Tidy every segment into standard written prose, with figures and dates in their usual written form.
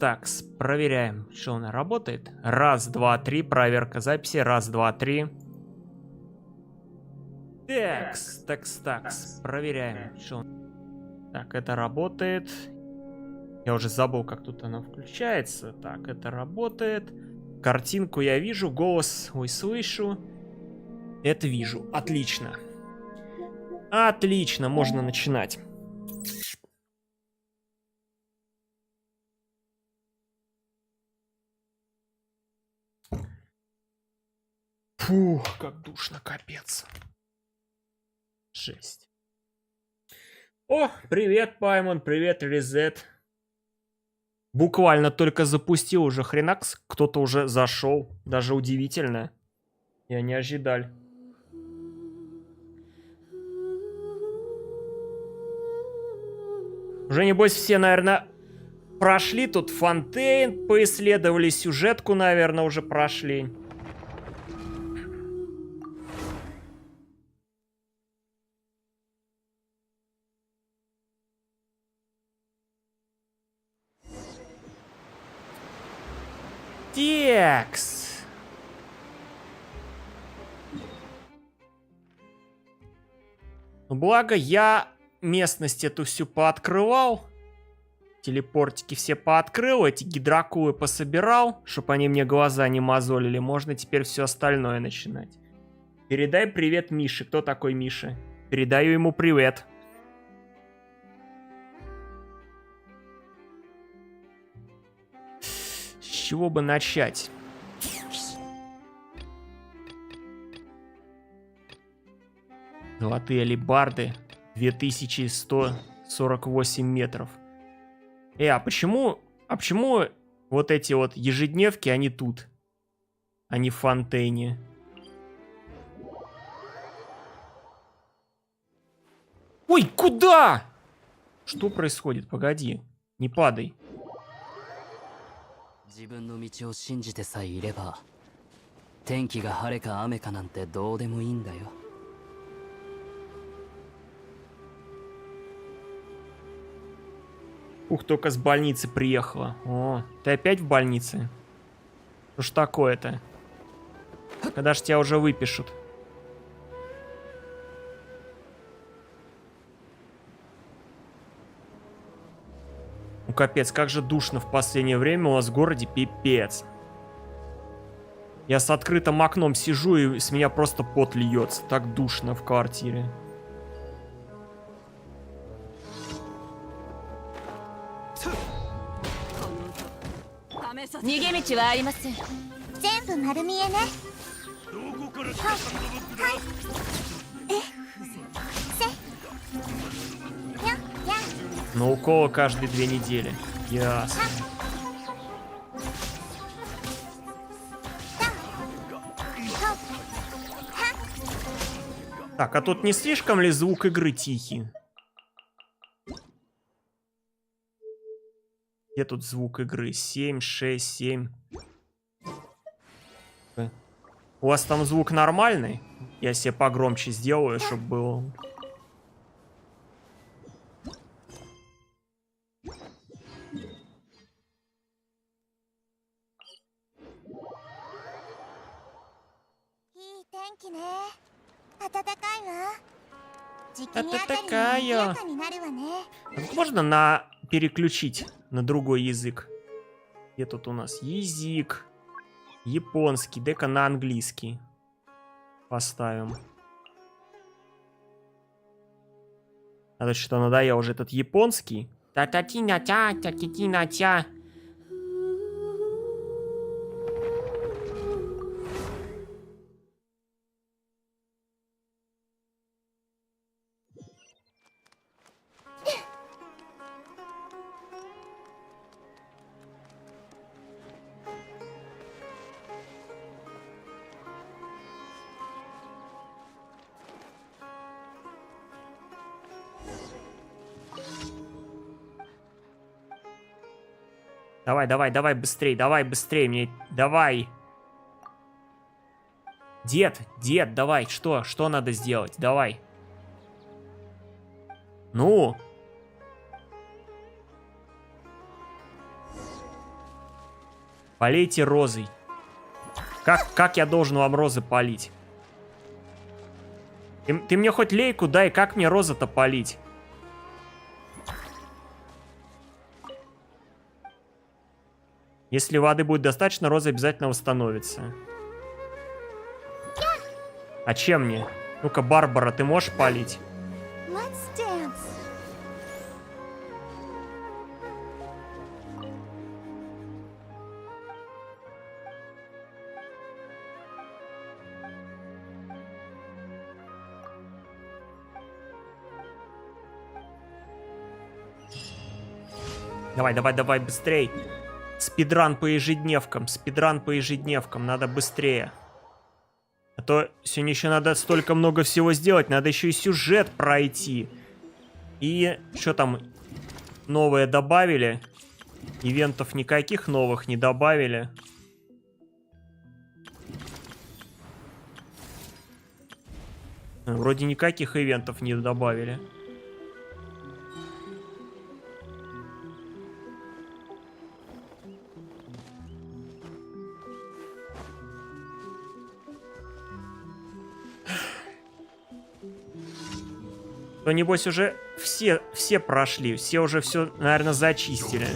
Такс. Проверяем, что она работает. Раз, два, три. Проверка записи. Раз, два, три. Такс. Проверяем, что... Так, это работает. Я уже забыл, как тут она включается. Так, это работает. Картинку я вижу, голос, ой, слышу. Это вижу. Отлично. Отлично, можно начинать. Фух, как душно, капец. Жесть. О, привет, Паймон, привет, Резет. Буквально только запустил уже хренакс, кто-то уже зашел. Даже удивительно. Я не ожидал. Уже, небось, все, наверное, прошли тут Фонтейн, поисследовали сюжетку, наверное, уже прошли. Текс. Благо, я местность эту всю пооткрывал. Телепортики все пооткрыл, эти гидрокулы пособирал, чтобы они мне глаза не мозолили. Можно теперь все остальное начинать. Передай привет Мише. Кто такой Миша? Передаю ему привет. С чего бы начать? Золотые алебарды. 2148 метров. А почему вот эти вот ежедневки, они тут, а не в Фонтейне? Ой, куда? Что происходит? Погоди, не падай. Ух, только с больницы приехала. О, ты опять в больнице? Что ж такое-то? Когда ж тебя уже выпишут? Ну капец, как же душно в последнее время у нас в городе, пипец. Я с открытым окном сижу, и с меня просто пот льется. Так душно в квартире. На уколы каждые 2 недели. Ясно. Так, а тут не слишком ли звук игры тихий? Где тут звук игры? 7, 6, 7. У вас там звук нормальный? Я себе погромче сделаю, чтобы было. Это такая. Можно переключить на другой язык? Где тут у нас язык? Японский, дека на английский. Поставим. А то что надоел уже этот японский. Та-та-ти-на-тя, та-ти-ти-на-тя. Давай, быстрей, мне, давай. Дед, давай, что надо сделать, давай. Ну. Полейте розой. Как я должен вам розы полить? Ты мне хоть лейку дай, как мне розы-то полить? Если воды будет достаточно, роза обязательно восстановится. А чем мне? Ну-ка, Барбара, ты можешь полить? Давай, давай, давай, быстрей. Спидран по ежедневкам, надо быстрее. А то сегодня еще надо столько много всего сделать, надо еще и сюжет пройти. И что там новое добавили? Ивентов никаких новых не добавили. Вроде никаких ивентов не добавили. То, небось, уже все прошли, все уже все, наверное, зачистили.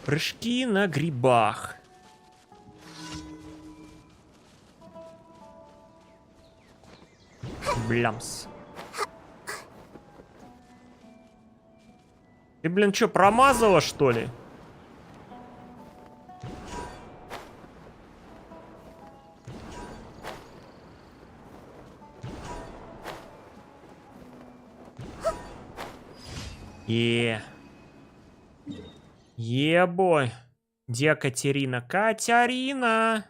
Прыжки на грибах. Блямс. Ты, блин, что, промазала, что ли? Ебой. Где Катерина? Катерина!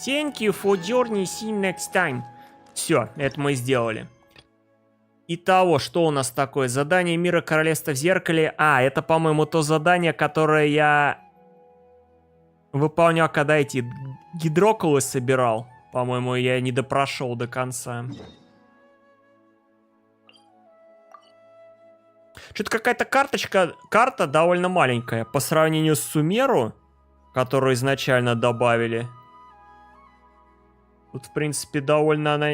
Thank you for journey, see you next time. Все, это мы сделали. Итого, что у нас такое? Задание мира королевства в зеркале. А, это, по-моему, то задание, которое я выполнял, когда эти гидрокулы собирал. По-моему, я не допрошел до конца. Что-то какая-то карта довольно маленькая. По сравнению с Сумеру, которую изначально добавили. Тут, в принципе, довольно она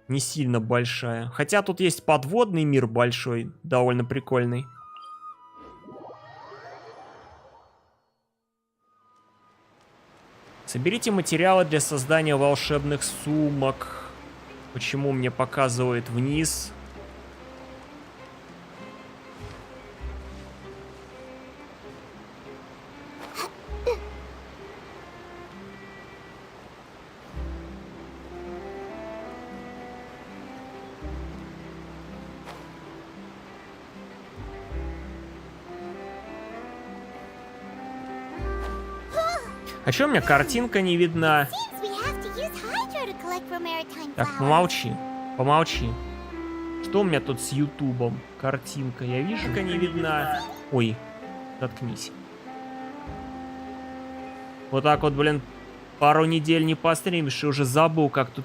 не сильно большая. Хотя тут есть подводный мир большой, довольно прикольный. Соберите материалы для создания волшебных сумок. Почему мне показывает вниз? А чё у меня картинка не видна? Так, помолчи, помолчи. Что у меня тут с Ютубом? Картинка, я вижу, как не видна. Ой, заткнись. Вот так вот, блин, пару недель не постримишь и уже забыл, как тут,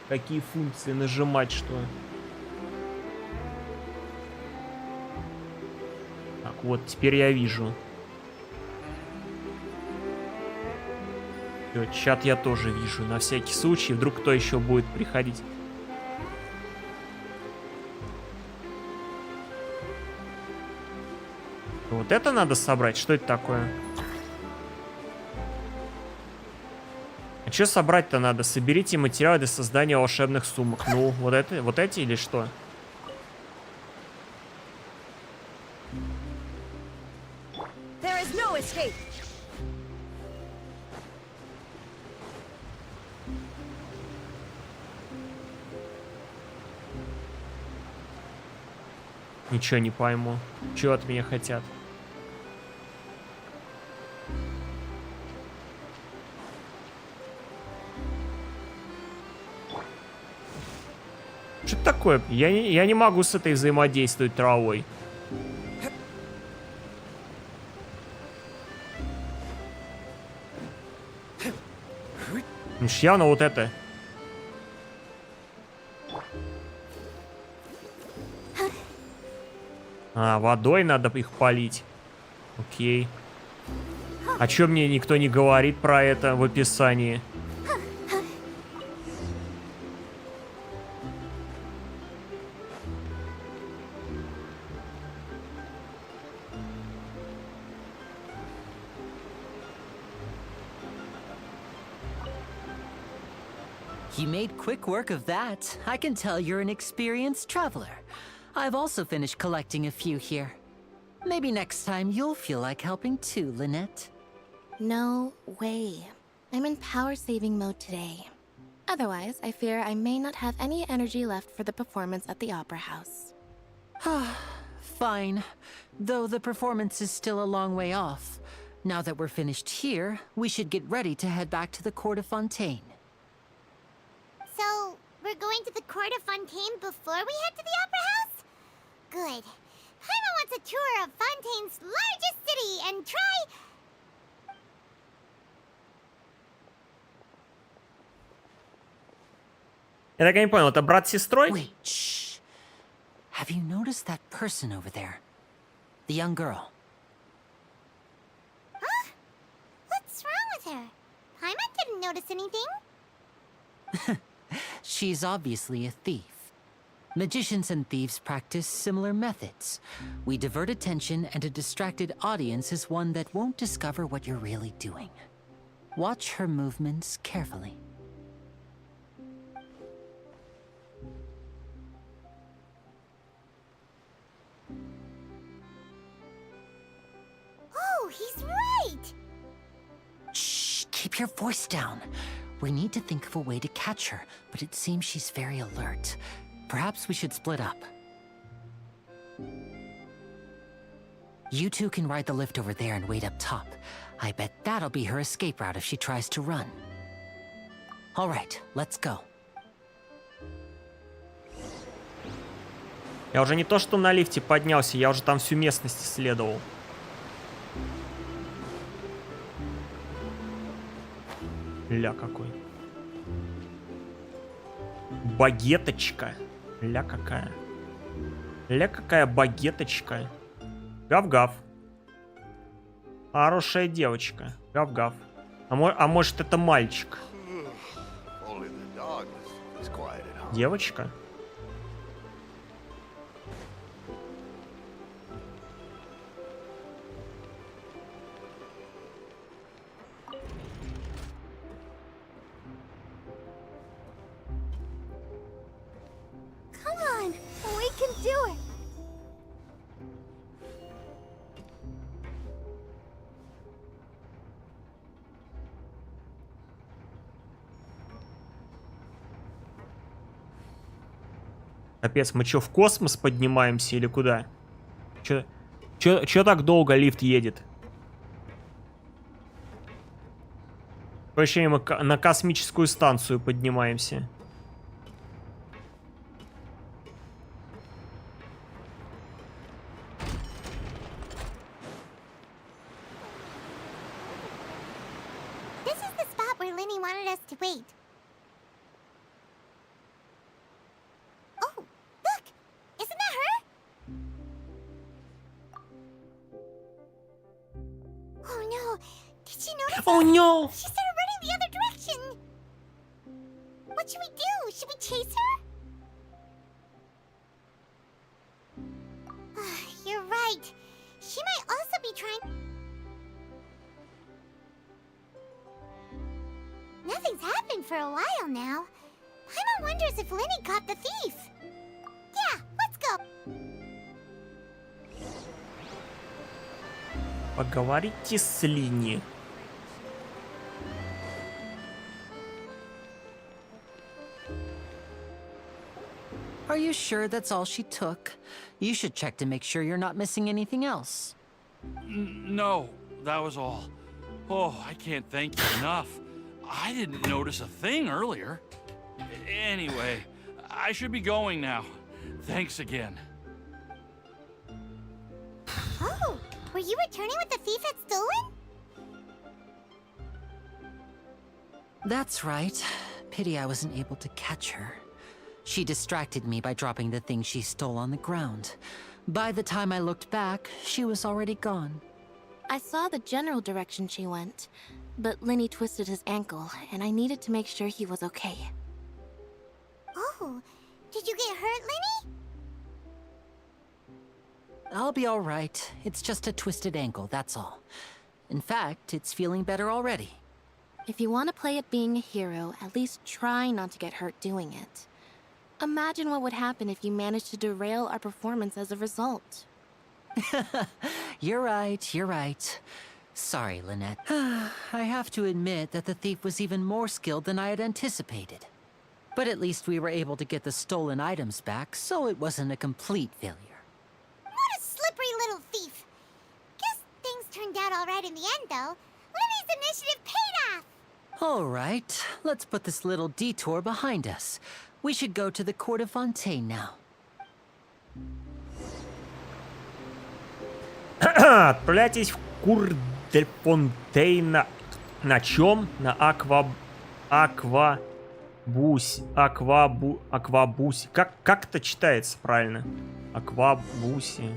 какие функции нажимать, что. Так, вот, теперь я вижу. Чат я тоже вижу, на всякий случай, вдруг кто еще будет приходить. Вот это надо собрать? Что это такое? А что собрать-то надо? Соберите материалы для создания волшебных сумок. Ну, вот эти или что? There is no escape. Ничего не пойму. Чего от меня хотят? Что это такое? Я не могу с этой взаимодействовать травой. Ну, явно вот это. А, водой надо их полить. Окей. А чё мне никто не говорит про это в описании? You made quick work of that. I can tell you're an experienced traveler. I've also finished collecting a few here. Maybe next time you'll feel like helping too, Lynette. No way. I'm in power-saving mode today. Otherwise, I fear I may not have any energy left for the performance at the Opera House. Fine. Though the performance is still a long way off. Now that we're finished here, we should get ready to head back to the Court of Fontaine. So, we're going to the Court of Fontaine before we head to the Opera House? Good. Paimon wants a tour of Fontaine's largest city and try... Я так и не понял, это брат с сестрой? Wait, shh. Have you noticed that person over there? The young girl. Huh? What's wrong with her? Paimon didn't notice anything. She's obviously a thief. Magicians and thieves practice similar methods. We divert attention, and a distracted audience is one that won't discover what you're really doing. Watch her movements carefully. Oh, he's right! Shh, keep your voice down. We need to think of a way to catch her, but it seems she's very alert. Perhaps we should split up. You two can ride the lift over there and wait up top. I bet that'll be her escape route if she tries to run. All right, let's go. Я уже не то что на лифте поднялся, я уже там всю местность исследовал. Ля какой. Багеточка. Ля какая. Ля какая багеточка. Гав-гав. Хорошая девочка. Гав-гав. А может это мальчик? Девочка? Come on, we can do it! Капец, мы чё, в космос поднимаемся или куда? Чё так долго лифт едет? Такое ощущение, мы на космическую станцию поднимаемся. This is the spot where Linny wanted us to wait. Oh, look! Isn't that her? Oh no! Did she notice Oh us? no! She started running the other direction! What should we do? Should we chase her? You're right. She might also trying? Nothing's happened for a while now. Paimon wonders if Lenny caught the thief. Yeah, let's go. Поговорите с Лини. Are you sure that's all she took? You should check to make sure you're not missing anything else. No, that was all. Oh, I can't thank you enough. I didn't notice a thing earlier. Anyway, I should be going now. Thanks again. Oh, were you returning what the thief had stolen? That's right. Pity I wasn't able to catch her. She distracted me by dropping the thing she stole on the ground. By the time I looked back, she was already gone. I saw the general direction she went, but Lenny twisted his ankle, and I needed to make sure he was okay. Oh, did you get hurt, Lenny? I'll be all right. It's just a twisted ankle, that's all. In fact, it's feeling better already. If you want to play at being a hero, at least try not to get hurt doing it. Imagine what would happen if you managed to derail our performance as a result. You're right. Sorry, Lynette. I have to admit that the thief was even more skilled than I had anticipated. But at least we were able to get the stolen items back, so it wasn't a complete failure. What a slippery little thief. Guess things turned out all right in the end, though. Lenny's initiative paid off. All right, let's put this little detour behind us. We should go to the court of Fontaine now. Отправляйтесь в Кур дель Фонтейна. На чем? На аквабусе. Как это читается правильно? Аквабусе.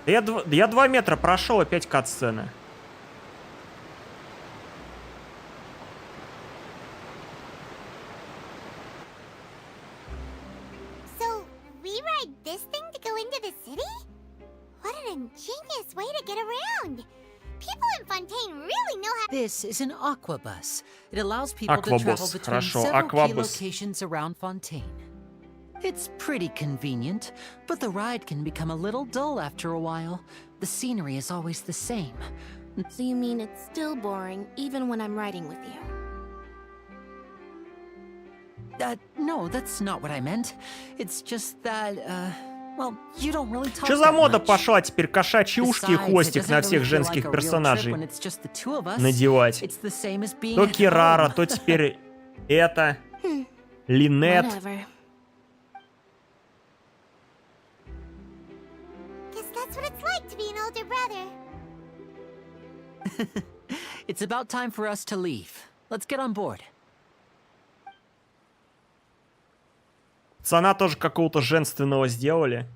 Я 2 метра прошел, опять катсцена. So, we ride this thing to go into the city? What an ingenious way to get around. People in Fontaine really know how. This is an aquabus. It allows people to travel Aquabus, between хорошо, several key aquabus. locations around Fontaine. It's pretty convenient, but the ride can become a little dull after a while. The scenery is always the same. So you mean it's still boring, even when I'm riding with you? No, that's not what I meant. It's just that, well, you don't really talk Что за that мода much. пошла теперь кошачьи ушки и Besides, it хвостик doesn't на really всех feel женских like a real trip персонажей when it's just the two of us. надевать? It's the same as being То at Кирара, home. то теперь это. Линет. Whatever. Guess that's what it's like to be an older brother. It's about time for us to leave. Let's get on board. Пацана тоже какого-то женственного сделали.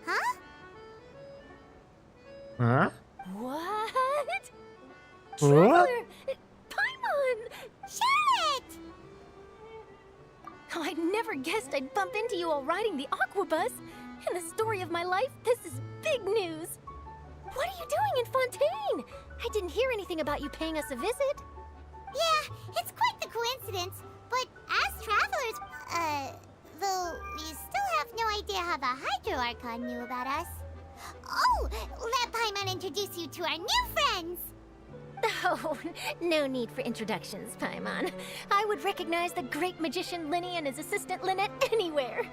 Huh? А? What? What? Traveler! Paimon! Charlotte! Oh, I never guessed I'd bump into you while riding the aquabus. In the story of my life, this is big news. What are you doing in Fontaine? I didn't hear anything about you paying us a visit. Yeah, it's quite the coincidence. But as travelers, though we still have no idea how the Hydro Archon knew about us. Oh, let Paimon introduce you to our new friends. Oh, no need for introductions, Paimon. I would recognize the great magician Lenny and his assistant Lynette anywhere.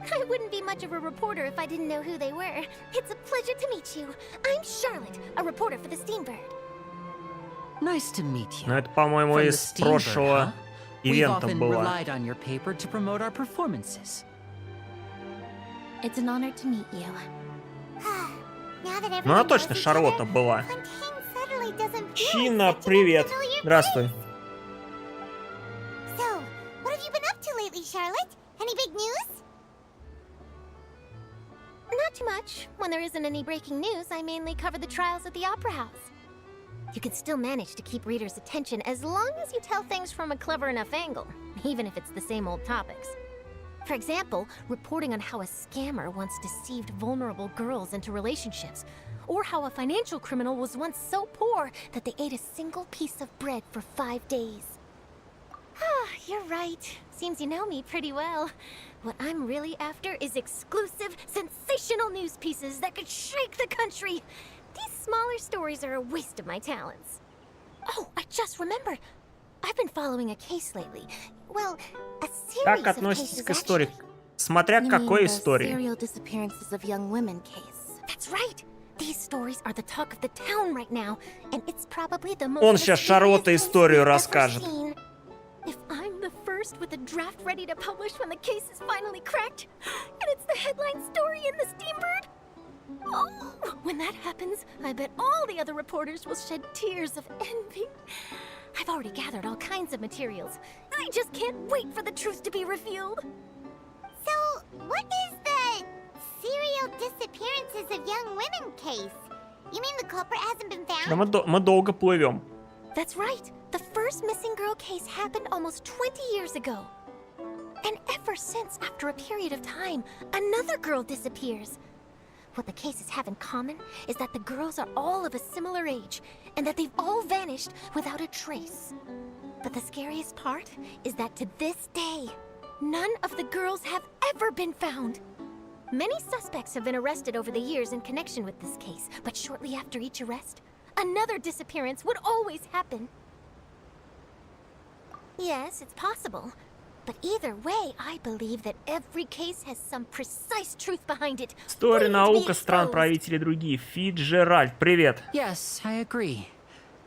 I wouldn't be much of a reporter if I didn't know who they were. It's a pleasure to meet you. I'm Charlotte, a reporter for the Steambird. Nice to meet you. Ну это, по-моему, From the из Steambird, прошлого huh? We've ивента often было. relied on your paper to promote our performances. It's an honor to meet you. Now that Ну она everyone точно knows each Шарлотта other, была. Fontaine suddenly doesn't feel Чина, like such an привет. unfamiliar Здравствуй. place. So, what have you been up to lately, Charlotte? Any big news? Not too much. When there isn't any breaking news, I mainly cover the trials at the Opera House. You can still manage to keep readers' attention as long as you tell things from a clever enough angle, even if it's the same old topics. For example, reporting on how a scammer once deceived vulnerable girls into relationships, or how a financial criminal was once so poor that they ate a single piece of bread for 5 days. Ah, you're right. Seems you know me pretty well. What I'm really after is exclusive, sensational news pieces that could shake the country. These smaller stories are a waste of my talents. Oh, I just remembered. I've been following a case lately. Well, a series Как of относитесь cases к истории? actually. Смотря к You какой mean the истории. serial disappearances of young women case. That's right. These stories are the talk of the town right now, and it's probably the most Он сейчас Шарлотта mysterious историю case we've ever расскажет. seen. If I'm the first with a draft ready to publish when the case is finally cracked, and it's the headline story in the Steambird, oh, when that happens, I bet all the other reporters will shed tears of envy. I've already gathered all kinds of materials. I just can't wait for the truth to be revealed. So, what is the serial disappearances of young women case? You mean the culprit hasn't been Да found? мы долго плывем. That's right. The first missing girl case happened almost 20 years ago. And ever since, after a period of time, another girl disappears. What the cases have in common is that the girls are all of a similar age, and that they've all vanished without a trace. But the scariest part is that to this day, none of the girls have ever been found. Many suspects have been arrested over the years in connection with this case, but shortly after each arrest, another disappearance would always happen. Yes, it's possible. But either way, I believe that every case has some precise truth behind it. История, waiting to be наука, стран, exposed. правители, другие. Фиджеральд, привет. Yes, I agree.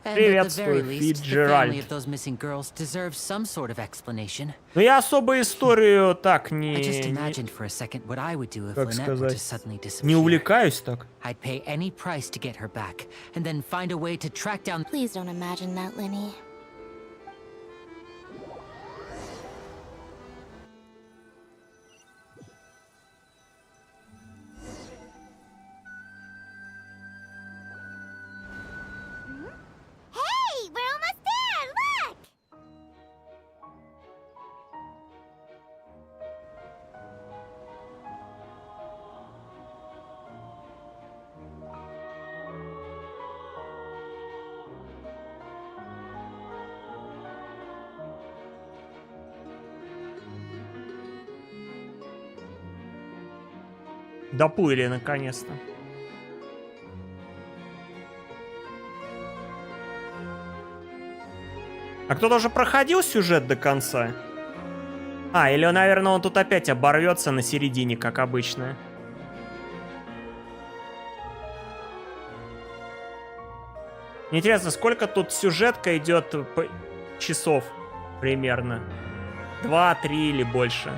And at the Приветствую, very least, the Фиджеральд. family of those missing girls deserves some sort of explanation. Но я особо историю так I just не imagined for a second what I would do if как Lynette were to сказать, suddenly не disappear. увлекаюсь так. I'd pay any price to get her back, and then find a way to track down... Please don't imagine that, Linny. Hey, we're almost there! Look! Доплыли наконец-то. А кто-то уже проходил сюжет до конца? А, или, наверное, он тут опять оборвется на середине, как обычно. Интересно, сколько тут сюжетка идет часов примерно? 2, 3 или больше?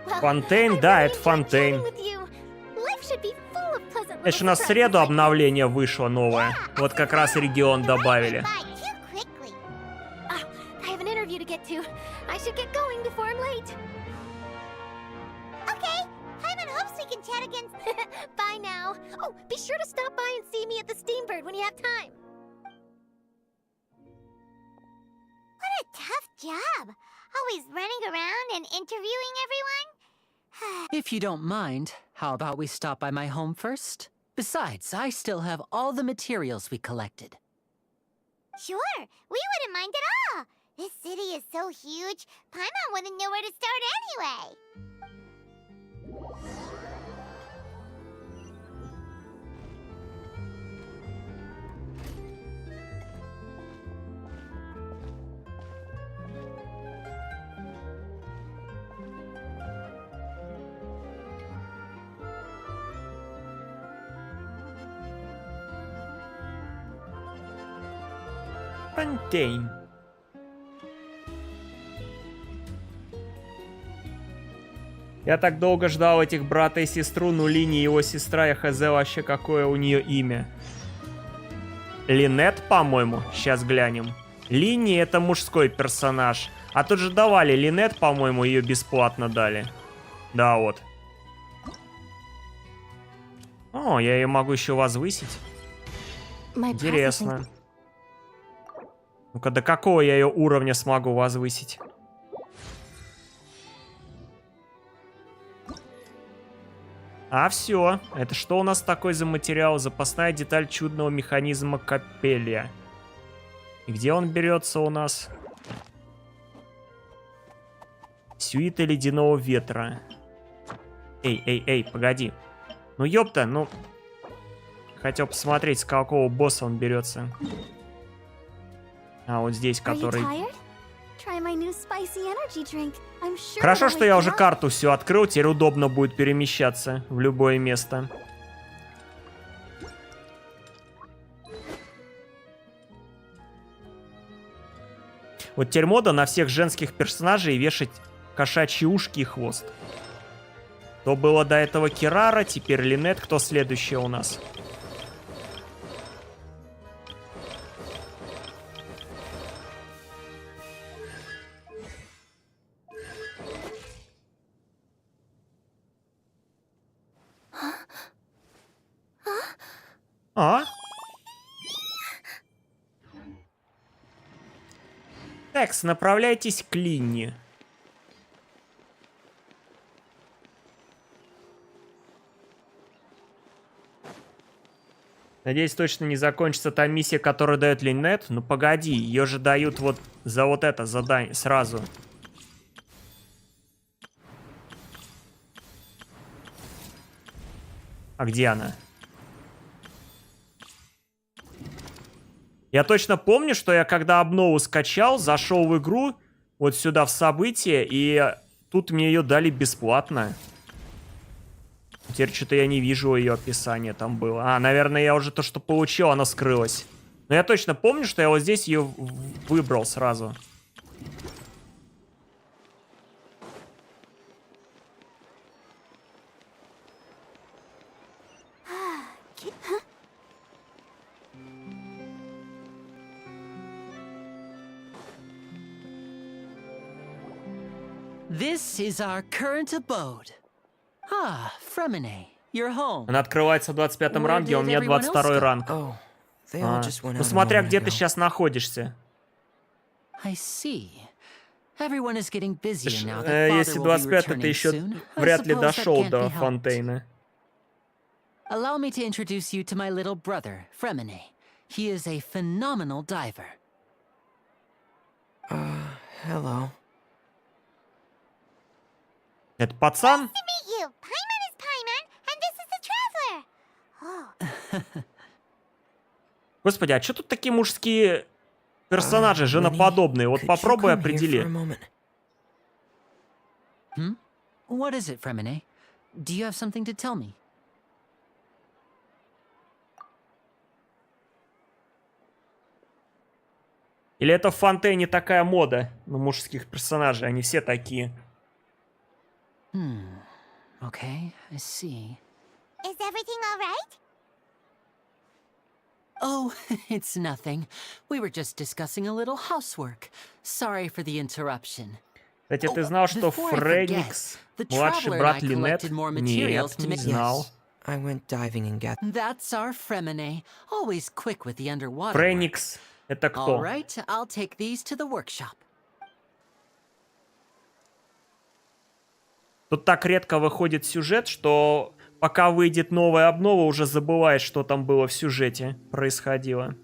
Well, Фонтейн, I да, really это enjoyed Фонтейн. chatting with you. Life should be full of pleasant Это ж у little нас в surprises среду like обновление вышло новое. Вот как раз регион добавили. Bye too quickly. Ah, I have an interview to get to. I should get going before I'm late. Okay, Paimon hopes we can chat again. Bye now. Oh, be sure to stop by and see me at the Steambird when you have time. What a tough job. Always running around and interviewing everyone. If you don't mind, how about we stop by my home first? Besides, I still have all the materials we collected. Sure, we wouldn't mind at all. This city is so huge, Paimon wouldn't know where to start anyway. Фонтейн. Я так долго ждал этих брата и сестру, но Лини и его сестра, я хз вообще какое у нее имя. Линет, по-моему. Сейчас глянем. Линни это мужской персонаж. А тут же давали Линет, по-моему, ее бесплатно дали. Да, вот. О, я ее могу еще возвысить. Интересно. Ну-ка, до какого я ее уровня смогу возвысить? А все. Это что у нас такой за материал? Запасная деталь чудного механизма капелья. И где он берется у нас? Сюита ледяного ветра. Эй, погоди. Ну ёпта, ну... Хотел посмотреть, с какого босса он берется. А, вот здесь, который... Хорошо, что я уже карту всю открыл, теперь удобно будет перемещаться в любое место. Вот теперь мода на всех женских персонажей вешать кошачьи ушки и хвост. То было до этого Кирара, теперь Линет. Кто следующий у нас? А? Так, направляйтесь к Линни. Надеюсь, точно не закончится та миссия, которую дает Линет. Ну погоди, ее же дают вот за вот это задание сразу. А где она? Я точно помню, что я когда обнову скачал, зашел в игру, вот сюда в события, и тут мне ее дали бесплатно. Теперь что-то я не вижу ее описания там было. А, наверное, я уже то, что получил, оно скрылось. Но я точно помню, что я вот здесь ее выбрал сразу. This is our current abode. Ah, Fremine, you're home. Она открывается в 25-м ранге, а у меня 22-й ранг. Ну смотря где ты сейчас находишься. I see. Everyone is getting busier now that Если father will be 25-й, ты returning еще soon. I вряд ли suppose that дошел can't до be helped. Фонтейна. Allow me to introduce you to my little brother, Fremine. He is a phenomenal diver. Hello. Это пацан? Meet you. Paimon is Paimon, and this is the Traveler. Oh. Господи, а что тут такие мужские персонажи, женоподобные? Вот попробуй определи. What is it, Fremine? Do you have something to tell me? Или это в Фонтейне такая мода на мужских персонажей? Они все такие. Okay, I see. Is everything all right? Oh, it's nothing. We were just discussing a little housework. Sorry for the interruption. Кстати, ты знал, что Before I Френикс, forget, the младший Traveler брат and I Линет? collected more materials Нет, to не make- знал. I went diving and got. That's our Fremine, always quick with the underwater. Френикс, это work. All кто? right, I'll take these to the workshop. Тут так редко выходит сюжет, что пока выйдет новая обнова, уже забываешь, что там было в сюжете происходило.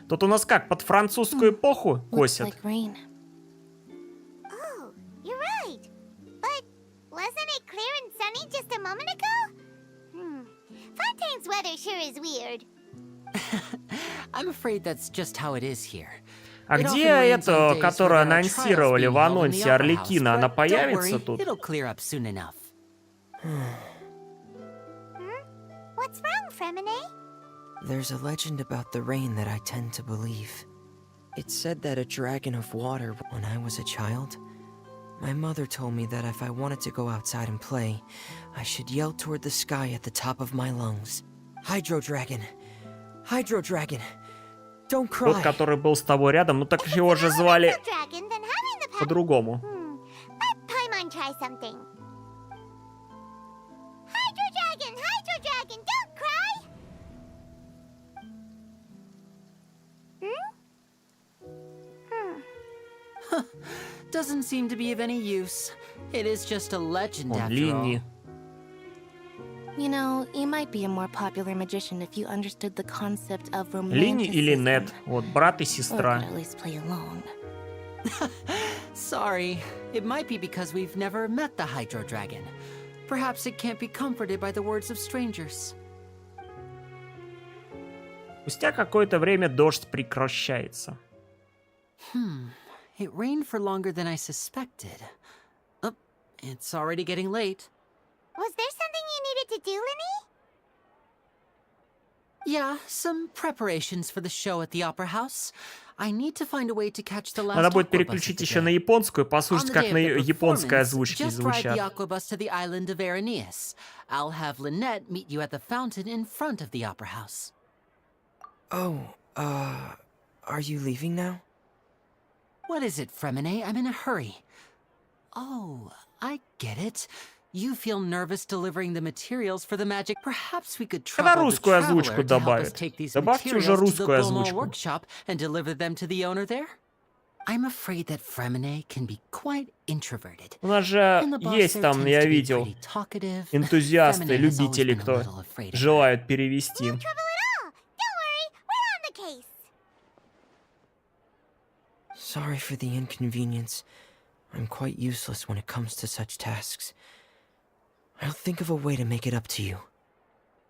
Тут у нас как, под французскую эпоху косят? Looks like rain. Oh, you're right. But wasn't it clear and sunny just a moment ago? Fontaine's weather sure is weird. I'm afraid that's just how it is here. А It где often rains on это, days которое when there are анонсировали trials в being held in the анонсе Opera House, Арлекина? Она but don't появится worry, тут? it'll clear up soon enough. What's wrong, Fremine? There's a legend about the rain that I tend to believe. It said that a dragon of water when I was a child. My mother told me that if I wanted to go outside and play, I should yell toward the sky at the top of my lungs. Hydro Dragon. Hydro Dragon. Don't Тот, cry. который был с тобой рядом, ну так его же звали Dragon, then having the по-другому. Let Paimon try something. Hydro Dragon, don't cry! Doesn't seem to be of any use. It is just a legend Он after all. Линни. You know, you might be a more popular magician if you understood the concept of Линни или romanticism. Нет. Вот, брат и Or сестра. could at least play along. Sorry, it might be because we've never met the Hydro Dragon. Perhaps it can't be comforted by the words of strangers. Спустя какое-то время дождь прекращается. It rained for longer than I suspected. Oh, it's already getting late. Was there something you needed to do, Linny? Yeah, some preparations for the show at the Opera House. I need to find a way to catch the last Надо будет aqua bus переключить of the еще day. на японскую, On послушать, the как day на of the японской performance, озвучке just ride the звучат. aqua bus to the island of Aeneas. I'll have Lynette meet you at the fountain in front of the Opera House. Oh, are you leaving now? What is it, Fremine? I'm in a hurry. Oh, I get it. You feel nervous delivering the materials for the magic. Perhaps we could Когда trouble the русскую озвучку traveler to help us добавят? take these Добавьте уже materials to the русскую Beaumont озвучку. workshop and deliver them to the owner there. I'm afraid that Fremine can be quite introverted. У нас же And the boss есть there там, tends я to be видел, pretty talkative. энтузиасты, Fremine has always любители, been a кто little afraid of her. желают перевести. No trouble at all. Don't worry, we're on the case. Sorry for the inconvenience. I'm quite useless when it comes to such tasks. I'll think of a way to make it up to you.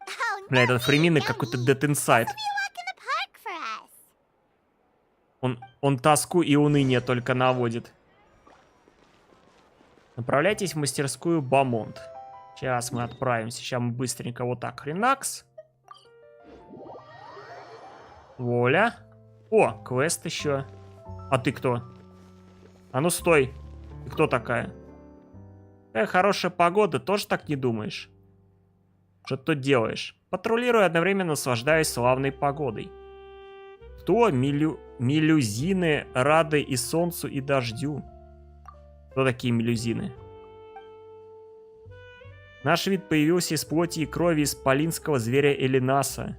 Oh, Бля, no этот Фремины need, no какой-то need. Dead Inside. This'll be a walk in the park for us. Он тоску и уныние только наводит. Направляйтесь в мастерскую Бамонт. Сейчас мы отправимся. Сейчас мы быстренько вот так. Хренакс. Воля. О, квест еще. А ты кто? А ну стой. Ты кто такая? Какая хорошая погода, тоже так не думаешь? Что ты тут делаешь? Патрулирую, одновременно наслаждаюсь славной погодой. Кто? Мелюзины рады и солнцу, и дождю. Кто такие мелюзины? Наш вид появился из плоти и крови исполинского зверя Элинаса.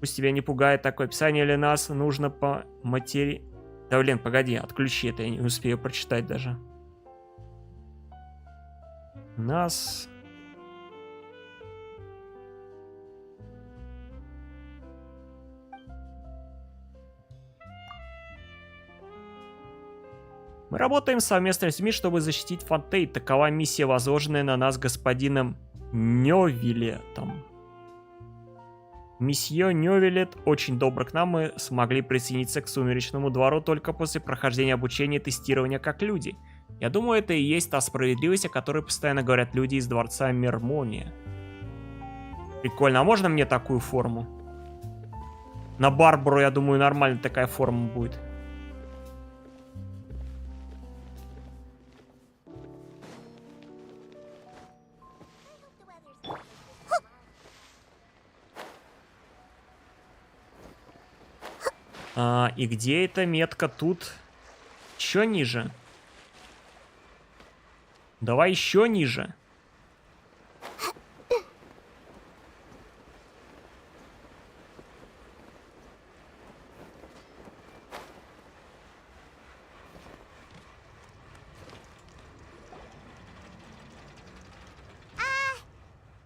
Пусть тебя не пугает такое описание Элинаса, нужно по матери... Да блин, погоди, отключи это, я не успею прочитать даже. Нас... Мы работаем совместно с людьми, чтобы защитить Фонтейн. Такова миссия, возложенная на нас господином Нёвилетом. Месье Нёвилет очень добр к нам. Мы смогли присоединиться к Сумеречному двору только после прохождения обучения и тестирования как люди. Я думаю, это и есть та справедливость, о которой постоянно говорят люди из дворца Мермония. Прикольно. А можно мне такую форму? На Барбару, я думаю, нормально такая форма будет. И где эта метка? Тут еще ниже. Давай еще ниже.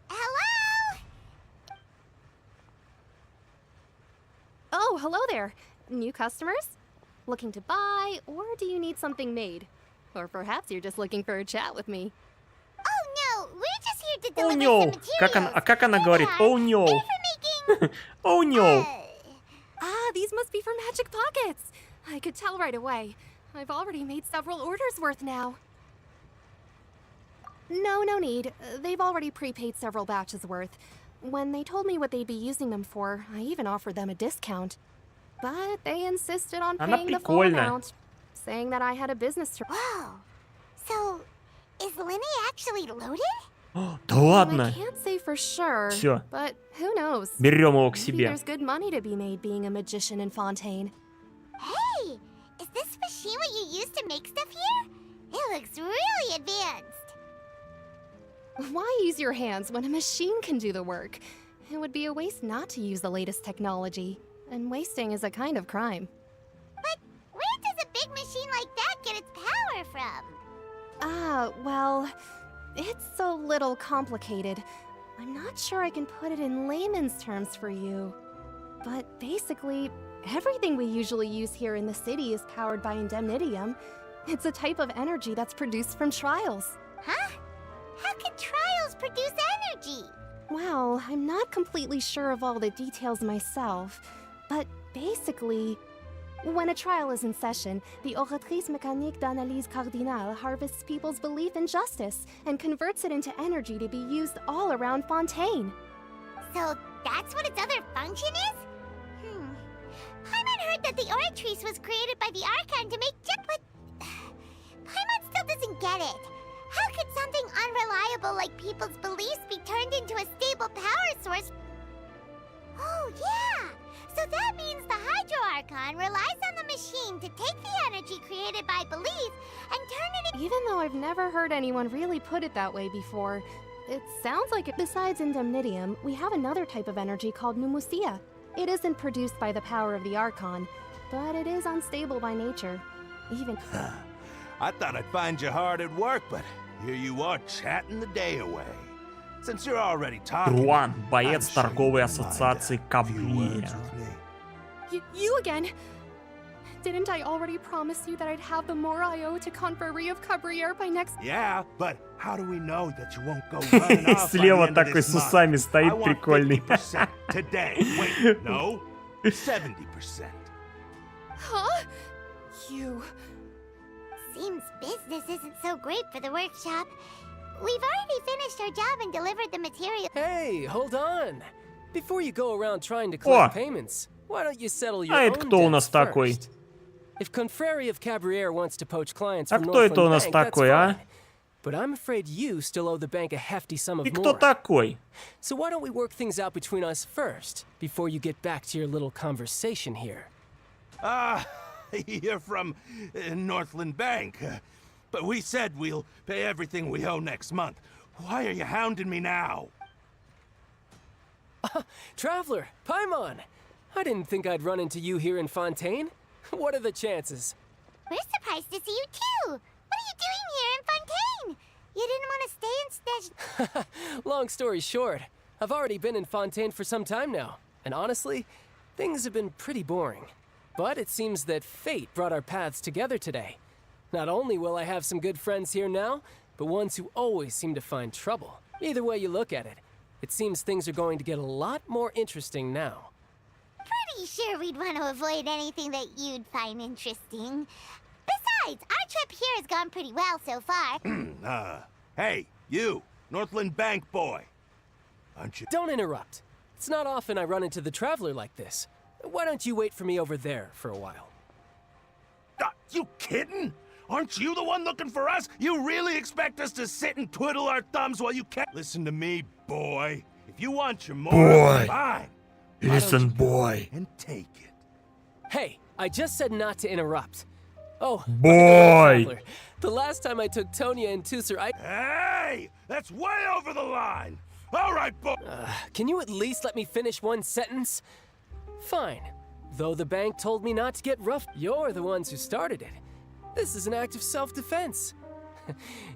Hello? Oh, hello there. New customers? Looking to buy, or do you need something made? Or perhaps you're just looking for a chat with me. Oh no, we're just here to Oh deliver no. some materials. Как она говорит? Oh no. They're for making... Oh no. Ah, these must be for Magic Pockets. I could tell right away. I've already made several orders worth now. No need. They've already prepaid several batches worth. When they told me what they'd be using them for, I even offered them a discount. But they insisted on Она paying the full прикольная. amount, saying that I had a business to... Whoa. So, is Linny actually loaded? Да ладно. I can't say for sure, Всё. but who knows? Берем его к Maybe себе. there's good money to be made being a magician in Fontaine. Hey, is this machine what you use to make stuff here? It looks really advanced. Why use your hands when a machine can do the work? It would be a waste not to use the latest technology, and wasting is a kind of crime. But where does a big machine like that get its power from? Well, it's a little complicated. I'm not sure I can put it in layman's terms for you. But basically, everything we usually use here in the city is powered by indemnitium. It's a type of energy that's produced from trials. Huh? How can trials produce energy? Well, I'm not completely sure of all the details myself, but basically, when a trial is in session, the oratrice mécanique d'analyse cardinale harvests people's belief in justice and converts it into energy to be used all around Fontaine. So that's what its other function is? Paimon heard that the oratrice was created by the Archon to make but Paimon still doesn't get it. How could something unreliable like people's beliefs be turned into a stable power source? Oh, yeah! So that means the Hydro Archon relies on the machine to take the energy created by belief and turn it into— Even though I've never heard anyone really put it that way before, it sounds like besides indemnitium, we have another type of energy called pneumosia. It isn't produced by the power of the Archon, but it is unstable by nature. Even— I thought I'd find you hard at work, but here you are chatting the day away. Since you're already talking, Руан, боец I'm sure торговой you ассоциации mind a few words Каблея. with me. You again? Didn't I already promise you that I'd have the more I owe to Confrérie of Cabriere by next— Yeah, but how do we know that you won't go running off by the Слева end of такой this с month? усами I стоит want прикольный. 50% today. Wait, no, 70%. Huh? You... Seems business isn't so great for the workshop. We've already finished our job and delivered the material. Hey, hold on. Before you go around trying to collect О! payments, why don't you settle your А own это кто у debts нас такой? first? If Confrérie of Cabriere wants to poach clients А from кто это у Northland нас Bank, that's такой, а? fine. But I'm afraid you still owe the bank a hefty sum of И кто more. такой? So why don't we work things out between us first, before you get back to your little conversation here? You're from Northland Bank. But we said we'll pay everything we owe next month. Why are you hounding me now? Traveler, Paimon! I didn't think I'd run into you here in Fontaine. What are the chances? We're surprised to see you too. What are you doing here in Fontaine? You didn't want to stay instead. Long story short, I've already been in Fontaine for some time now, and honestly, things have been pretty boring. But it seems that fate brought our paths together today. Not only will I have some good friends here now, but ones who always seem to find trouble. Either way you look at it, it seems things are going to get a lot more interesting now. Pretty sure we'd want to avoid anything that you'd find interesting. Besides, our trip here has gone pretty well so far. Hey, you, Northland Bank boy. Aren't you? Don't interrupt. It's not often I run into the Traveler like this. Why don't you wait for me over there for a while? You kidding? Aren't you the one looking for us? You really expect us to sit and twiddle our thumbs while you can't? Listen to me, boy. If you want your more, Boy. fine. Listen, boy. And take it. Hey, I just said not to interrupt. Oh, Boy. Traveler, the last time I took Tonya and Tusser, Hey! That's way over the line! All right, boy! Can you at least let me finish one sentence? Fine. Though the bank told me not to get rough, you're the ones who started it. This is an act of self-defense.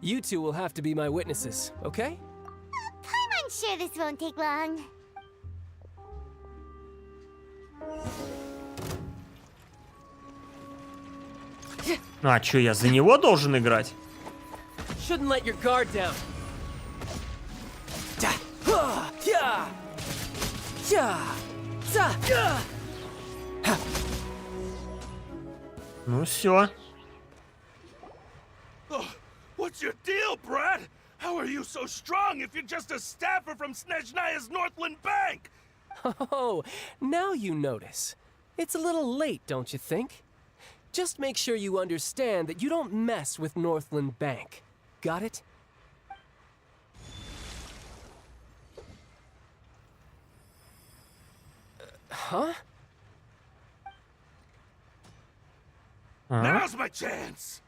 You two will have to be my witnesses, okay? I'm sure this won't take long. А чё, я за него должен играть? Shouldn't let your guard down. Da, ha, ya, ya, za, ya. Ну все. What's your deal, Brad? How are you so strong if you're just a staffer from Snezhnaya's Northland Bank? Oh, now you notice. It's a little late, don't you think? Just make sure you understand that you don't mess with Northland Bank. Got it? Huh? Now's my chance.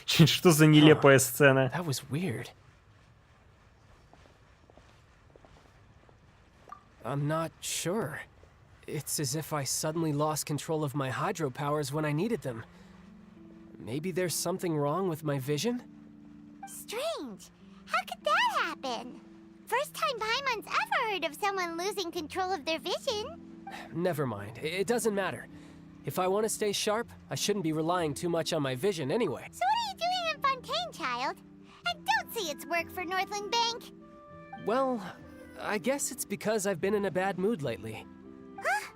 Что за нелепая сцена? That was weird. I'm not sure. It's as if I suddenly lost control of my hydro powers when I needed them. Maybe there's something wrong with my vision? Strange. How could that happen? First time Paimon's ever heard of someone losing control of their vision. Never mind. It doesn't matter. If I want to stay sharp, I shouldn't be relying too much on my vision anyway. So what are you doing in Fontaine, child? And don't say it's work for Northland Bank. Well, I guess it's because I've been in a bad mood lately. Huh?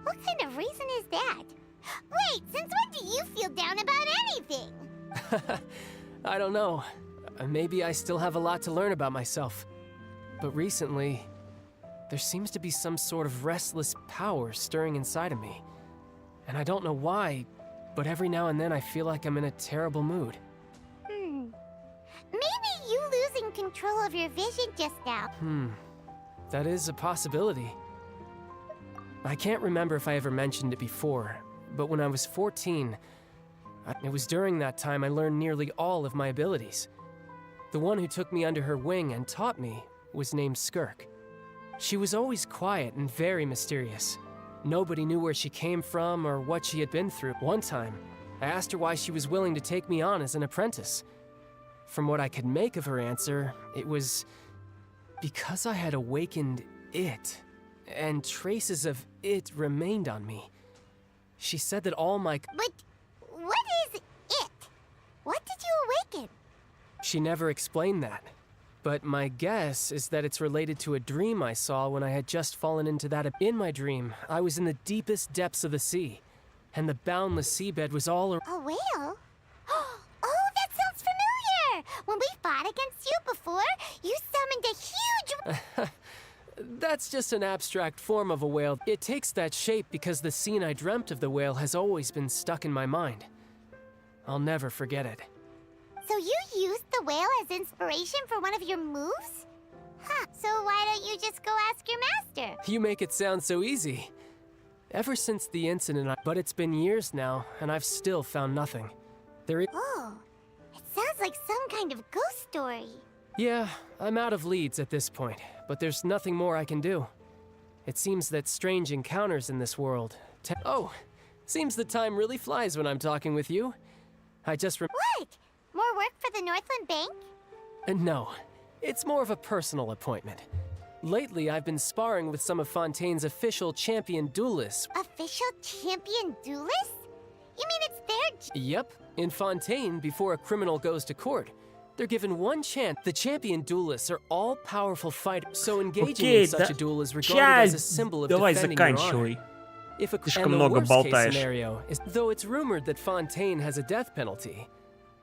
What kind of reason is that? Wait, since when do you feel down about anything? I don't know. Maybe I still have a lot to learn about myself. But recently, there seems to be some sort of restless power stirring inside of me. And I don't know why, but every now and then I feel like I'm in a terrible mood. Maybe you losing control of your vision just now. That is a possibility. I can't remember if I ever mentioned it before, but when I was 14, it was during that time I learned nearly all of my abilities. The one who took me under her wing and taught me was named Skirk. She was always quiet and very mysterious. Nobody knew where she came from or what she had been through. One time, I asked her why she was willing to take me on as an apprentice. From what I could make of her answer, it was because I had awakened it, and traces of it remained on me. She said that all my... But what is it? What did you awaken? She never explained that. But my guess is that it's related to a dream I saw when I had just fallen into that. In my dream, I was in the deepest depths of the sea, and the boundless seabed was all around. A whale? Oh, that sounds familiar! When we fought against you before, you summoned a huge... That's just an abstract form of a whale. It takes that shape because the scene I dreamt of the whale has always been stuck in my mind. I'll never forget it. So you used the whale as inspiration for one of your moves? Huh, so why don't you just go ask your master? You make it sound so easy. Ever since the incident, but it's been years now, and I've still found nothing. Oh, it sounds like some kind of ghost story. Yeah, I'm out of leads at this point, but there's nothing more I can do. It seems that strange encounters in this world... Oh, seems the time really flies when I'm talking with you. I just What? More work for the Northland Bank? No, it's more of a personal appointment. Lately, I've been sparring with some of Fontaine's official champion duelists. Official champion duelists? You mean it's their... Yep, in Fontaine, before a criminal goes to court, they're given one chance. The champion duelists are all-powerful fighters, so engaging in such a duel is regarded as a symbol of defending your honor. If a worst-case scenario is, though it's rumored that Fontaine has a death penalty.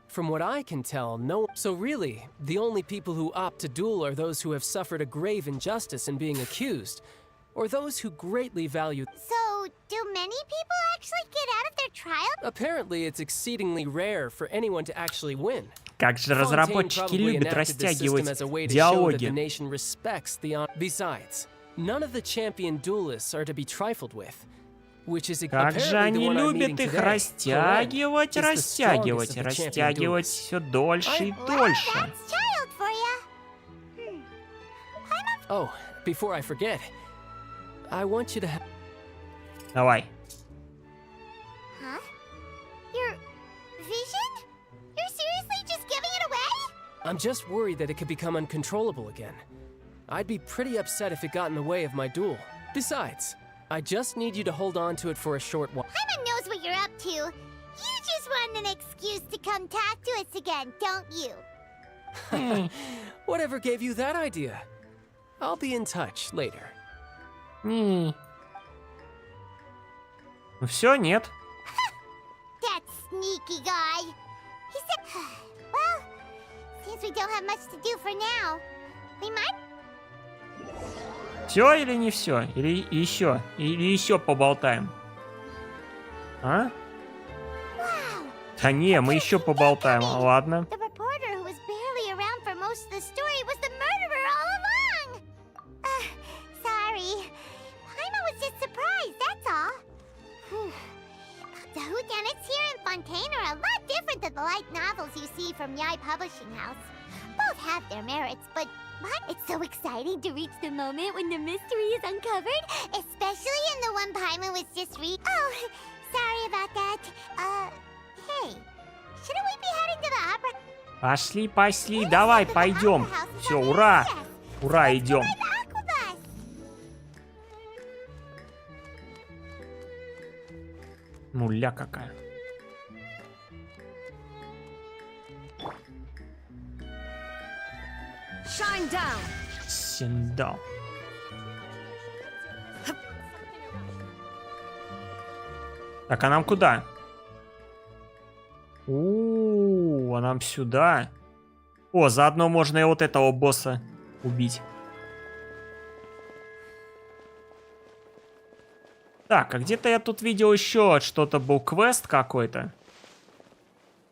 From what I can tell, no. So really, the only people who opt to duel are those who have suffered a grave injustice in being accused, or those who greatly value... So, do many people actually get out of their trial? Apparently, it's exceedingly rare for anyone to actually win. Как же разработчики любят растягивать диалоги. Besides, none of the champion duelists are to be trifled with. Как же они любят их растягивать, растягивать все дольше и дольше. Oh, before I forget, I want you to have... Давай. Huh? Your vision? You're seriously just giving it away? I'm just worried that it could become uncontrollable again. I'd be pretty upset if it got in the way of my duel. Besides, I just need you to hold on to it for a short while. Paimon knows what you're up to. You just want an excuse to come talk to us again, don't you? Whatever gave you that idea? I'll be in touch later. Ну все, нет. That sneaky guy. He said, well, since we don't have much to do for now, we might... Все или не все? Или еще поболтаем? А? Да не, мы еще поболтаем, ладно. The reporter who was barely around for most novels you see from Yai Publishing House. Both have their merits, but it's so exciting to reach the moment when the mystery is uncovered, especially in the one Paimon was just reading. Oh, sorry about that. Hey, shouldn't we be heading to the opera? Пошли, пошли, давай, пойдем. Все, ура! Ура, идем. Муля какая. Синдал. Так, а нам куда? А нам сюда. О, заодно можно и вот этого босса убить. Так, а где-то я тут видел еще что-то, был квест какой-то.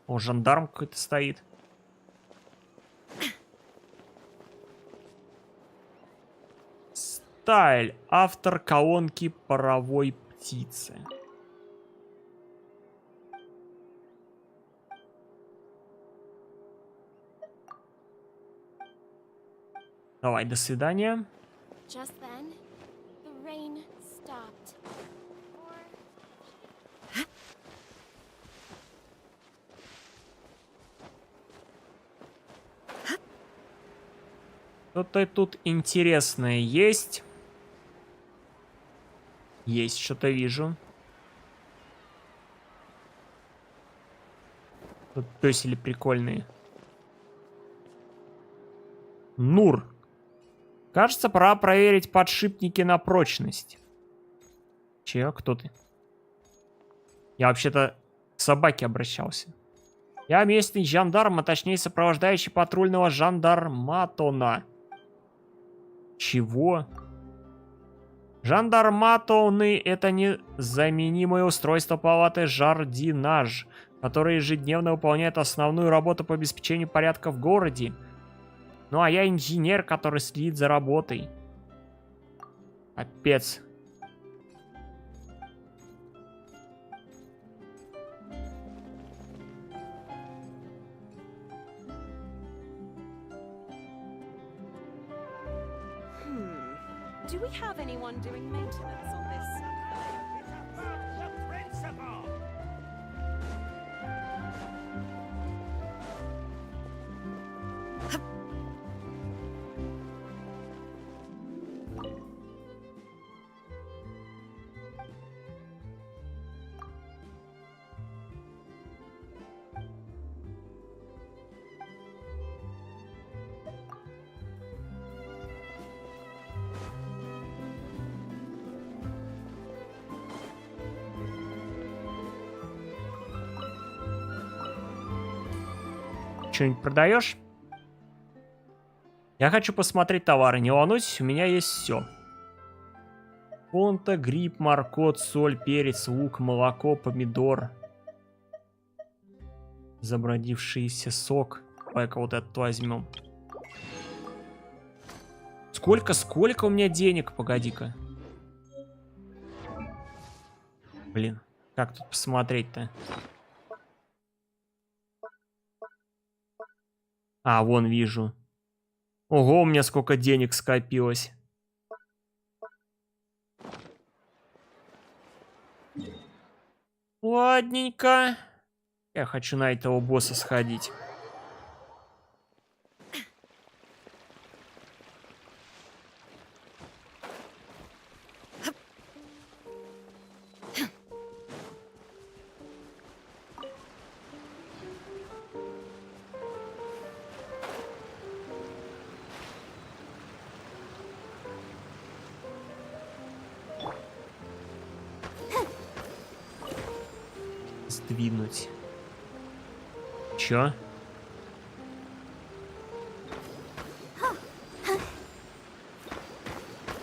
О, жандарм какой-то стоит. Стайль, автор колонки паровой птицы. Давай, до свидания. Just then, the rain stopped. Что-то тут интересное есть. Есть, что-то вижу. Тут пёсели прикольные. Нур. Кажется, пора проверить подшипники на прочность. Че, кто ты? Я вообще-то к собаке обращался. Я местный жандарм, а точнее сопровождающий патрульного жандарматона. Чего? Жандарматоны — это незаменимое устройство палаты жардинаж, которое ежедневно выполняет основную работу по обеспечению порядка в городе. Ну а я инженер, который следит за работой. Капец. Do we have anyone doing maintenance on this? The principal! Что-нибудь продаешь? Я хочу посмотреть товары. Не волнуйтесь, у меня есть все. Фонта, гриб, моркот, соль, перец, лук, молоко, помидор. Забродившийся сок. Давай-ка вот этот возьмем. Сколько у меня денег? Погоди-ка. Блин, как тут посмотреть-то? А, вон вижу. Ого, у меня сколько денег скопилось. Ладненько. Я хочу на этого босса сходить. Сдвинуть. Чё?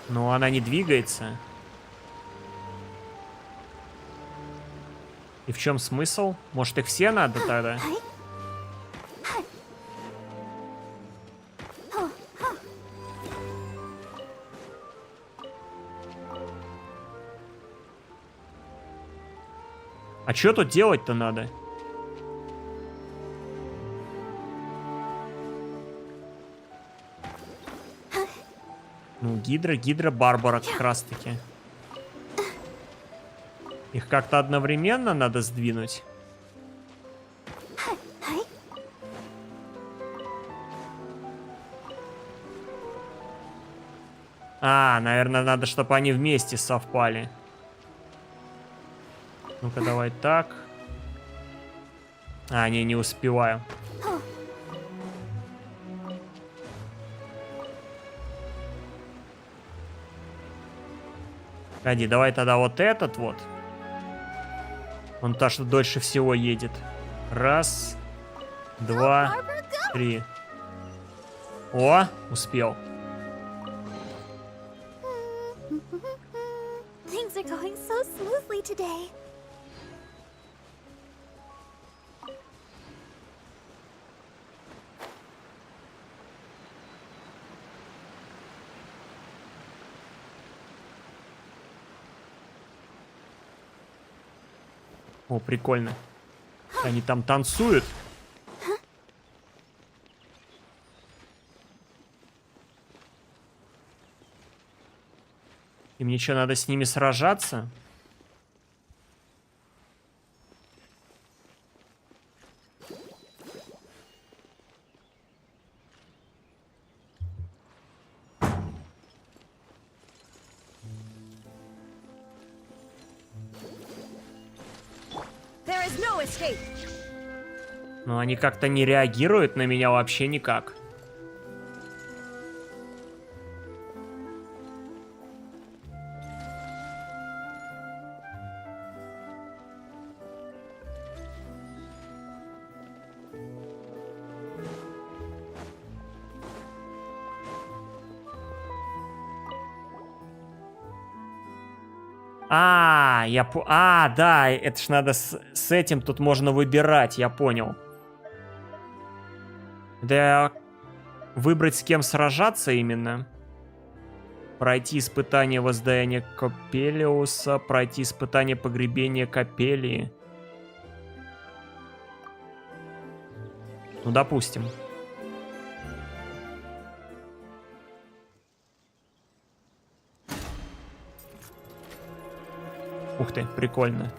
Ну, она не двигается. И в чем смысл? Может, их все надо тогда? А что тут делать-то надо? Ну, Гидра, Барбара как раз-таки. Их как-то одновременно надо сдвинуть. А, наверное, надо, чтобы они вместе совпали. Ну-ка, давай так. А, не успеваю. Погоди, давай тогда вот этот вот. Он то, что дольше всего едет. Раз, два, три. О, успел. Things are going so smoothly today. О, прикольно. Они там танцуют. И мне что, надо с ними сражаться? Но они как-то не реагируют на меня вообще никак. Да, это ж надо с этим тут можно выбирать, я понял. Да, выбрать с кем сражаться именно. Пройти испытание воздаяния Копелиуса, пройти испытание погребения Копелии. Ну, допустим. Ух ты, прикольно.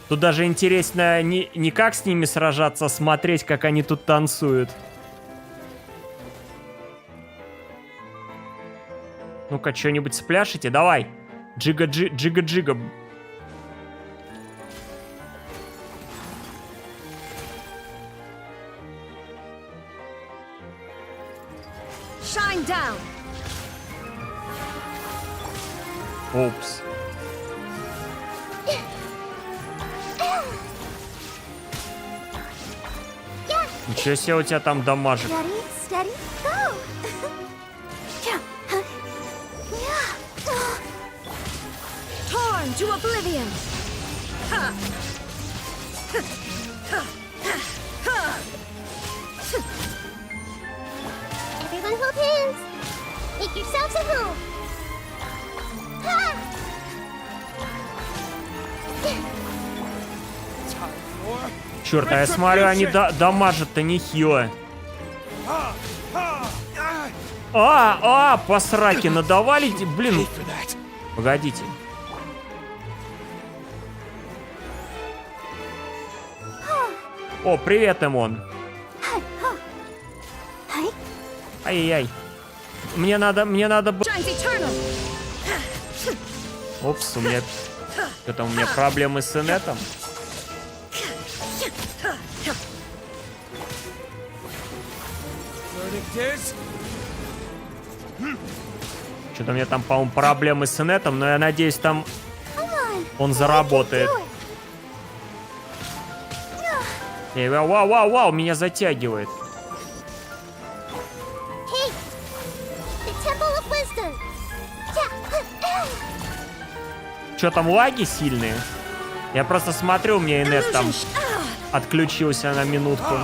Тут даже интересно не как с ними сражаться, а смотреть, как они тут танцуют. Ну-ка, что-нибудь спляшите? Давай. Джига-джига. Упс. Ничего себе у тебя там дамажит. Everyone hold hands. Make yourselves at home. Черт, а я смотрю, они дамажат-то нехило. По сраке надавали. Блин. Погодите. О, привет, Эмон. Ай-яй-яй. Мне надо... Опс, у меня... Что-то у меня проблемы с инетом. Что-то у меня там, по-моему, проблемы с инетом, но я надеюсь, там он заработает. Вау, меня затягивает. Что там, лаги сильные? Я просто смотрю, у меня инет там отключился на минутку.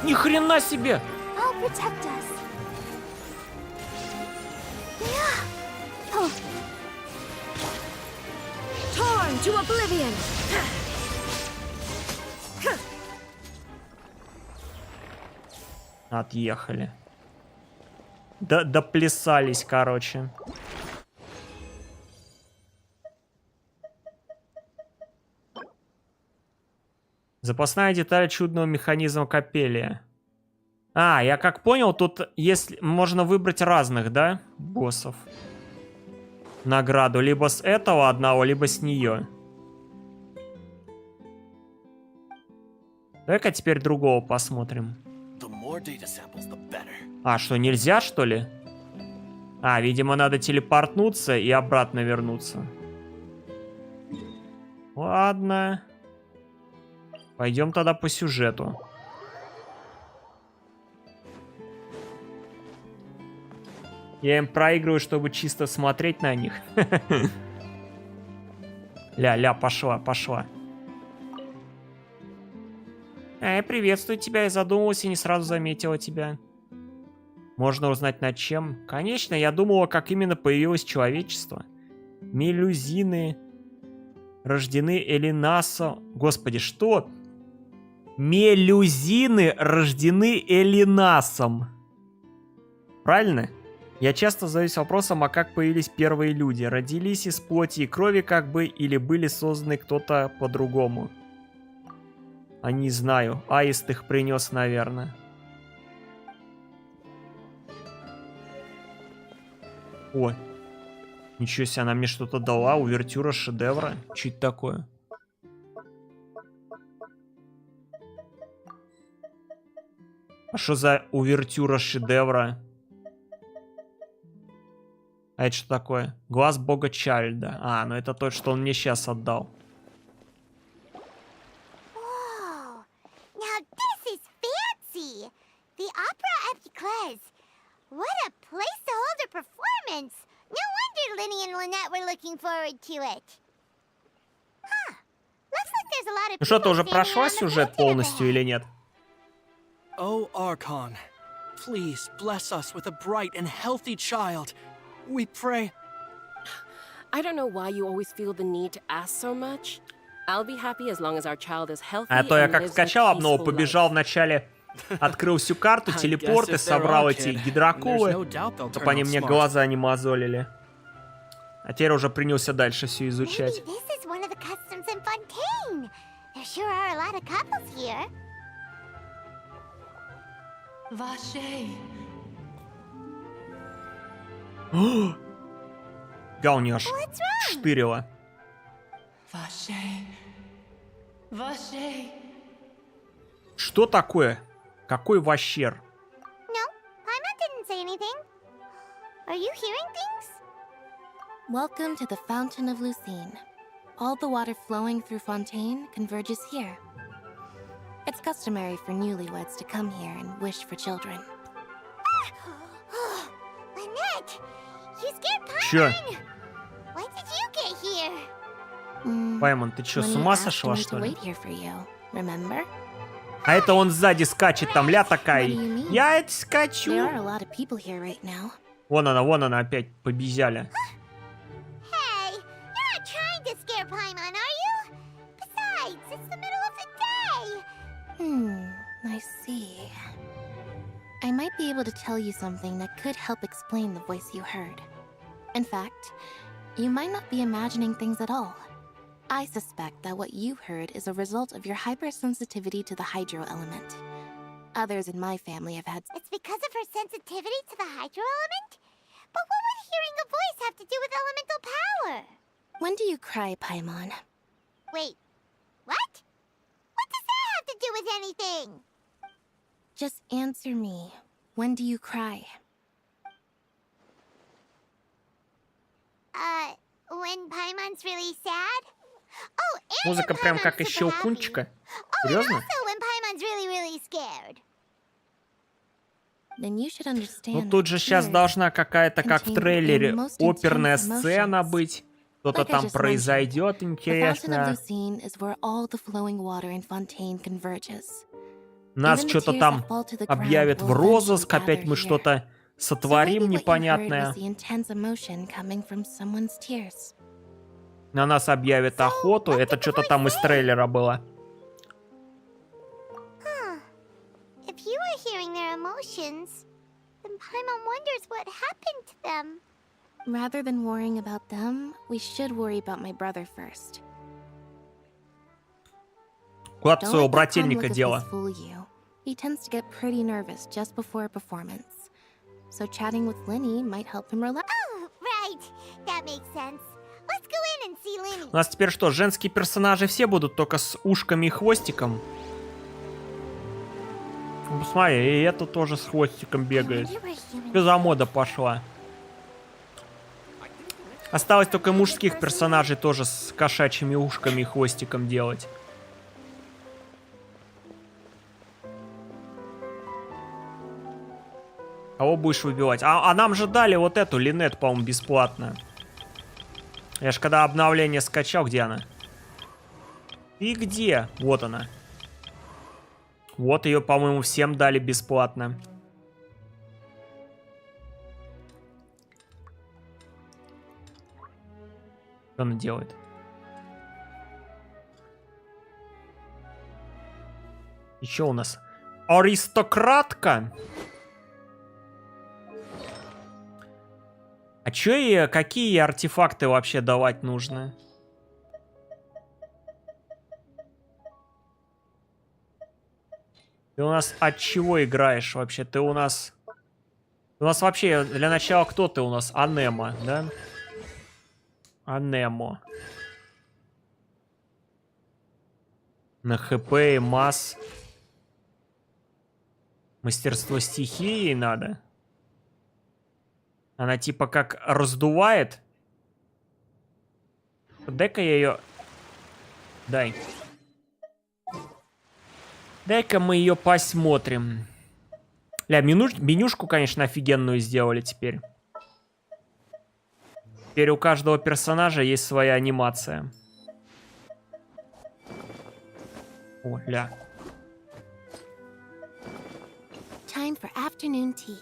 Ни хрена себе! I'll protect us. Torn to oblivion. Отъехали. Доплясались, короче. Запасная деталь чудного механизма капелия. А, я как понял, тут если можно выбрать разных, да, боссов. Награду либо с этого одного, либо с нее. Давай-ка теперь другого посмотрим. А, что, нельзя, что ли? А, видимо, надо телепортнуться и обратно вернуться. Ладно. Пойдем тогда по сюжету. Я им проигрываю, чтобы чисто смотреть на них. Ля-ля, пошла, пошла. Приветствую тебя. Я задумалась и не сразу заметила тебя. Можно узнать над чем? Конечно, я думала, как именно появилось человечество. Мелюзины рождены Элинасом. Господи, что? Мелюзины рождены Элинасом. Правильно? Я часто задаюсь вопросом, а как появились первые люди? Родились из плоти и крови как бы, или были созданы кто-то по-другому? А не знаю. Аист их принес, наверное. О, ничего себе, она мне что-то дала. Увертюра шедевра. Что это такое? А что за увертюра шедевра? А это что такое? Глаз бога Чарльда. А, ну это то, что он мне сейчас отдал. Whoa! Now this is fancy! The Opera Epiclese. What a place to hold a performance! No wonder Linny and Lynette were looking forward to it. Huh. Looks like there's a lot of Ну что, ты уже people прошла standing around the сюжет fountain полностью up или нет? Oh, Archon, please bless us with a bright and healthy child. We pray. I don't know why you always feel the need to ask so much. I'll be happy as long as our child is healthy. А то я and как lives a скачал обнову, peaceful побежал life. вначале, открыл всю карту, телепорты, собрал эти гидрокулы, чтобы они мне глаза не мозолили. А теперь уже принялся дальше все изучать. Maybe this is one of the customs in Fontaine. There sure are a lot of couples here. Га, у нее аж штырило. Что такое? Какой ващер? No, Paimon didn't say anything. Are you hearing things? Welcome to the Fountain of Lucine. All the water flowing through Fontaine converges here. It's customary for newlyweds to come here and wish for children. Lynette, you scared Чё? Paimon. When did you get here? Паймон, ты чё, с ума сошла, что ли? Remember? А это он сзади скачет, там ля такая. What do you mean? Я это There скачу. are a lot of people here right now. Вон она опять побезяля. Hey, you're not trying to scare Paimon, are you? Besides, it's the middle of the day. I see. I might be able to tell you something that could help explain the voice you heard. In fact, you might not be imagining things at all. I suspect that what you heard is a result of your hypersensitivity to the hydro element. Others in my family have had... It's because of her sensitivity to the hydro element? But what would hearing a voice have to do with elemental power? When do you cry, Paimon? Wait, what? What does that have to do with anything? Just answer me. When do you cry? When Paimon's really sad? Oh, and Музыка when прям Paimon's как из super happy. Щелкунчика. Oh, and Серьезно? also when Paimon's really, really scared. Then you should understand. Ну тут же сейчас должна какая-то, как в трейлере, оперная сцена быть. Что-то там произойдет The Fountain of интересно. Lucine is where all the flowing water in Fontaine converges. Нас Even the что-то tears там that fall to the ground объявят в will розыск, eventually опять gather мы here. что-то So maybe сотворим what you heard непонятное. was the intense emotion coming from someone's tears. На нас объявят охоту. Это что-то там из трейлера было. Huh. If you were hearing their emotions, then Paimon wonders what happened to them. Rather than worrying about them, we should worry about my brother first. Куда ты Don't своего let that calm брательника look of дела? his fool you. He tends to get pretty nervous just before a performance. So chatting with Linny might help him relax. Oh, right. That makes sense. Let's go in and see Linny. У нас теперь что, женские персонажи все будут только с ушками и хвостиком? Ну, посмотри, и это тоже с хвостиком бегает. Что за мода пошла? Осталось только мужских персонажей тоже с кошачьими ушками и хвостиком делать. Кого будешь выбивать? А нам же дали вот эту Линет, по-моему, бесплатно. Я ж когда обновление скачал, где она? И где? Вот она. Вот ее, по-моему, всем дали бесплатно. Что она делает? Еще у нас аристократка. А чё ей, какие ей артефакты вообще давать нужно? Ты у нас от чего играешь вообще? Ты у нас... У нас вообще, для начала, кто ты у нас? Анема, да? Анемо. На ХП и масс. Мастерство стихии ей надо. Она типа как раздувает. Дай-ка я ее... Дай. Дай-ка мы ее посмотрим. Ля, менюшку, конечно, офигенную сделали теперь. Теперь у каждого персонажа есть своя анимация. О, ля. Time for afternoon tea.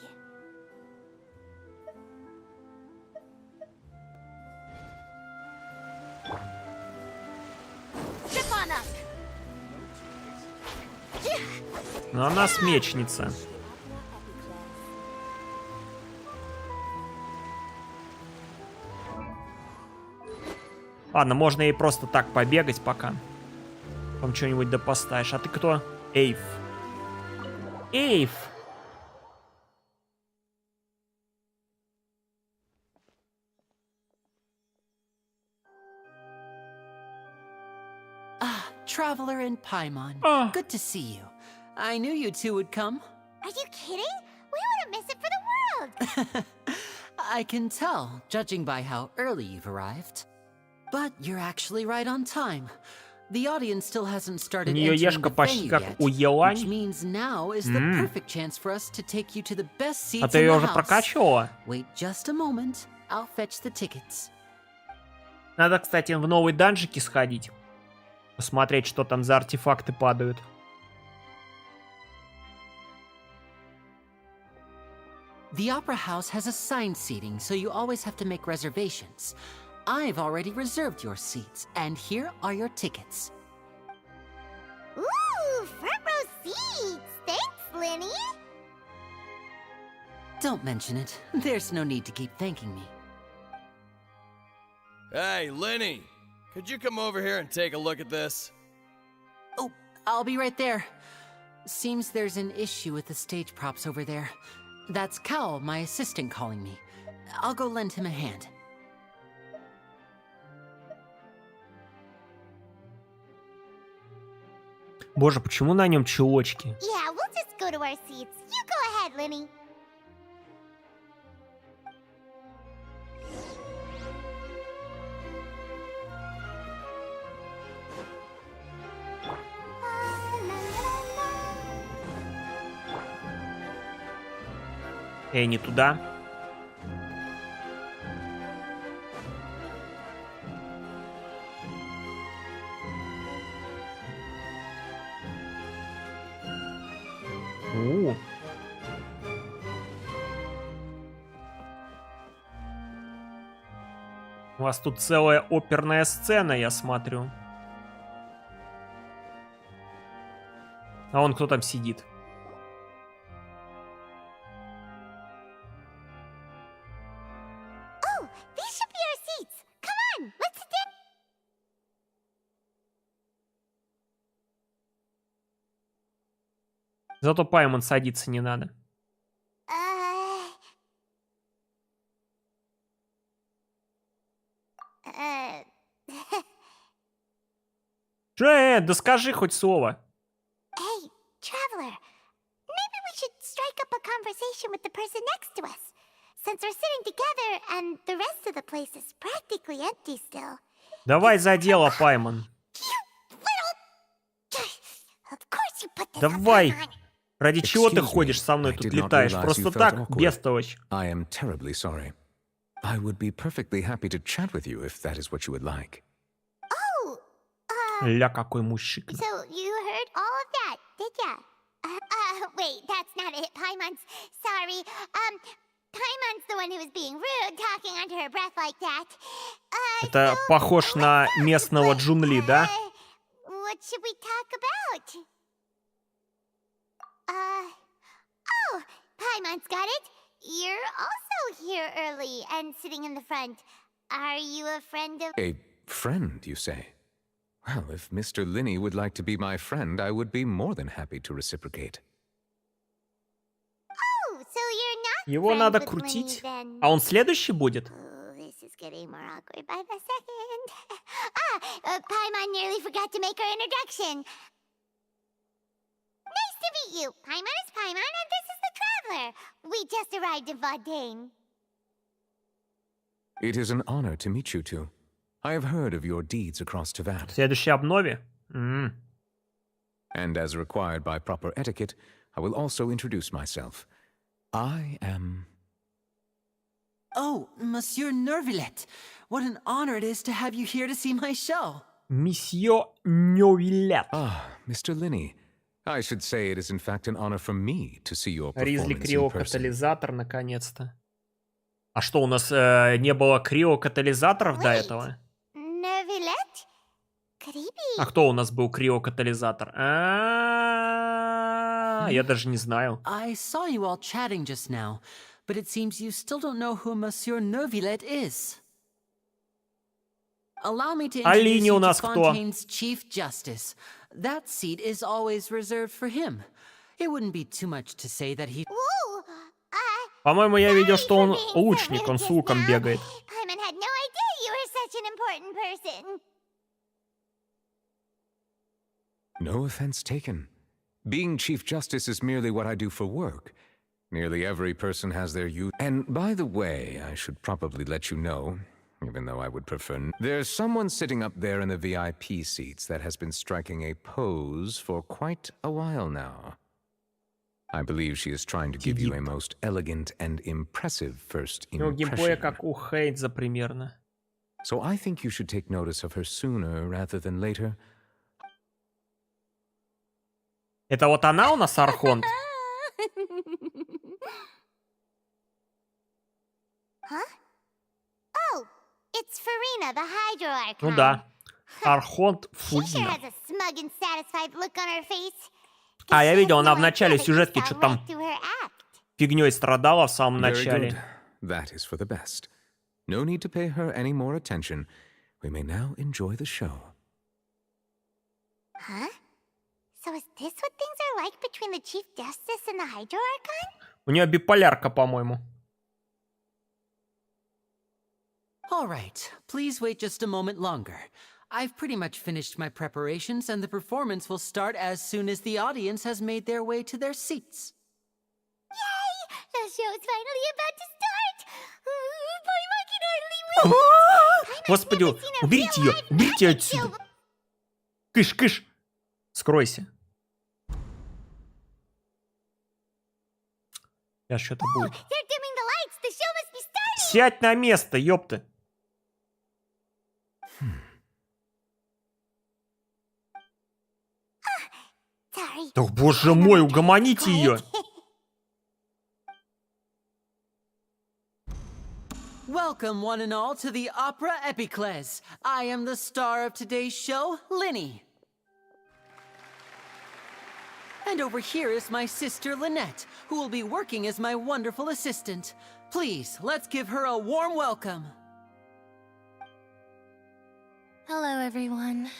Но она смечница. Ладно, можно ей просто так побегать пока. Там что-нибудь да поставишь. А ты кто? Эйв. Эйв! Traveler and Paimon. Good to see you. I knew you two would come. Are you kidding? We wouldn't miss it for the world. I can tell, judging by how early you've arrived. But you're actually right on time. The audience still hasn't started entering the venue yet, which means now is the perfect chance for us to take you to the best seats in the house. Wait just a moment. I'll fetch the tickets. Надо, кстати, в новые данжики сходить. Посмотреть, что там за артефакты падают. The Opera House has assigned seating, so you always have to make reservations. I've already reserved your seats, and here are your tickets. Ooh, front row seats. Thanks, Linny. Don't mention it. There's no need to keep thanking me. Hey, Linny. Could you come over here and take a look at this? Oh, I'll be right there. Seems there's an issue with the stage props over there. That's Cal, my assistant, calling me. I'll go lend him a hand. Боже, почему на нем чулочки? Yeah, we'll just go to our seats. You go ahead, Linny. Эй, не туда. У. У вас тут целая оперная сцена, я смотрю. А вон кто там сидит. Oh, these should be our seats. Come on, let's sit down. Зато Паймон садиться не надо. Да скажи хоть слово. Hey, traveler. Maybe we should strike up a conversation with the person next to us. Since we're sitting together and the rest of the place is practically empty still. Давай за дело, Паймон. Давай. Ради чего ты ходишь со мной тут летаешь? Просто так, бестолочь. I am terribly sorry. I would be perfectly happy to chat with you if that is what you would like. Ля, какой мужик. So you heard all of that, did ya? Wait, that's not it. Paimon's sorry. Paimon's the one who was being rude, talking under her breath like that. Это похож на местного Джунли, да? What should we talk about? Oh, Paimon's got it. You're also here early and sitting in the front. Are you a friend of... A friend, you say? Well, if Mr. Linney would like to be my friend, I would be more than happy to reciprocate. Oh, so you're not Его надо крутить. А он следующий будет? This is getting more awkward by the second. Paimon nearly forgot to make her introduction. Nice to meet you. Paimon is Paimon, and this is the Traveler. We just arrived in Fontain. It is an honor to meet you two. I have heard of your deeds across Teyvat. В следующей обнове? And as required by proper etiquette, I will also introduce myself. I am... Oh, Monsieur Nervillet. What an honor it is to have you here to see my show. Monsieur Nervillet. Ah, Mr. Linney. I should say it is in fact an honor for me to see your performance Ризли in person. криокатализатор, наконец-то. А что, у нас не было криокатализаторов до этого? Nervillet? Creepy. А кто у нас был криокатализатор? Я даже не знаю. I saw you all chatting just now, but it seems you still don't know who Monsieur Nervillet is. Allow me to introduce you to Fontaine's Chief Justice. That seat is always reserved for him. It wouldn't be too much to say that he... По-моему, я видел, что он лучник, он с луком бегает. Paimon had no idea you were such an important person. No offense taken. Being Chief Justice is merely what I do for work. Nearly every person has their use. And by the way, I should probably let you know, even though I would prefer... There's someone sitting up there in the VIP seats that has been striking a pose for quite a while now. I believe she is trying to give you a most elegant and impressive first Геймплея impression. как у Хейдза примерно. So I think you should take notice of her sooner rather than later. Это вот она у нас Архонт? Huh? Oh, it's Farina, the Hydro Archon. Ну да. Архонт She sure Фурина. has a smug and satisfied look on her face. А, я видел, она в начале сюжетки что-то там To her act. фигней страдала в самом Very начале. good. That is for the best. No need to pay her any more attention. We may now enjoy the show. Huh? So is this what things are like between the Chief Justice and the Hydro Archon? У нее биполярка, по-моему. All right, please wait just a moment longer. I've pretty much finished my preparations, and the performance will start as soon as the audience has made their way to their seats. Yay! The show's finally about to start! Paimon can hardly wait! Господи, уберите ее! Уберите ее отсюда! Кыш, кыш! Скройся. Сейчас что-то будет. They're dimming the lights! The show must be starting! Сядь на место, ёпта! Sorry. Да боже мой, угомоните ее! Welcome, one and all, to the Opera Epiclese. I am the star of today's show, Linny. And over here is my sister, Lynette, who will be working as my wonderful assistant. Please, let's give her a warm welcome. Hello, everyone.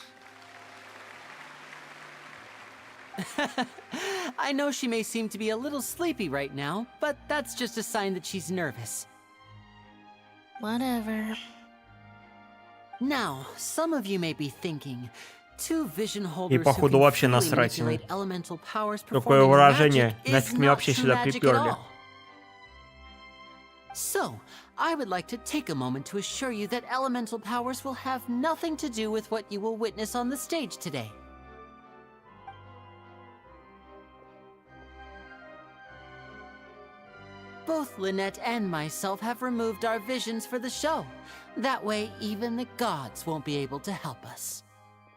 I know she may seem to be a little sleepy right now, but that's just a sign that she's nervous. Whatever. Now, some of you may be thinking, two vision И holders who походу can вообще freely насрать ему. manipulate elemental powers Такое performing выражение. magic Нафиг is меня not вообще true сюда magic at приперли. all. So, I would like to take a moment to assure you that elemental powers will have nothing to do with what you will witness on the stage today. Both Lynette and myself have removed our visions for the show. That way, even the gods won't be able to help us.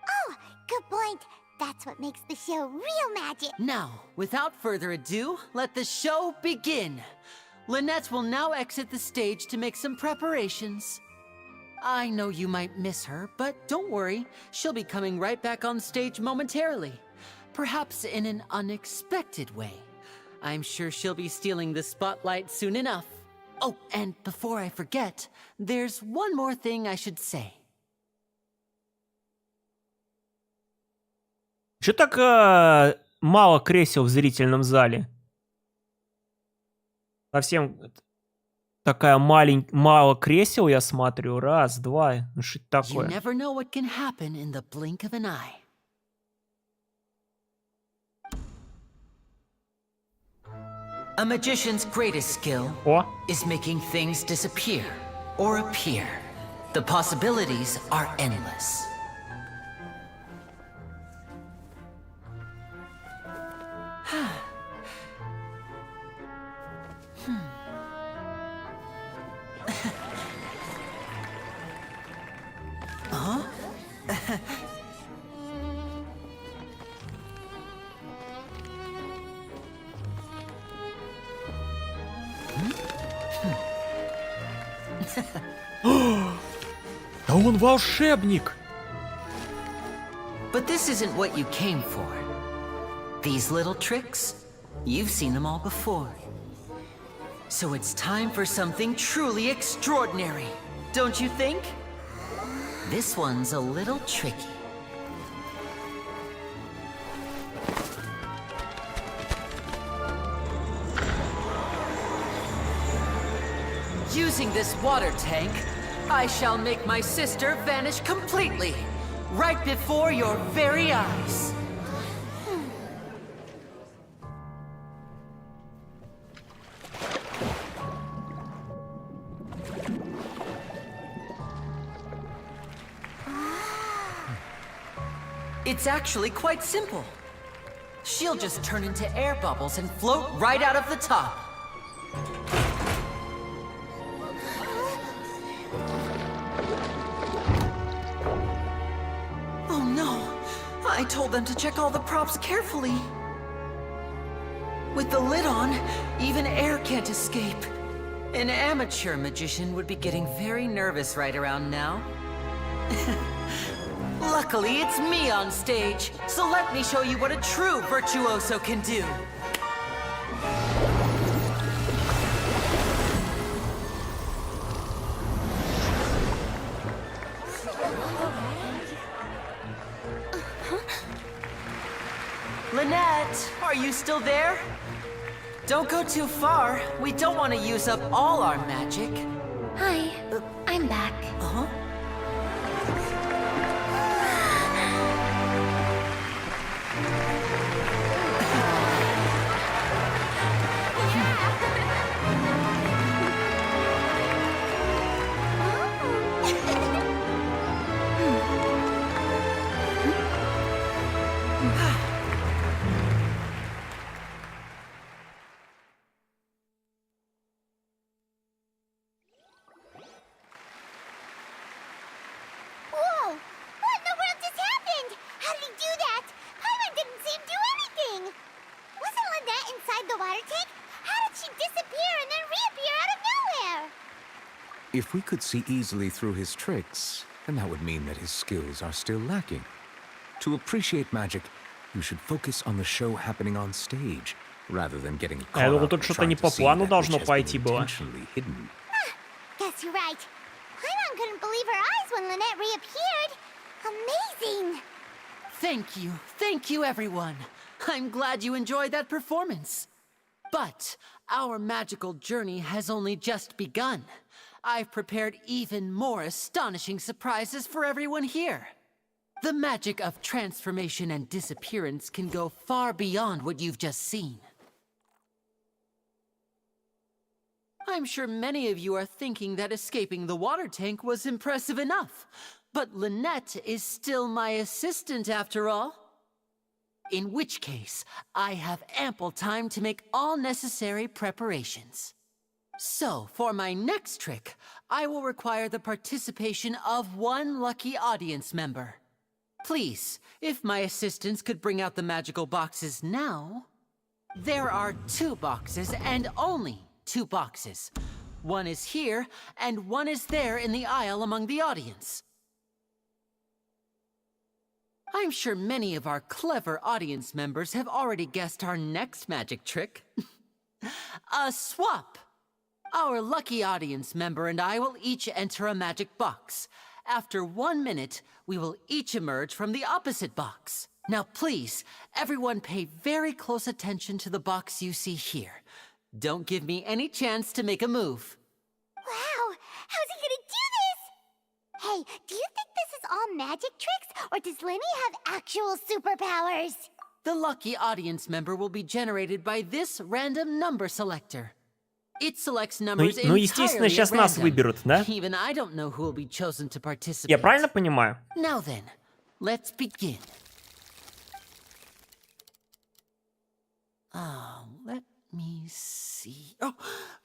Oh, good point. That's what makes the show real magic. Now, without further ado, let the show begin. Lynette will now exit the stage to make some preparations. I know you might miss her, but don't worry. She'll be coming right back on stage momentarily. Perhaps in an unexpected way. I'm sure she'll be stealing the spotlight soon enough. Oh, and before I forget, there's one more thing I should say. Чё так мало кресел в зрительном зале? Совсем такая мало кресел, я смотрю. Раз, два. Ну что это You такое? never know what can happen in the blink of an eye. A magician's greatest skill is making things disappear or appear. The possibilities are endless. Да он волшебник! But this isn't what you came for. These little tricks, you've seen them all before. So it's time for something truly extraordinary, don't you think? This one's a little tricky. Using this water tank, I shall make my sister vanish completely, right before your very eyes. It's actually quite simple. She'll just turn into air bubbles and float right out of the top. Oh no! I told them to check all the props carefully. With the lid on, even air can't escape. An amateur magician would be getting very nervous right around now. Luckily, it's me on stage, so let me show you what a true virtuoso can do. Lynette, are you still there? Don't go too far. We don't want to use up all our magic. Hi, I'm back. Uh-huh. Whoa! What in the world just happened? How did he do that? Paimon didn't see him do anything. Wasn't Lynette inside the water tank? How did she disappear and then reappear out of nowhere? If we could see easily through his tricks, then that would mean that his skills are still lacking. To appreciate magic, you should focus on the show happening on stage, rather than getting caught Я думал, up тут in что-то trying не to по see плану that which должно has been пойти было. intentionally hidden. Guess you're right. Paimon couldn't believe her eyes when Lynette reappeared. Amazing! Thank you, everyone. I'm glad you enjoyed that performance. But our magical journey has only just begun. I've prepared even more astonishing surprises for everyone here. The magic of transformation and disappearance can go far beyond what you've just seen. I'm sure many of you are thinking that escaping the water tank was impressive enough. But Lynette is still my assistant after all. In which case, I have ample time to make all necessary preparations. So, for my next trick, I will require the participation of one lucky audience member. Please, if my assistants could bring out the magical boxes now. There are 2 boxes and only 2 boxes. One is here, and one is there in the aisle among the audience. I'm sure many of our clever audience members have already guessed our next magic trick. A swap! Our lucky audience member and I will each enter a magic box. After 1 minute, we will each emerge from the opposite box. Now please, everyone pay very close attention to the box you see here. Don't give me any chance to make a move. Wow! How's he gonna do this? Hey, do you think this is all magic tricks, or does Lenny have actual superpowers? The lucky audience member will be generated by this random number selector. It selects numbers Ну, естественно, сейчас нас выберут, да? Even I don't know who will be chosen to participate. Я правильно понимаю? Now then, let's begin. Let me see. Oh,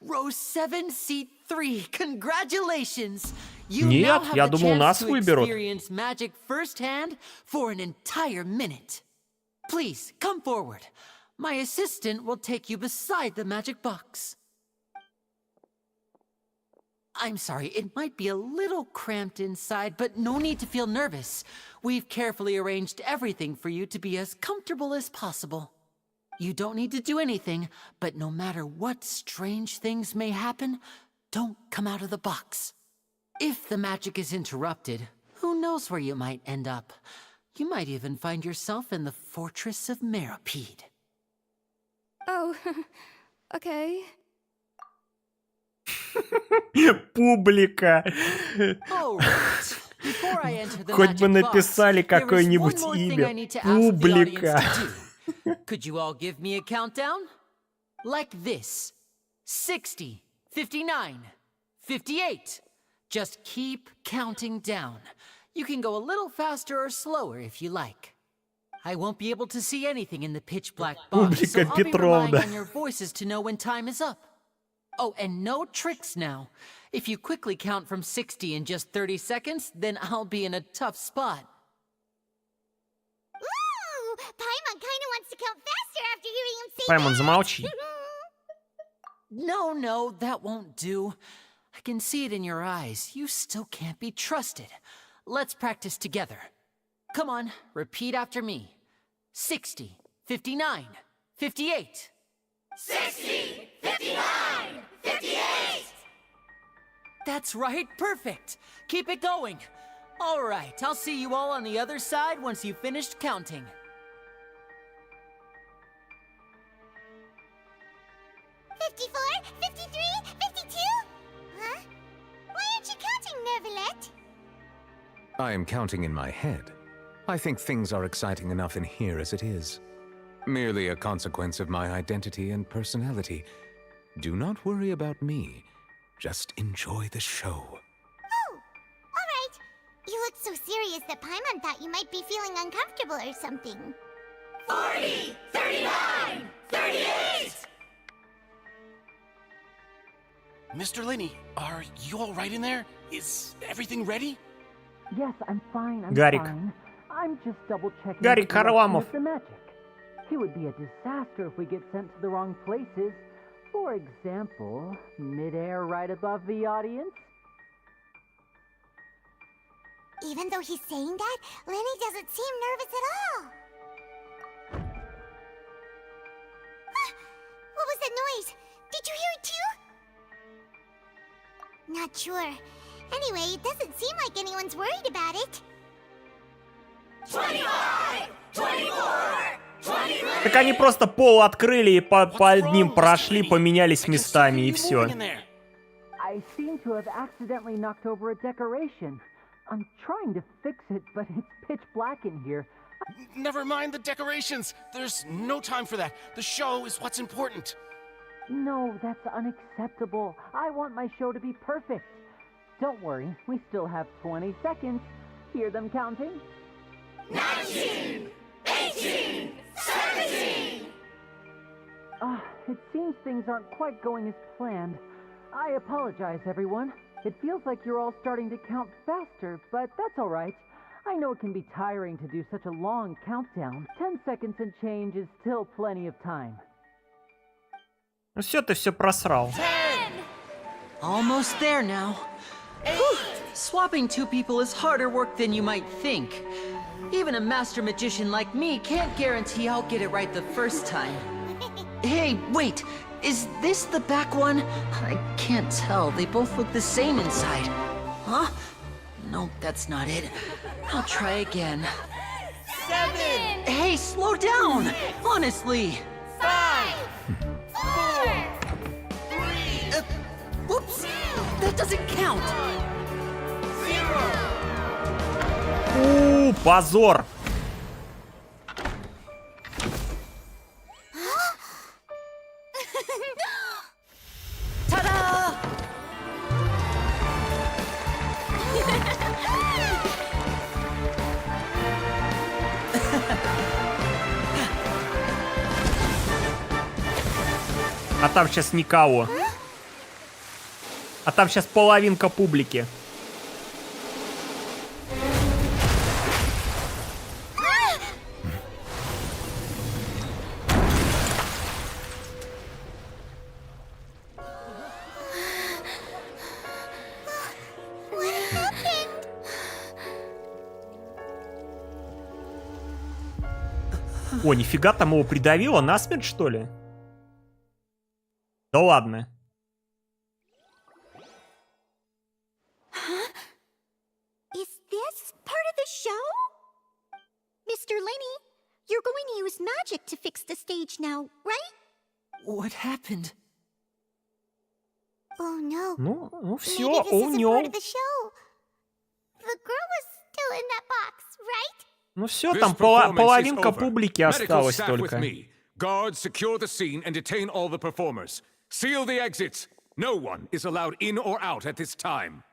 row 7, seat 3. Congratulations! You now Нет, have я the думал, chance нас to выберут. experience magic firsthand for an entire minute. Please, come forward. My assistant will take you beside the magic box. I'm sorry, it might be a little cramped inside, but no need to feel nervous. We've carefully arranged everything for you to be as comfortable as possible. You don't need to do anything, but no matter what strange things may happen, don't come out of the box. If the magic is interrupted, who knows where you might end up? You might even find yourself in the Fortress of Meropide. Oh, okay. Публика. Хоть бы написали какое-нибудь имя. Публика. Could you all give me a countdown? Like this. 60, 59, 58. Just keep counting down. You can go a little faster or slower if you like. I won't be able to see anything in the pitch black box, so I'll be relying on your voices to know when time is up. Oh, and no tricks now. If you quickly count from 60 in just 30 seconds, then I'll be in a tough spot. Ooh! Paimon kinda wants to count faster after hearing him say Paimon, that. замолчи. No, that won't do. I can see it in your eyes. You still can't be trusted. Let's practice together. Come on, repeat after me. 60, 59, 58. 60, 59, 58! That's right, perfect. Keep it going. All right, I'll see you all on the other side once you've finished counting. Huh? Why aren't you counting, Nervalet? I am counting in my head. I think things are exciting enough in here as it is. Merely a consequence of my identity and personality. Do not worry about me. Just enjoy the show. Oh, all right. You look so serious that Paimon thought you might be feeling uncomfortable or something. 40, 39, 38! Mr. Linney, are you all right in there? Is everything ready? Yes, I'm fine. Гарик. I'm just double checking Гарик Харламов. the magic. It would be a disaster if we get sent to the wrong places. For example, midair right above the audience. Even though he's saying that, Lenny doesn't seem nervous at all. What was that noise? Did you hear it too? Not sure. Anyway, it doesn't seem like anyone's worried about it. 25! 24! 23! Так они просто пол открыли и по одним прошли, поменялись местами и все. I seem to have accidentally knocked over a decoration. I'm trying to fix it, but it's pitch black in here. Never mind the decorations. There's no time for that. The show is what's important. No, that's unacceptable. I want my show to be perfect. Don't worry, we still have 20 seconds. Hear them counting? 19! 18! 17! It seems things aren't quite going as planned. I apologize, everyone. It feels like you're all starting to count faster, but that's all right. I know it can be tiring to do such a long countdown. 10 seconds and change is still plenty of time. Ну все, ты все просрал. 10! Almost there now. Swapping two people is harder work than you might think. Even a master magician like me can't guarantee I'll get it right the first time. Hey, wait! Is this the back one? I can't tell. They both look the same inside. Huh? No, that's not it. I'll try again. 7! Hey, slow down! Honestly! 5! 4! 3! Whoops! That doesn't count! 0! Позор! Ta-da! А там сейчас никого. А там сейчас половинка публики. О, нифига, там его придавило насмерть, что ли? Да ладно. Is this part of the show? Mr. Lenny, you're going to use magic to fix the stage now, right? What happened? Oh no. Ну все, Maybe this oh isn't no. part of the show. The girl was still in that box, right? Ну все, там половинка публики осталась только. Guards, secure the scene and detain all the performers. Seal the exits. No one is allowed in or out at this time.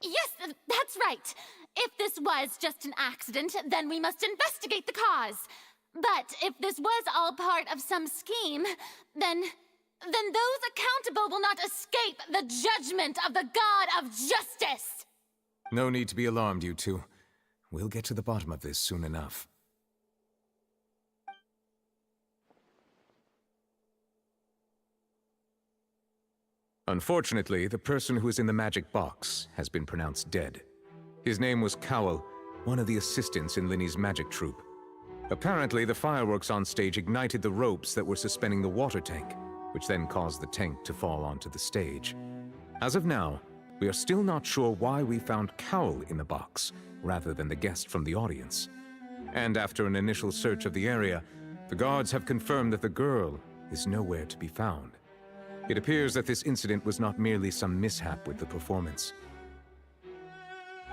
Yes, that's right. If this was just an accident, then we must investigate the cause. But if this was all part of some scheme, then those accountable will not escape the judgment of the God of Justice. No need to be alarmed, you two. We'll get to the bottom of this soon enough. Unfortunately, the person who is in the magic box has been pronounced dead. His name was Cowell, one of the assistants in Linny's magic troupe. Apparently, the fireworks on stage ignited the ropes that were suspending the water tank, which then caused the tank to fall onto the stage. As of now, we are still not sure why we found Cowell in the box, rather than the guest from the audience. And after an initial search of the area, the guards have confirmed that the girl is nowhere to be found. It appears that this incident was not merely some mishap with the performance.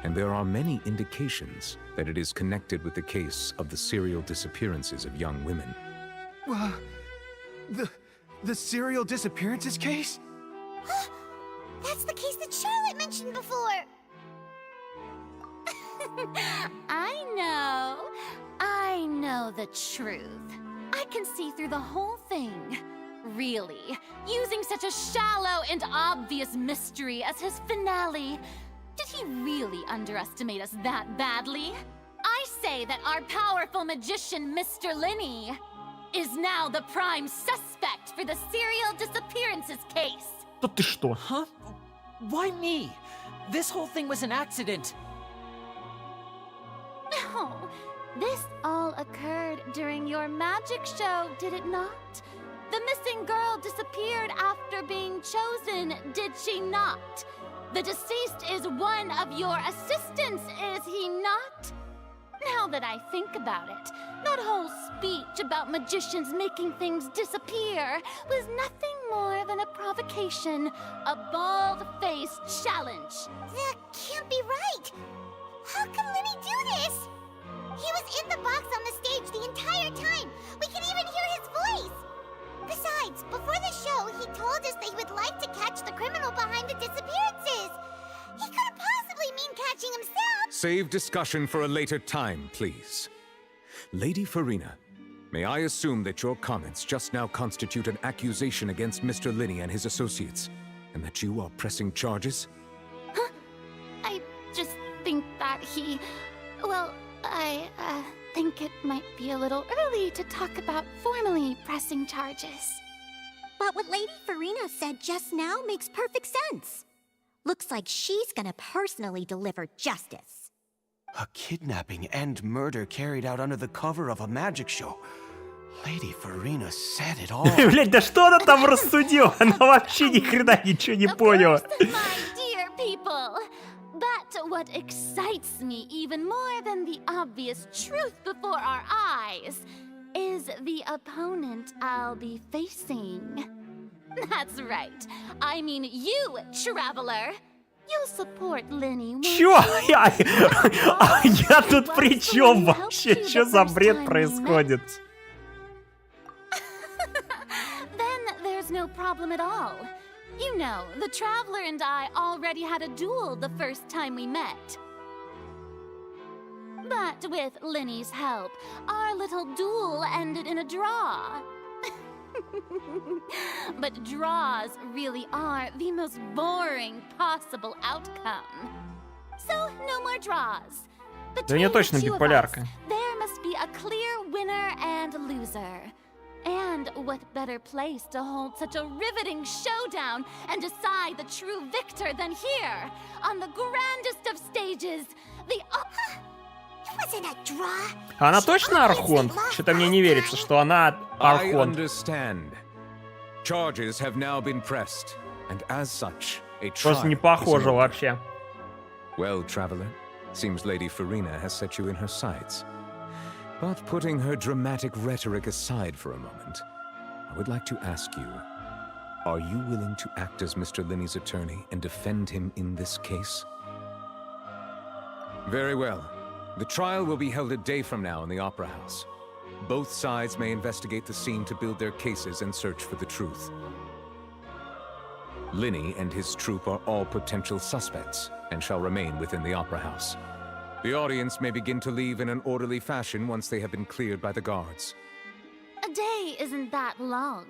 And there are many indications that it is connected with the case of the serial disappearances of young women. The serial disappearances case? That's the case that Charlotte mentioned before. I know the truth. I can see through the whole thing. Really, using such a shallow and obvious mystery as his finale. Did he really underestimate us that badly? I say that our powerful magician, Mr. Lenny, is now the prime suspect for the serial disappearances case. Да ты что? Huh? Why me? This whole thing was an accident. No, this all occurred during your magic show, did it not? The missing girl disappeared after being chosen, did she not? The deceased is one of your assistants, is he not? Now that I think about it, that whole speech about magicians making things disappear was nothing more than a provocation, a bald-faced challenge. That can't be right. How can Lenny do this? He was in the box on the stage the entire time. We can even hear his voice. Besides, before the show, he told us that he would like to catch the criminal behind the disappearances. He couldn't possibly mean catching himself. Save discussion for a later time, please. Lady Farina, may I assume that your comments just now constitute an accusation against Mr. Linney and his associates, and that you are pressing charges? Huh? I just think that he... Well, I think it might be a little early to talk about formally pressing charges. But what Lady Farina said just now makes perfect sense. Looks like she's gonna personally deliver justice. A kidnapping and murder carried out under the cover of a magic show. Lady Farina said it all. Блять, да что она там рассудила? Она вообще ни хрена ничего не поняла. My dear people, but what excites me even more than the obvious truth before our eyes is the opponent I'll be facing. That's right. I mean you, traveler. You'll support Lenny. Чё? Я тут при чем вообще? Чё за бред происходит? Then there's no problem at all. You know, the traveler and I already had a duel the first time we met. But with Lenny's help, our little duel ended in a draw. But draws really are the most boring possible outcome. So, no more draws. Да у нее точно биполярка. There must be a clear winner and loser. And what better place to hold such a riveting showdown and decide the true victor than here, on the grandest of stages, the... Она точно Архонт? Что-то мне не верится, что она Архонт. Просто не похоже вообще. Well, traveler, seems Lady Farina has set you in her sights. But putting her dramatic rhetoric aside for a moment, I would like to ask you, are you willing to act as Mr. Linney's attorney and defend him in this case? Very well. The trial will be held a day from now in the Opera House. Both sides may investigate the scene to build their cases and search for the truth. Linney and his troupe are all potential suspects and shall remain within the Opera House. The audience may begin to leave in an orderly fashion once they have been cleared by the guards. A day isn't that long.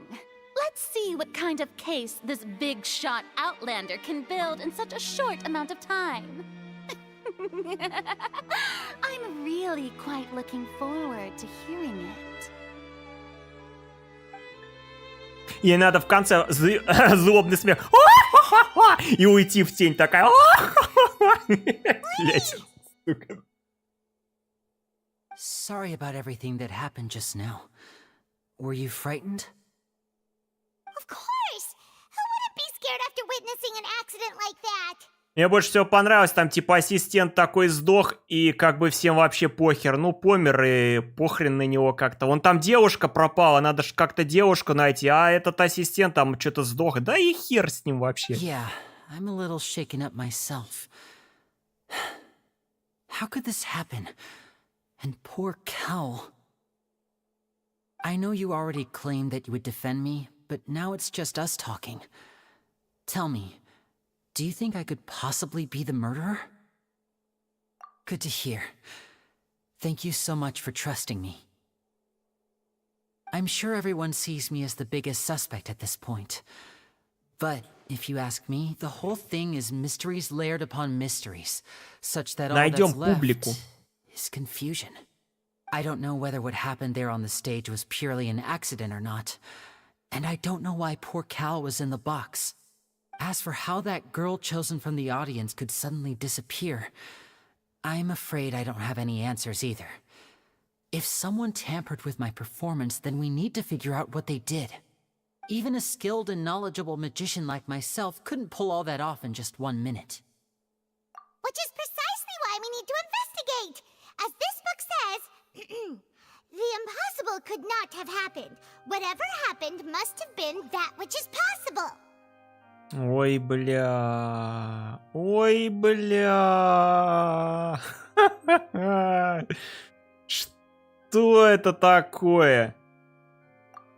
Let's see what kind of case this big shot outlander can build in such a short amount of time. I'm really quite looking forward to hearing it. Ей надо в конце злобный смех и уйти в тень такая. Sorry about everything that happened just now. Were you frightened? Of course! Who wouldn't be scared after witnessing an accident like that? Мне больше всего понравилось, там типа ассистент такой сдох, и как бы всем вообще похер. Ну, помер, и похрен на него как-то. Вон там девушка пропала, надо же как-то девушку найти, а этот ассистент там что-то сдох. Да и хер с ним вообще. Yeah, I'm a little shaken up myself. How could this happen? And poor Cal. I know you already claimed that you would defend me, but now it's just us talking. Tell me, do you think I could possibly be the murderer? Good to hear. Thank you so much for trusting me. I'm sure everyone sees me as the biggest suspect at this point. But if you ask me, the whole thing is mysteries layered upon mysteries, such that all that's left is confusion. I don't know whether what happened there on the stage was purely an accident or not. And I don't know why poor Cal was in the box. As for how that girl chosen from the audience could suddenly disappear, I'm afraid I don't have any answers either. If someone tampered with my performance, then we need to figure out what they did. Even a skilled and knowledgeable magician like myself couldn't pull all that off in just 1 minute. Which is precisely why we need to investigate. As this book says, the impossible could not have happened. Whatever happened must have been that which is possible. Ой, бля. Ой, бля. Что это такое?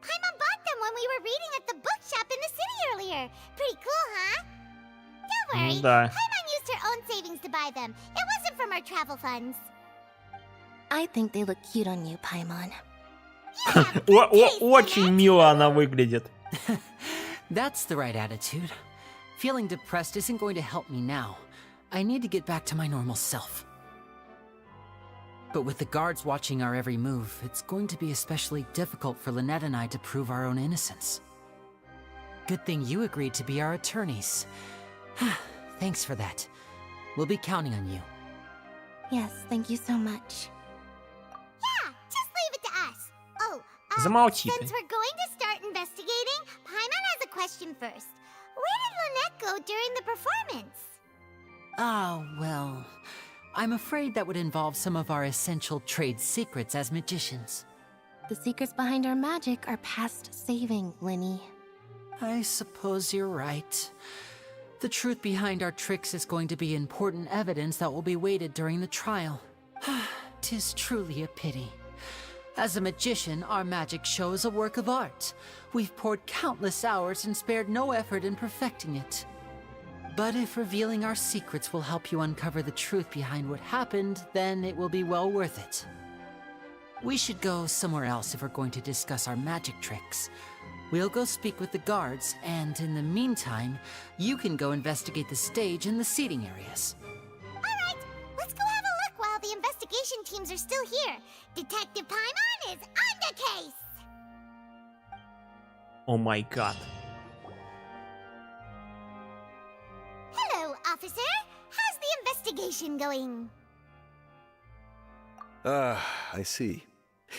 Paimon bought them when we were reading at the bookshop in the city earlier. Pretty cool, huh? Don't worry. Да. Paimon used her own savings to buy them. It wasn't from our travel funds. I think they look cute on you, Paimon. Очень мило она выглядит. That's the right attitude. Feeling depressed isn't going to help me now. I need to get back to my normal self. But with the guards watching our every move, it's going to be especially difficult for Lynette and I to prove our own innocence. Good thing you agreed to be our attorneys. Thanks for that. We'll be counting on you. Yes, thank you so much. Yeah, just leave it to us. Oh, Замолчи since ты. we're going to start investigating, Paimon has a question first. Where did Lynette go during the performance? Ah, well, I'm afraid that would involve some of our essential trade secrets as magicians. The secrets behind our magic are past saving, Linny. I suppose you're right. The truth behind our tricks is going to be important evidence that will be weighted during the trial. 'Tis truly a pity. As a magician, our magic show is a work of art. We've poured countless hours and spared no effort in perfecting it. But if revealing our secrets will help you uncover the truth behind what happened, then it will be well worth it. We should go somewhere else if we're going to discuss our magic tricks. We'll go speak with the guards, and in the meantime, you can go investigate the stage and the seating areas. Alright, let's go have a look while the investigation teams are still here. Detective Paimon is on the case! О май гад. Hello, officer. How's the investigation going? Ah, I see.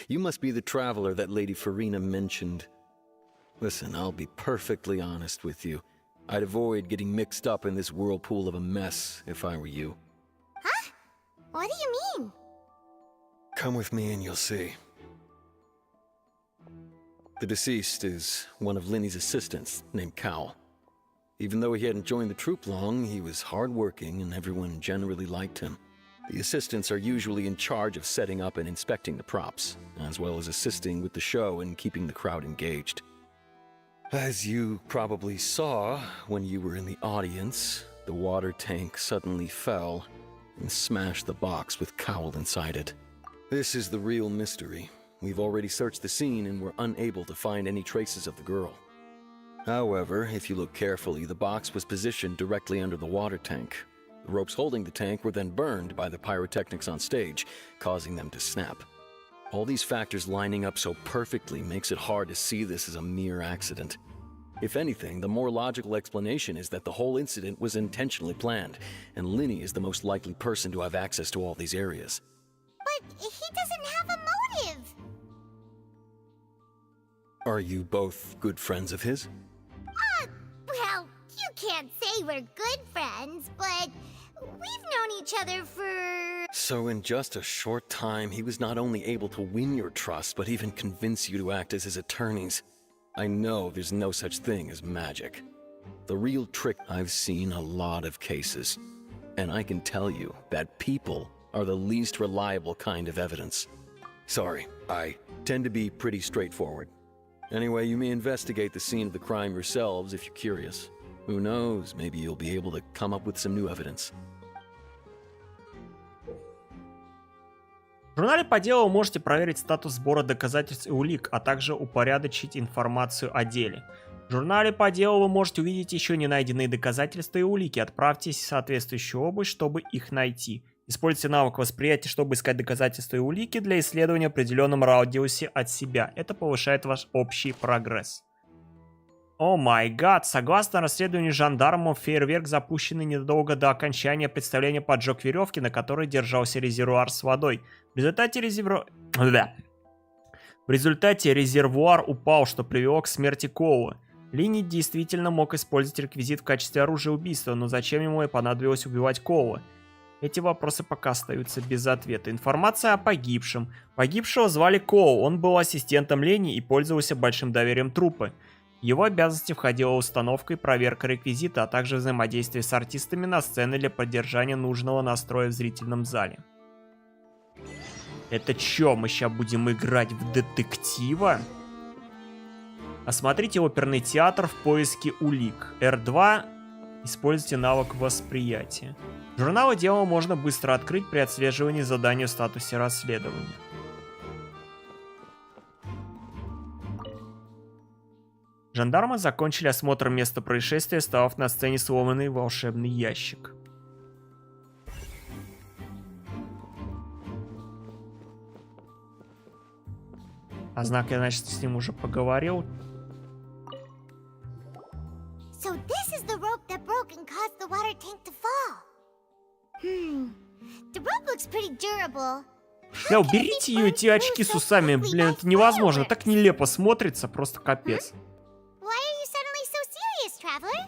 You must be the traveler that Lady Farina mentioned. Listen, I'll be perfectly honest with you. I'd avoid getting mixed up in this whirlpool of a mess if I were you. Huh? What do you mean? Come with me and you'll see. The deceased is one of Linny's assistants, named Cal. Even though he hadn't joined the troupe long, he was hardworking and everyone generally liked him. The assistants are usually in charge of setting up and inspecting the props, as well as assisting with the show and keeping the crowd engaged. As you probably saw when you were in the audience, the water tank suddenly fell and smashed the box with Cowl inside it. This is the real mystery. We've already searched the scene and were unable to find any traces of the girl. However, if you look carefully, the box was positioned directly under the water tank. The ropes holding the tank were then burned by the pyrotechnics on stage, causing them to snap. All these factors lining up so perfectly makes it hard to see this as a mere accident. If anything, the more logical explanation is that the whole incident was intentionally planned, and Linny is the most likely person to have access to all these areas. But he doesn't have a motive. Are you both good friends of his? Well, you can't say we're good friends, but we've known each other for... So in just a short time, he was not only able to win your trust, but even convince you to act as his attorneys. I know there's no such thing as magic. The real trick, I've seen a lot of cases, and I can tell you that people are the least reliable kind of evidence. Sorry, I tend to be pretty straightforward. Anyway, you may investigate the scene of the crime yourselves if you're curious. Who knows, maybe you'll be able to come up with some new evidence. В журнале по делу вы можете проверить статус сбора доказательств и улик, а также упорядочить информацию о деле. В журнале по делу вы можете увидеть еще не найденные доказательства и улики. Отправьтесь в соответствующую область, чтобы их найти. Используйте навык восприятия, чтобы искать доказательства и улики для исследования в определенном радиусе от себя. Это повышает ваш общий прогресс. О май гад, согласно расследованию жандармов, фейерверк, запущенный незадолго до окончания представления, поджег веревки, на которой держался резервуар с водой. В результате резервуар упал, что привело к смерти Коула. Лини действительно мог использовать реквизит в качестве оружия убийства, но зачем ему и понадобилось убивать Коула? Эти вопросы пока остаются без ответа. Информация о погибшем. Погибшего звали Коул, он был ассистентом Лени и пользовался большим доверием труппы. В его обязанности входила установка и проверка реквизита, а также взаимодействие с артистами на сцене для поддержания нужного настроя в зрительном зале. Это чё, мы сейчас будем играть в детектива? Осмотрите оперный театр в поиске улик. R2. Используйте навык восприятия. Журналы дела можно быстро открыть при отслеживании задания в статусе расследования. Жандармы закончили осмотр места происшествия, оставив на сцене сломанный волшебный ящик. А знак я, значит, с ним уже поговорил. So this is the rope that broke and caused the water tank to fall. The rope looks pretty durable. Да, уберите ее, эти очки с усами. Блин, это невозможно. Так нелепо смотрится, просто капец. Why are you suddenly so serious, traveler?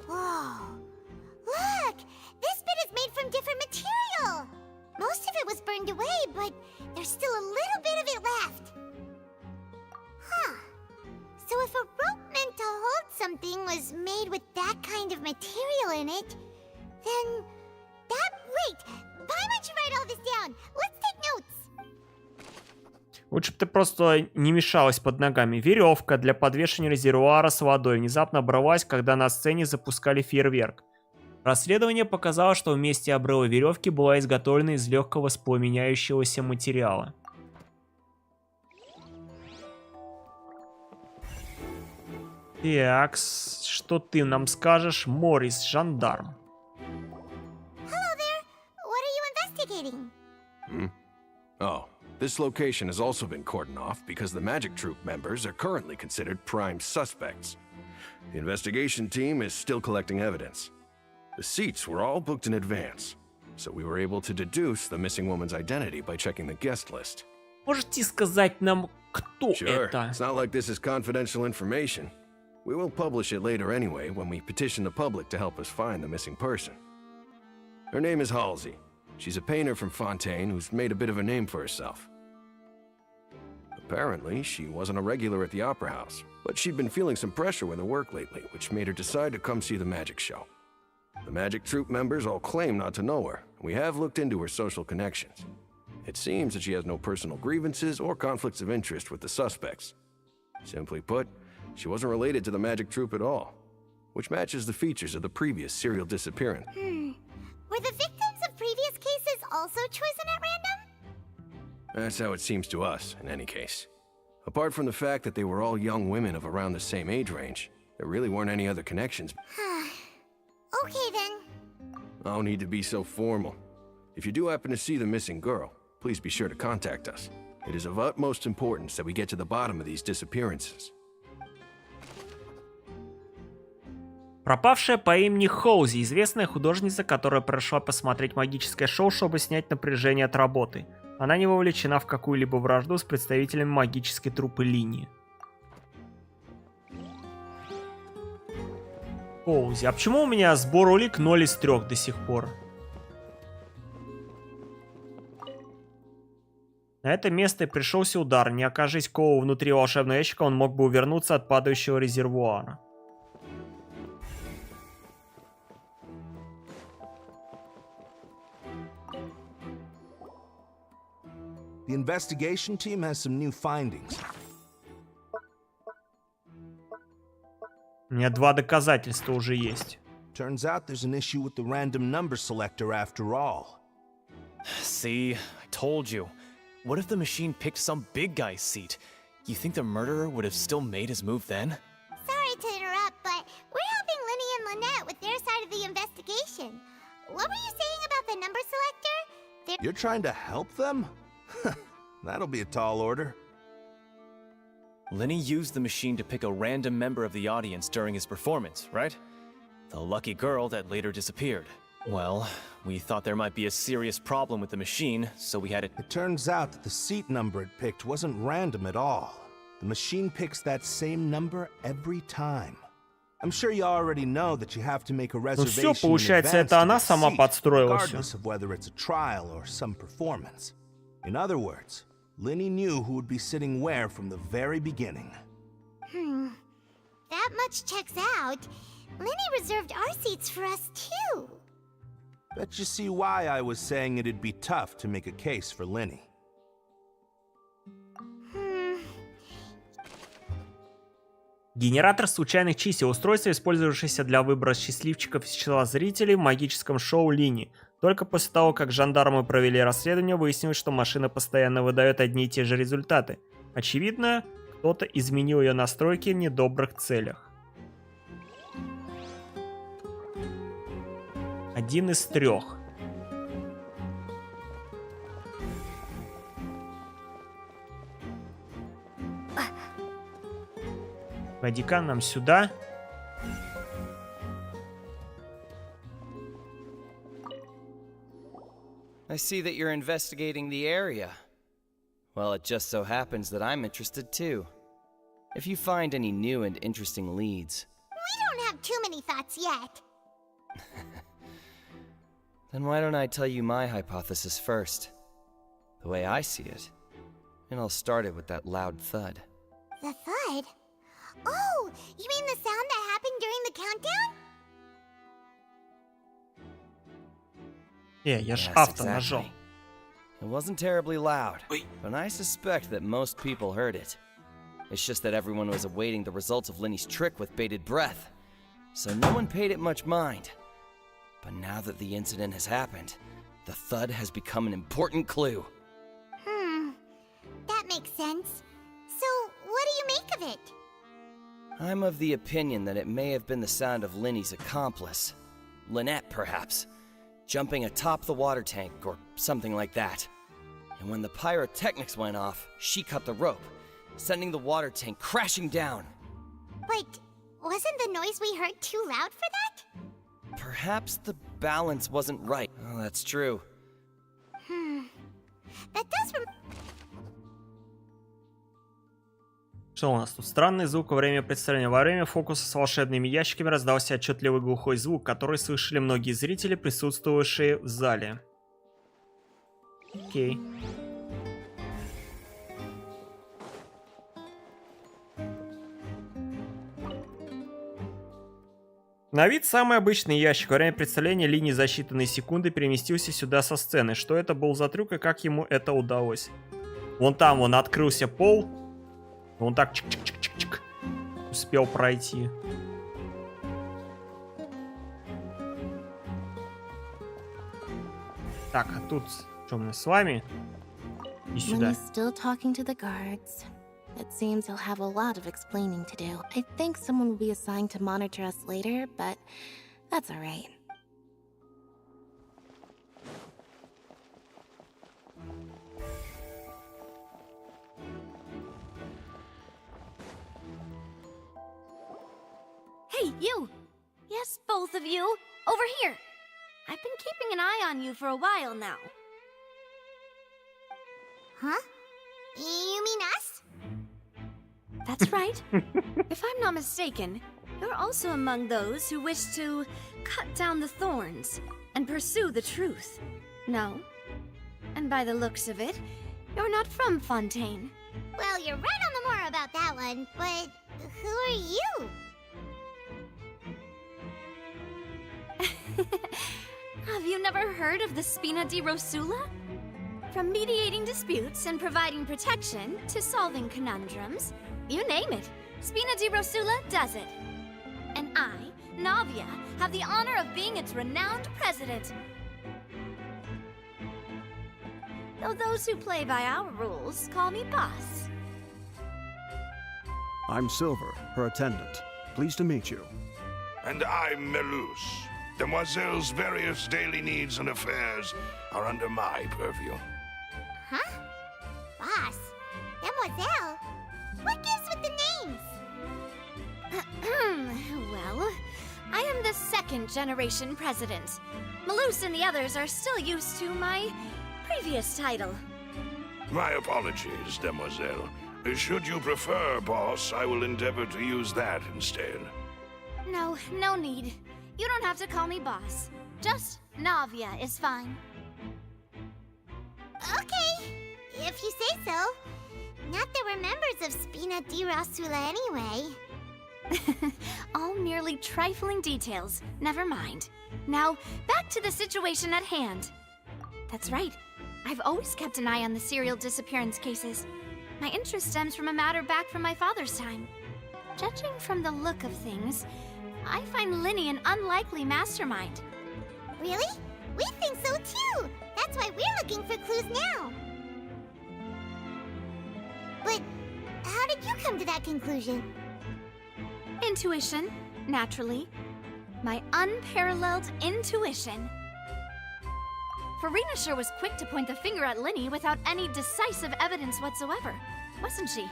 Whoa. Look! This bit is made from different material. Most of it was burned away, but there's still a little bit of it left. Huh. So if a rope meant to hold something was made with that kind of material in it, then wait! Why don't you write all this down? Let's take notes. Лучше бы ты просто не мешалась под ногами. Веревка для подвешивания резервуара с водой внезапно оборвалась, когда на сцене запускали фейерверк. Расследование показало, что в месте обрыва веревки была изготовлена из легкого воспламеняющегося материала. Так, что ты нам скажешь, Моррис, жандарм? Hello there. What are you investigating? Oh, this location has also been cordoned off because the Magic Troupe members are currently considered prime suspects. The investigation team is still collecting evidence. The seats were all booked in advance, so we were able to deduce the missing woman's identity by checking the guest list. Можете сказать нам, кто Sure, это? it's not like this is confidential information. We will publish it later anyway when we petition the public to help us find the missing person. Her name is Halsey. She's a painter from Fontaine who's made a bit of a name for herself. Apparently, she wasn't a regular at the Opera House, but she'd been feeling some pressure with her work lately, which made her decide to come see the magic show. The Magic Troupe members all claim not to know her. We have looked into her social connections. It seems that she has no personal grievances or conflicts of interest with the suspects. Simply put, she wasn't related to the Magic Troupe at all, which matches the features of the previous serial disappearance. Were the victims of previous cases also chosen at random? That's how it seems to us, in any case. Apart from the fact that they were all young women of around the same age range, there really weren't any other connections. Okay then. No need to be so formal. If you do happen to see the missing girl, please be sure to contact us. It is of utmost importance that we get to the bottom of these disappearances. Пропавшая по имени Хоузи, известная художница, которая пришла посмотреть магическое шоу, чтобы снять напряжение от работы. Она не вовлечена в какую-либо вражду с представителями магической труппы Линии. Хоузи. А почему у меня сбор улик 0 из 3 до сих пор? На это место и пришелся удар. Не окажись Коу внутри волшебного ящика, он мог бы увернуться от падающего резервуара. The investigation team has some new findings. У меня 2 доказательства уже есть. Turns out there's an issue with the random number selector after all. See, I told you. What if the machine picked some big guy's seat? You think the murderer would have still made his move then? Sorry to interrupt, but we're helping Linny and Lynette with their side of the investigation. What were you saying about the number selector? You're trying to help them? That'll be a tall order. Lenny used the machine to pick a random member of the audience during his performance, right? The lucky girl that later disappeared. Well, we thought there might be a serious problem with the machine, so we had it. It turns out that the seat number it picked wasn't random at all. The machine picks that same number every time. I'm sure you already know that you have to make a reservation Ну все, получается, это она сама подстроила все. regardless of whether it's a trial or some performance. In other words, Lenny knew who would be sitting where from the very beginning. That much checks out. Lenny reserved our seats for us too. Bet you see why I was saying it'd be tough to make a case for Lenny. Генератор случайных чисел — устройство, использовавшееся для выбора счастливчиков из числа зрителей в магическом шоу Лини. Только после того, как жандармы провели расследование, выяснилось, что машина постоянно выдает одни и те же результаты. Очевидно, кто-то изменил ее настройки в недобрых целях. 1 из 3. Пойди-ка нам сюда. I see that you're investigating the area. Well, it just so happens that I'm interested too. If you find any new and interesting leads... We don't have too many thoughts yet. Then why don't I tell you my hypothesis first? The way I see it. And I'll start it with that loud thud. The thud? Oh, you mean the sound that happened during the countdown? Я ж Yes, авто нажал. exactly. It wasn't terribly loud, but I suspect that most people heard it. It's just that everyone was awaiting the results of Lenny's trick with bated breath, so no one paid it much mind. But now that the incident has happened, the thud has become an important clue. That makes sense. So, what do you make of it? I'm of the opinion that it may have been the sound of Lenny's accomplice, Lynette perhaps, jumping atop the water tank or something like that. And when the pyrotechnics went off, she cut the rope, sending the water tank crashing down. But wasn't the noise we heard too loud for that? Perhaps the balance wasn't right. Oh, that's true. That does Что у нас тут? Странный звук во время представления. Во время фокуса с волшебными ящиками раздался отчетливый глухой звук, который слышали многие зрители, присутствовавшие в зале. Окей. На вид самый обычный ящик. Во время представления Лини за считанные секунды переместился сюда со сцены. Что это был за трюк и как ему это удалось? Вон там, вон открылся пол. Он так чик-чик-чик-чик-чик успел пройти. Так, а тут что у нас с вами? И сюда. When he's still talking to the guards, it seems he'll have a lot of explaining to do. I think someone will be assigned to monitor us later, but that's alright. Hey, you! Yes, both of you! Over here! I've been keeping an eye on you for a while now. Huh? You mean us? That's right. If I'm not mistaken, you're also among those who wish to cut down the thorns and pursue the truth. No? And by the looks of it, you're not from Fontaine. Well, you're right on the more about that one, but who are you? Have you never heard of the Spina di Rosula? From mediating disputes and providing protection to solving conundrums, you name it, Spina di Rosula does it. And I, Navia, have the honor of being its renowned president. Though those who play by our rules call me boss. I'm Silver, her attendant. Pleased to meet you. And I'm Melus. Demoiselle's various daily needs and affairs are under my purview. Huh? boss. Demoiselle? What gives with the names? Well, I am the second generation president. Malus and the others are still used to my previous title. My apologies, Demoiselle. Should you prefer, boss, I will endeavor to use that instead. No, no need. You don't have to call me boss. Just Navia is fine. Okay, if you say so. Not that we're members of Spina di Rasula anyway. All merely trifling details. Never mind. Now, back to the situation at hand. That's right. I've always kept an eye on the serial disappearance cases. My interest stems from a matter back from my father's time. Judging from the look of things, I find Linny an unlikely mastermind. Really? We think so too! That's why we're looking for clues now. But how did you come to that conclusion? Intuition, naturally. My unparalleled intuition. Farina sure was quick to point the finger at Linny without any decisive evidence whatsoever, wasn't she?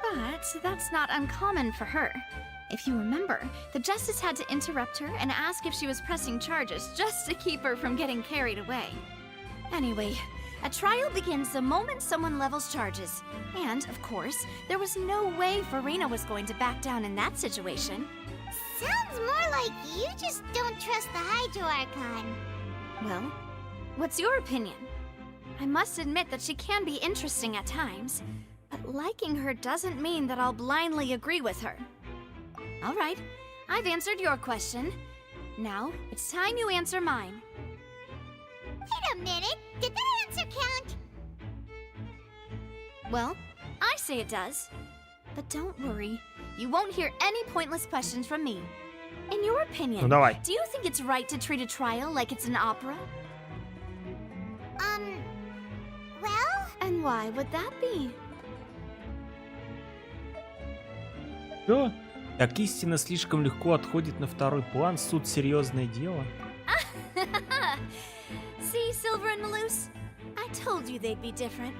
But that's not uncommon for her. If you remember, the Justice had to interrupt her and ask if she was pressing charges just to keep her from getting carried away. Anyway, a trial begins the moment someone levels charges. And, of course, there was no way Farina was going to back down in that situation. Sounds more like you just don't trust the Hydro Archon. Well, what's your opinion? I must admit that she can be interesting at times, but liking her doesn't mean that I'll blindly agree with her. All right, I've answered your question. Now, it's time you answer mine. Wait a minute, did that answer count? Well, I say it does. But don't worry, you won't hear any pointless questions from me. In your opinion, do you think it's right to treat a trial like it's an opera? Well? And why would that be? Что? Так истина слишком легко отходит на второй план. Суд — серьезное дело. See, Silver and Malus? I told you they'd be different.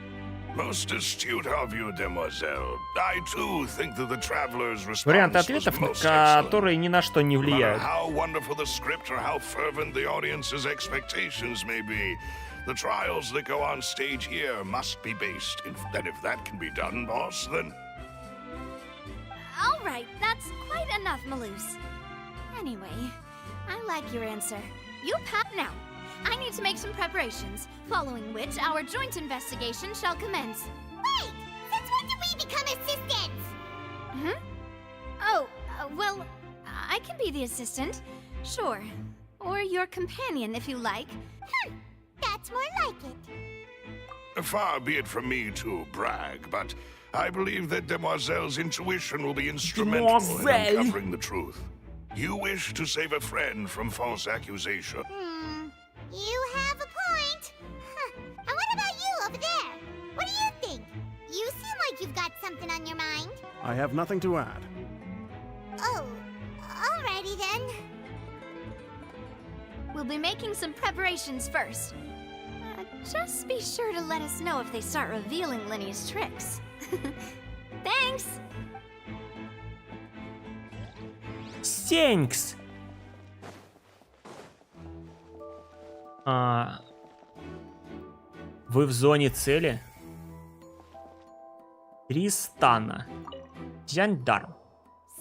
Most astute of you, Demoiselle. I too think that the traveler's Варианты response was ответов, most которые ни на что не excellent. No matter влияют. how wonderful the script or how fervent the audience's expectations may be, the trials that go on stage here must be based. And if that can be done, boss, then... All right, that's quite enough, Malus. Anyway, I like your answer. You pat now. I need to make some preparations, following which our joint investigation shall commence. Wait! Since when did we become assistants? Oh, well, I can be the assistant. Sure. Or your companion, if you like. That's more like it. Far be it from me to brag, but I believe that Demoiselle's intuition will be instrumental in uncovering the truth. You wish to save a friend from false accusation. You have a point. And what about you over there? What do you think? You seem like you've got something on your mind. I have nothing to add. Oh, alrighty then. We'll be making some preparations first. Just be sure to let us know if they start revealing Linny's tricks. Thanks! Thanks! Вы в зоне цели? Тристана. Жандарм.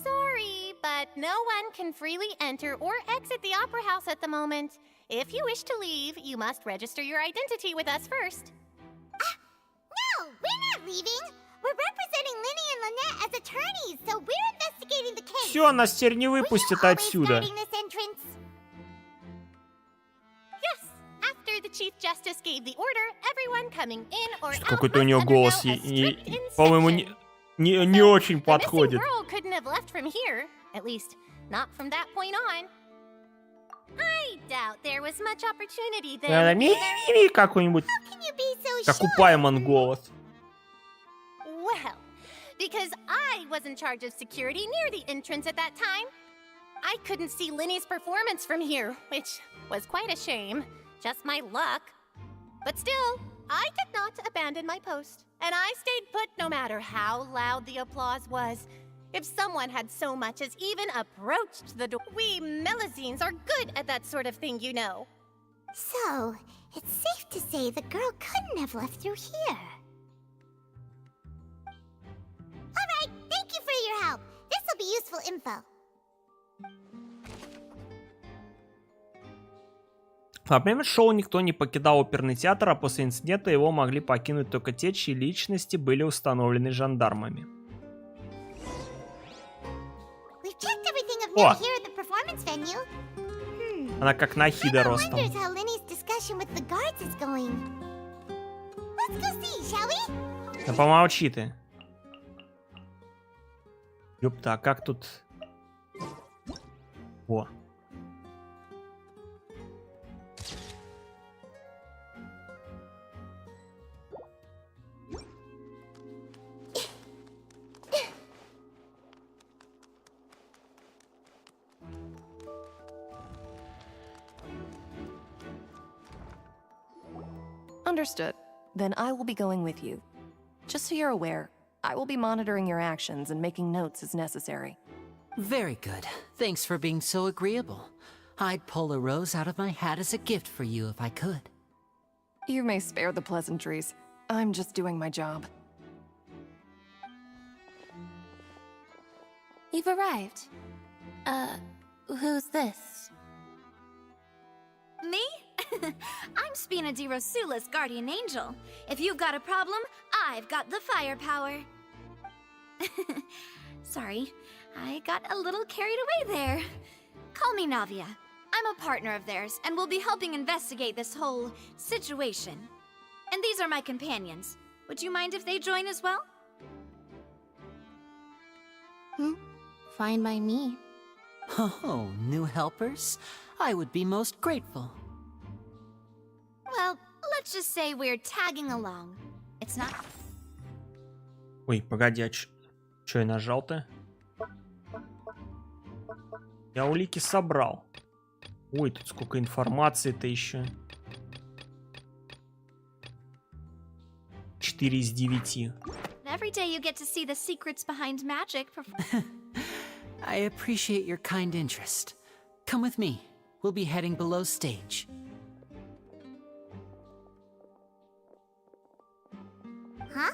Sorry, but no one can freely enter or exit the Opera House at the moment. If you wish to leave, you must register your identity with us first. No, we're not leaving. We're representing Linny and Lynette as attorneys, so we're investigating the case. Все, нас теперь не выпустят отсюда. Yes, after the Chief Justice gave the order, everyone coming in or out Какой-то у него голос, по-моему, не очень подходит. The missing girl couldn't have left from here, at least not from that point on. I doubt there was much opportunity there. Ми-ми-ми какой-нибудь. Как у Пайман голос. Well, because I was in charge of security near the entrance at that time. I couldn't see Linny's performance from here, which was quite a shame. Just my luck. But still, I did not abandon my post, and I stayed put no matter how loud the applause was. If someone had so much as even approached the door, we Melusines are good at that sort of thing, you know. So, it's safe to say the girl couldn't have left through here. Alright, thank you for your help. This'll be useful info. Во время шоу никто не покидал оперный театр, а после инцидента его могли покинуть только те, чьи личности были установлены жандармами. О! Она как Нахида ростом. Да помолчи ты. Ёпта, а как тут... О. Understood. Then I will be going with you. Just so you're aware, I will be monitoring your actions and making notes as necessary. Very good. Thanks for being so agreeable. I'd pull a rose out of my hat as a gift for you if I could. You may spare the pleasantries. I'm just doing my job. You've arrived. Who's this? Me? I'm Spina di Rosula's guardian angel. If you've got a problem, I've got the firepower. Sorry, I got a little carried away there. Call me Navia. I'm a partner of theirs, and will be helping investigate this whole situation. And these are my companions. Would you mind if they join as well? Fine by me. Oh, new helpers? I would be most grateful. Well, let's just say we're tagging along. It's not... Ой, погоди, а чё я нажал-то? Я улики собрал. Ой, тут сколько информации-то еще. 4 из 9. Every day you get to see the secrets behind magic. I appreciate your kind interest. Come with me. We'll be heading below stage. Huh?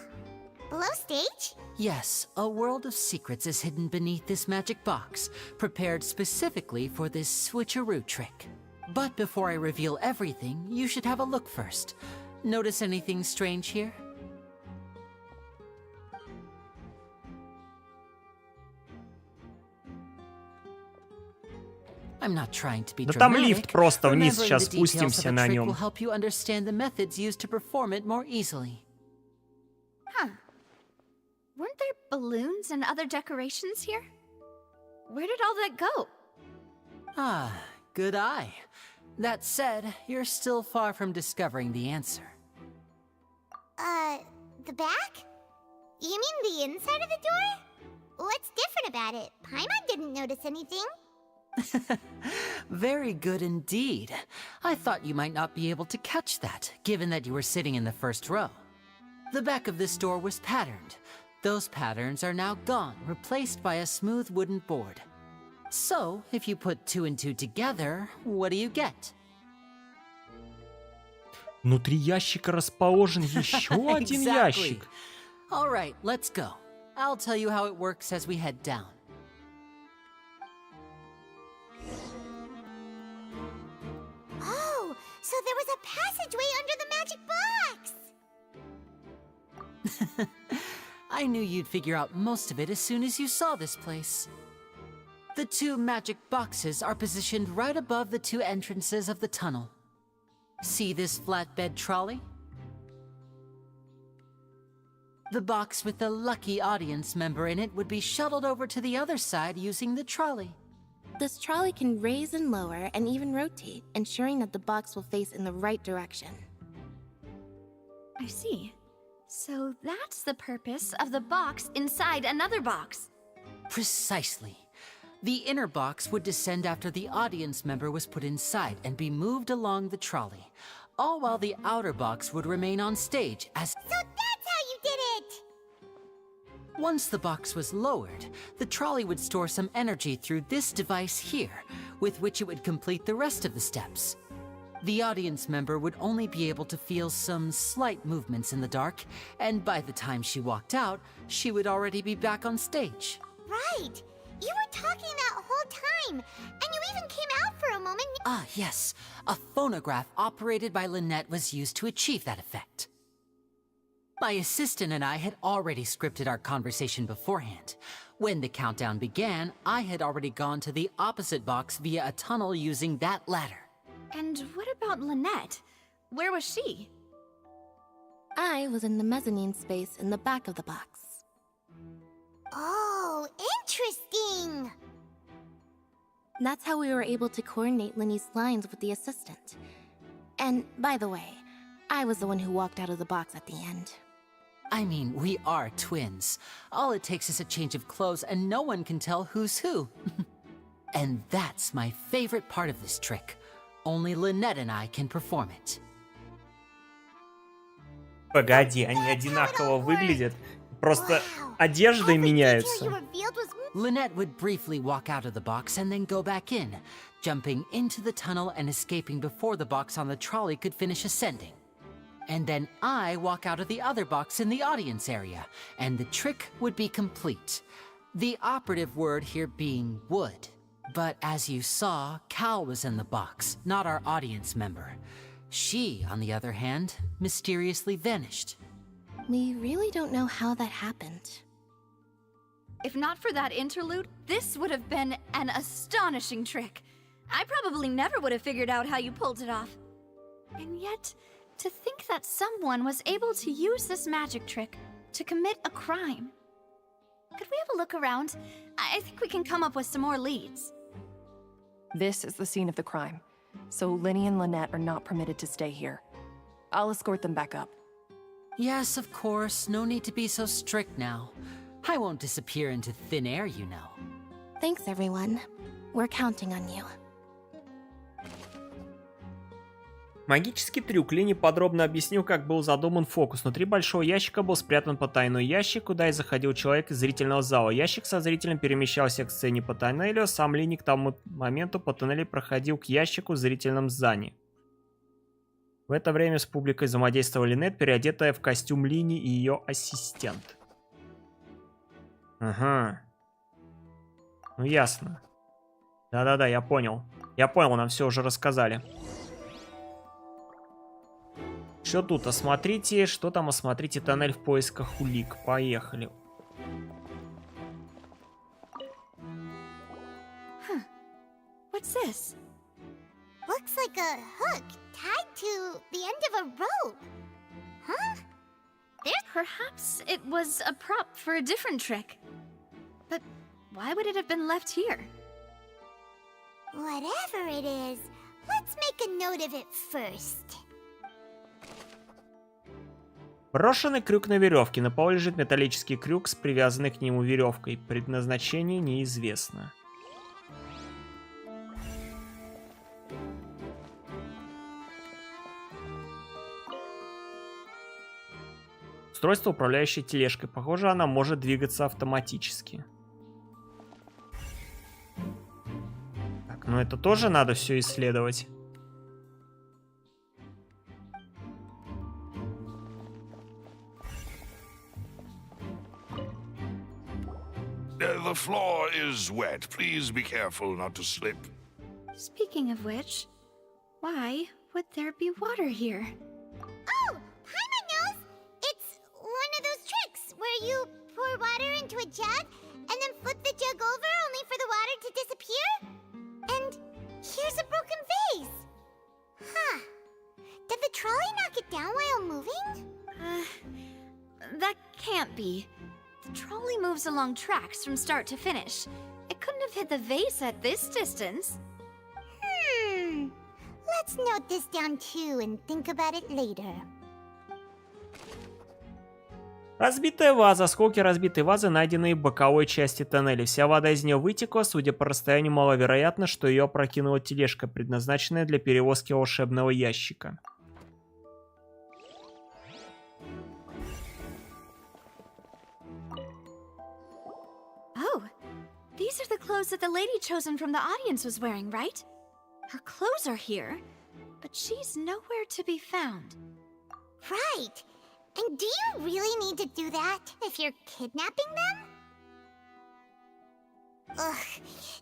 Below stage? Yes, a world of secrets is hidden beneath this magic box, prepared specifically for this switcheroo trick. But before I reveal everything, you should have a look first. Notice anything strange here? I'm not trying to be Да там dramatic. лифт просто вниз, Remembering сейчас the details of спустимся a на trick нем. will help you understand the methods used to perform it more easily. Huh. Weren't there balloons and other decorations here? Where did all that go? Ah, good eye. That said, you're still far from discovering the answer. The back? You mean the inside of the door? What's different about it? Paimon didn't notice anything. Very good indeed. I thought you might not be able to catch that, given that you were sitting in the first row. The back of this door was patterned. Those patterns are now gone, replaced by a smooth wooden board. So, if you put 2 and 2 together, what do you get? Внутри ящика расположен еще один ящик. All right, let's go. I'll tell you how it works as we head down. Oh, so there was a passageway under the magic box! I knew you'd figure out most of it as soon as you saw this place. The 2 magic boxes are positioned right above the 2 entrances of the tunnel. See this flatbed trolley? The box with the lucky audience member in it would be shuttled over to the other side using the trolley. This trolley can raise and lower and even rotate, ensuring that the box will face in the right direction. I see. So that's the purpose of the box inside another box. Precisely. The inner box would descend after the audience member was put inside and be moved along the trolley. all while the outer box would remain on stage as... So that's how you did it! Once the box was lowered, the trolley would store some energy through this device here, with which it would complete the rest of the steps. The audience member would only be able to feel some slight movements in the dark, and by the time she walked out, she would already be back on stage. Right! You were talking that whole time, and you even came out for a moment. Ah, yes. A phonograph operated by Lynette was used to achieve that effect. My assistant and I had already scripted our conversation beforehand. When the countdown began, I had already gone to the opposite box via a tunnel using that ladder. And what about Lynette? Where was she? I was in the mezzanine space in the back of the box. Oh, interesting! That's how we were able to coordinate Linny's lines with the assistant. And, by the way, I was the one who walked out of the box at the end. I mean, we are twins. All it takes is a change of clothes and no one can tell who's who. And that's my favorite part of this trick. Only Lynette and I can perform it. Погоди, они одинаково выглядят. Просто одежды меняются. Lynette would briefly walk out of the box and then go back in, jumping into the tunnel and escaping before the box on the trolley could finish ascending. And then I walk out of the other box in the audience area, and the trick would be complete. The operative word here being would. But as you saw, Cal was in the box, not our audience member. She, on the other hand, mysteriously vanished. We really don't know how that happened. If not for that interlude, this would have been an astonishing trick. I probably never would have figured out how you pulled it off. And yet, to think that someone was able to use this magic trick to commit a crime. Could we have a look around? I think we can come up with some more leads. This is the scene of the crime, so Linny and Lynette are not permitted to stay here. I'll escort them back up. Yes, of course. No need to be so strict now. I won't disappear into thin air, you know. Thanks, everyone. We're counting on you. Магический трюк. Линни подробно объяснил, как был задуман фокус. Внутри большого ящика был спрятан потайной ящик, куда и заходил человек из зрительного зала. Ящик со зрителем перемещался к сцене по тоннелю, сам Линни к тому моменту по тоннелю проходил к ящику в зрительном здании. В это время с публикой взаимодействовала Линнет, переодетая в костюм Линни и ее ассистент. Ага. Ну ясно. Да-да-да, я понял. Я понял, нам все уже рассказали. Что тут? Осмотрите. Что там? Осмотрите тоннель в поисках улик. Поехали. Huh. What's this? Looks like a hook tied to the end of a rope. Huh? Perhaps it was a prop for a different trick. But why would it have been left here? Whatever it is, let's make a note of it first. Брошенный крюк на веревке. На полу лежит металлический крюк с привязанной к нему веревкой. Предназначение неизвестно. Устройство, управляющее тележкой. Похоже, она может двигаться автоматически. Так, ну это тоже надо все исследовать. The floor is wet. Please be careful not to slip. Speaking of which, why would there be water here? Oh, Paimon knows! It's one of those tricks where you pour water into a jug and then flip the jug over only for the water to disappear. And here's a broken vase. Huh. Did the trolley knock it down while moving? That can't be. The trolley moves along tracks from start to finish. It couldn't have hit the vase at this distance. Let's note this down too and think about it later. Разбитая ваза. Осколки разбитой вазы, найденные в боковой части тоннеля. Вся вода из нее вытекла. Судя по расстоянию, маловероятно, что ее опрокинула тележка, предназначенная для перевозки волшебного ящика. These are the clothes that the lady chosen from the audience was wearing, right? Her clothes are here, but she's nowhere to be found. Right. And do you really need to do that if you're kidnapping them? Ugh,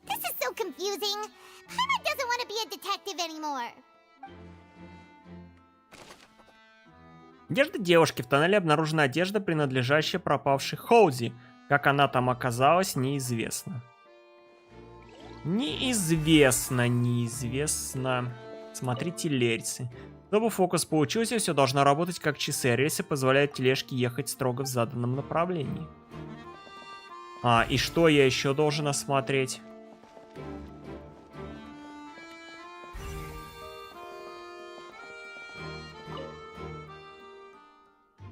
this is so confusing. Paimon doesn't want to be a detective anymore. Одежда девушки. В тоннеле обнаружена одежда, принадлежащая пропавшей Хоузи. Как она там оказалась, неизвестно. Неизвестно. Смотрите рельсы. Чтобы фокус получился, все должно работать как часы. Рельсы позволяют тележке ехать строго в заданном направлении. И что я еще должен осмотреть?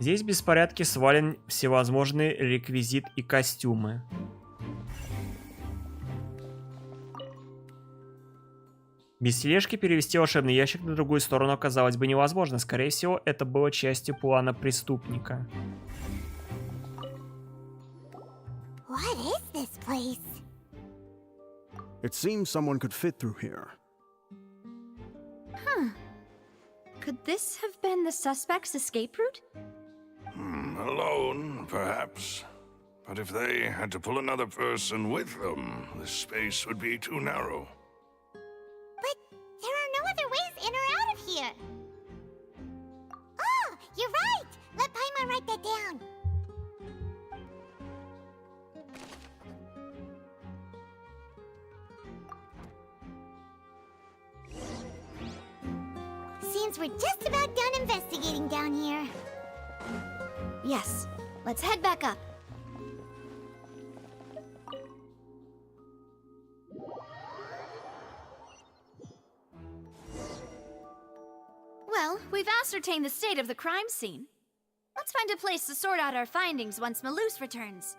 Здесь в беспорядке свален всевозможный реквизит и костюмы. Без тележки перевести волшебный ящик на другую сторону оказалось бы невозможно. Скорее всего, это было частью плана преступника. What is this place? It seems someone could fit through here. Huh. Could this have been the suspect's escape route? Alone, perhaps. But if they had to pull another person with them, the space would be too narrow. But there are no other ways in or out of here. Oh, you're right! Let Paimon write that down. Seems we're just about done investigating down here. Yes, let's head back up. Well, we've ascertained the state of the crime scene. Let's find a place to sort out our findings once Malus returns.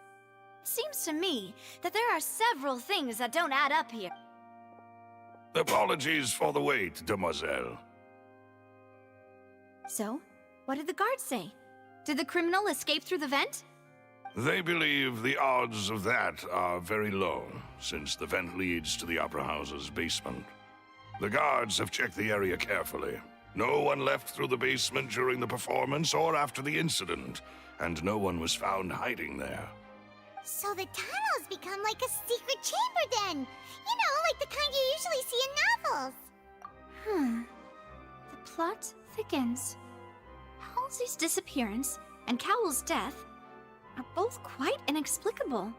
It seems to me that there are several things that don't add up here. Apologies for the wait, demoiselle. So, what did the guards say? Did the criminal escape through the vent? They believe the odds of that are very low, since the vent leads to the Opera House's basement. The guards have checked the area carefully. No one left through the basement during the performance or after the incident, and no one was found hiding there. So the tunnels become like a secret chamber then! You know, like the kind you usually see in novels! The plot thickens. Halsey's disappearance and Cowell's death are both quite inexplicable.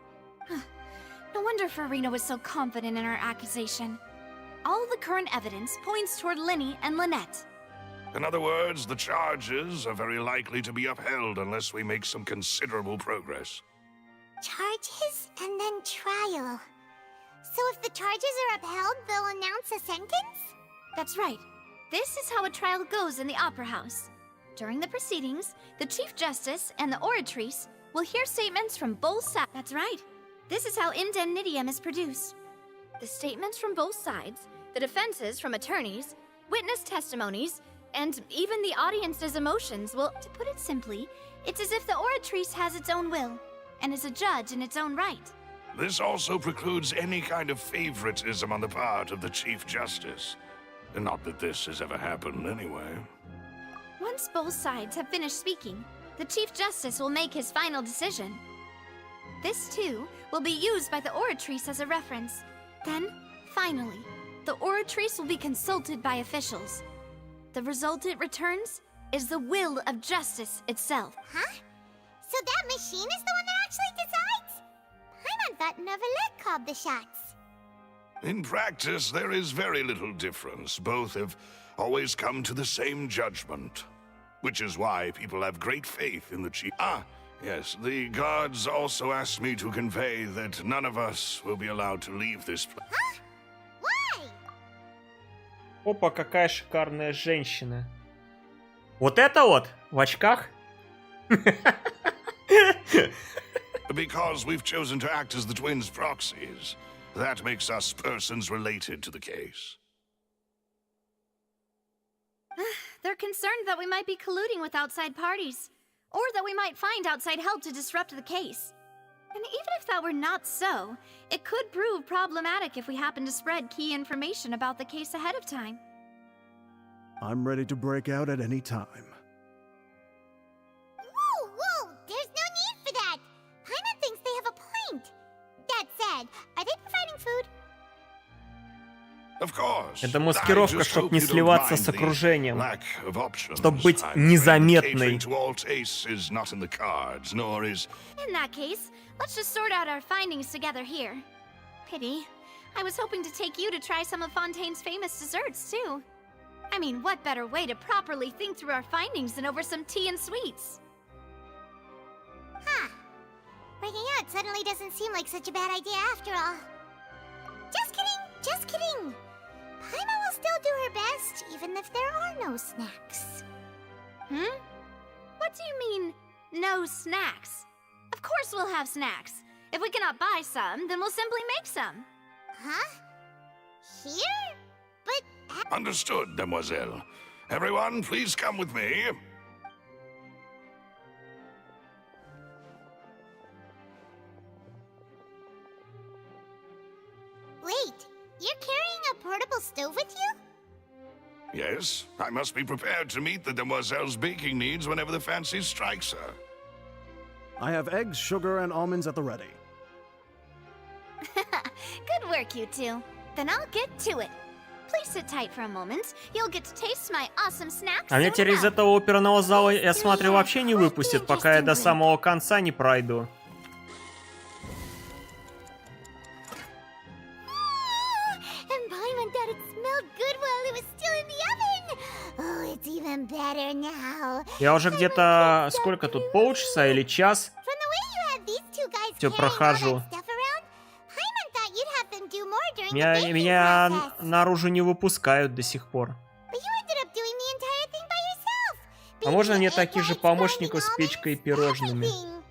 No wonder Farina was so confident in her accusation. All the current evidence points toward Linny and Lynette. In other words, the charges are very likely to be upheld unless we make some considerable progress. Charges and then trial. So if the charges are upheld, they'll announce a sentence? That's right. This is how a trial goes in the Opera House. During the proceedings, the Chief Justice and the Oratrice will hear statements from both sides. That's right. This is how indemnitium is produced. The statements from both sides, the defenses from attorneys, witness testimonies, and even the audience's emotions will, to put it simply, it's as if the Oratrice has its own will, and is a judge in its own right. This also precludes any kind of favoritism on the part of the Chief Justice. Not that this has ever happened anyway. Once both sides have finished speaking, the Chief Justice will make his final decision. This, too, will be used by the Oratrice as a reference. Then, finally, the Oratrice will be consulted by officials. The result it returns is the will of justice itself. Huh? So that machine is the one that actually decides? Paimon thought Neuvillette called the shots. In practice, there is very little difference. Both have always come to the same judgment. Which is why people have great faith in the Chief. Yes, the guards also asked me to convey that none of us will be allowed to leave this place. Huh? Why? Опа, какая шикарная женщина. Вот это вот в очках? Because we've chosen to act as the twins' proxies. That makes us persons related to the case. They're concerned that we might be colluding with outside parties, or that we might find outside help to disrupt the case. And even if that were not so, it could prove problematic if we happen to spread key information about the case ahead of time. I'm ready to break out at any time. Whoa! There's no need for that! Paimon thinks they have a point. That said, are they providing food? Of course. Это маскировка, чтобы не сливаться с окружением. Lack of options. Чтобы быть I'm afraid незаметной. catering to all tastes is not in the cards, nor is... In that case, let's just sort out our findings together here. Pity. I was hoping to take you to try some of Fontaine's famous desserts, too. I mean, what better way to properly think through our findings than over some tea and sweets? Huh. Breaking out suddenly doesn't seem like such a bad idea after all. Just kidding! Paimon will still do her best, even if there are no snacks. What do you mean, no snacks? Of course we'll have snacks. If we cannot buy some, then we'll simply make some. Huh? Here? But... Understood, demoiselle. Everyone, please come with me. Wait, you're carrying a portable stove with you? Yes, I must be prepared to meet the demoiselle's baking needs whenever the fancy strikes her. I have eggs, sugar, and almonds at the ready. Good work, you two. Then I'll get to it. Please sit tight for a moment. You'll get to taste my awesome snacks. А меня теперь из этого оперного зала, я смотрю, вообще не выпустят, пока я до самого конца не пройду. And Paimon thought it smelled good while it was still in the oven. Oh, it's even better now. Я уже где-то, сколько тут, полчаса или час? From the way you had these two guys Все carrying all прохожу. that stuff around, Paimon thought you'd have them do more during the baking Меня process. наружу не выпускают до сих пор. But you ended up doing the entire thing by yourself. А можно Beating мне the egg таких же whites, помощников с grinding печкой и almonds, пирожными? everything.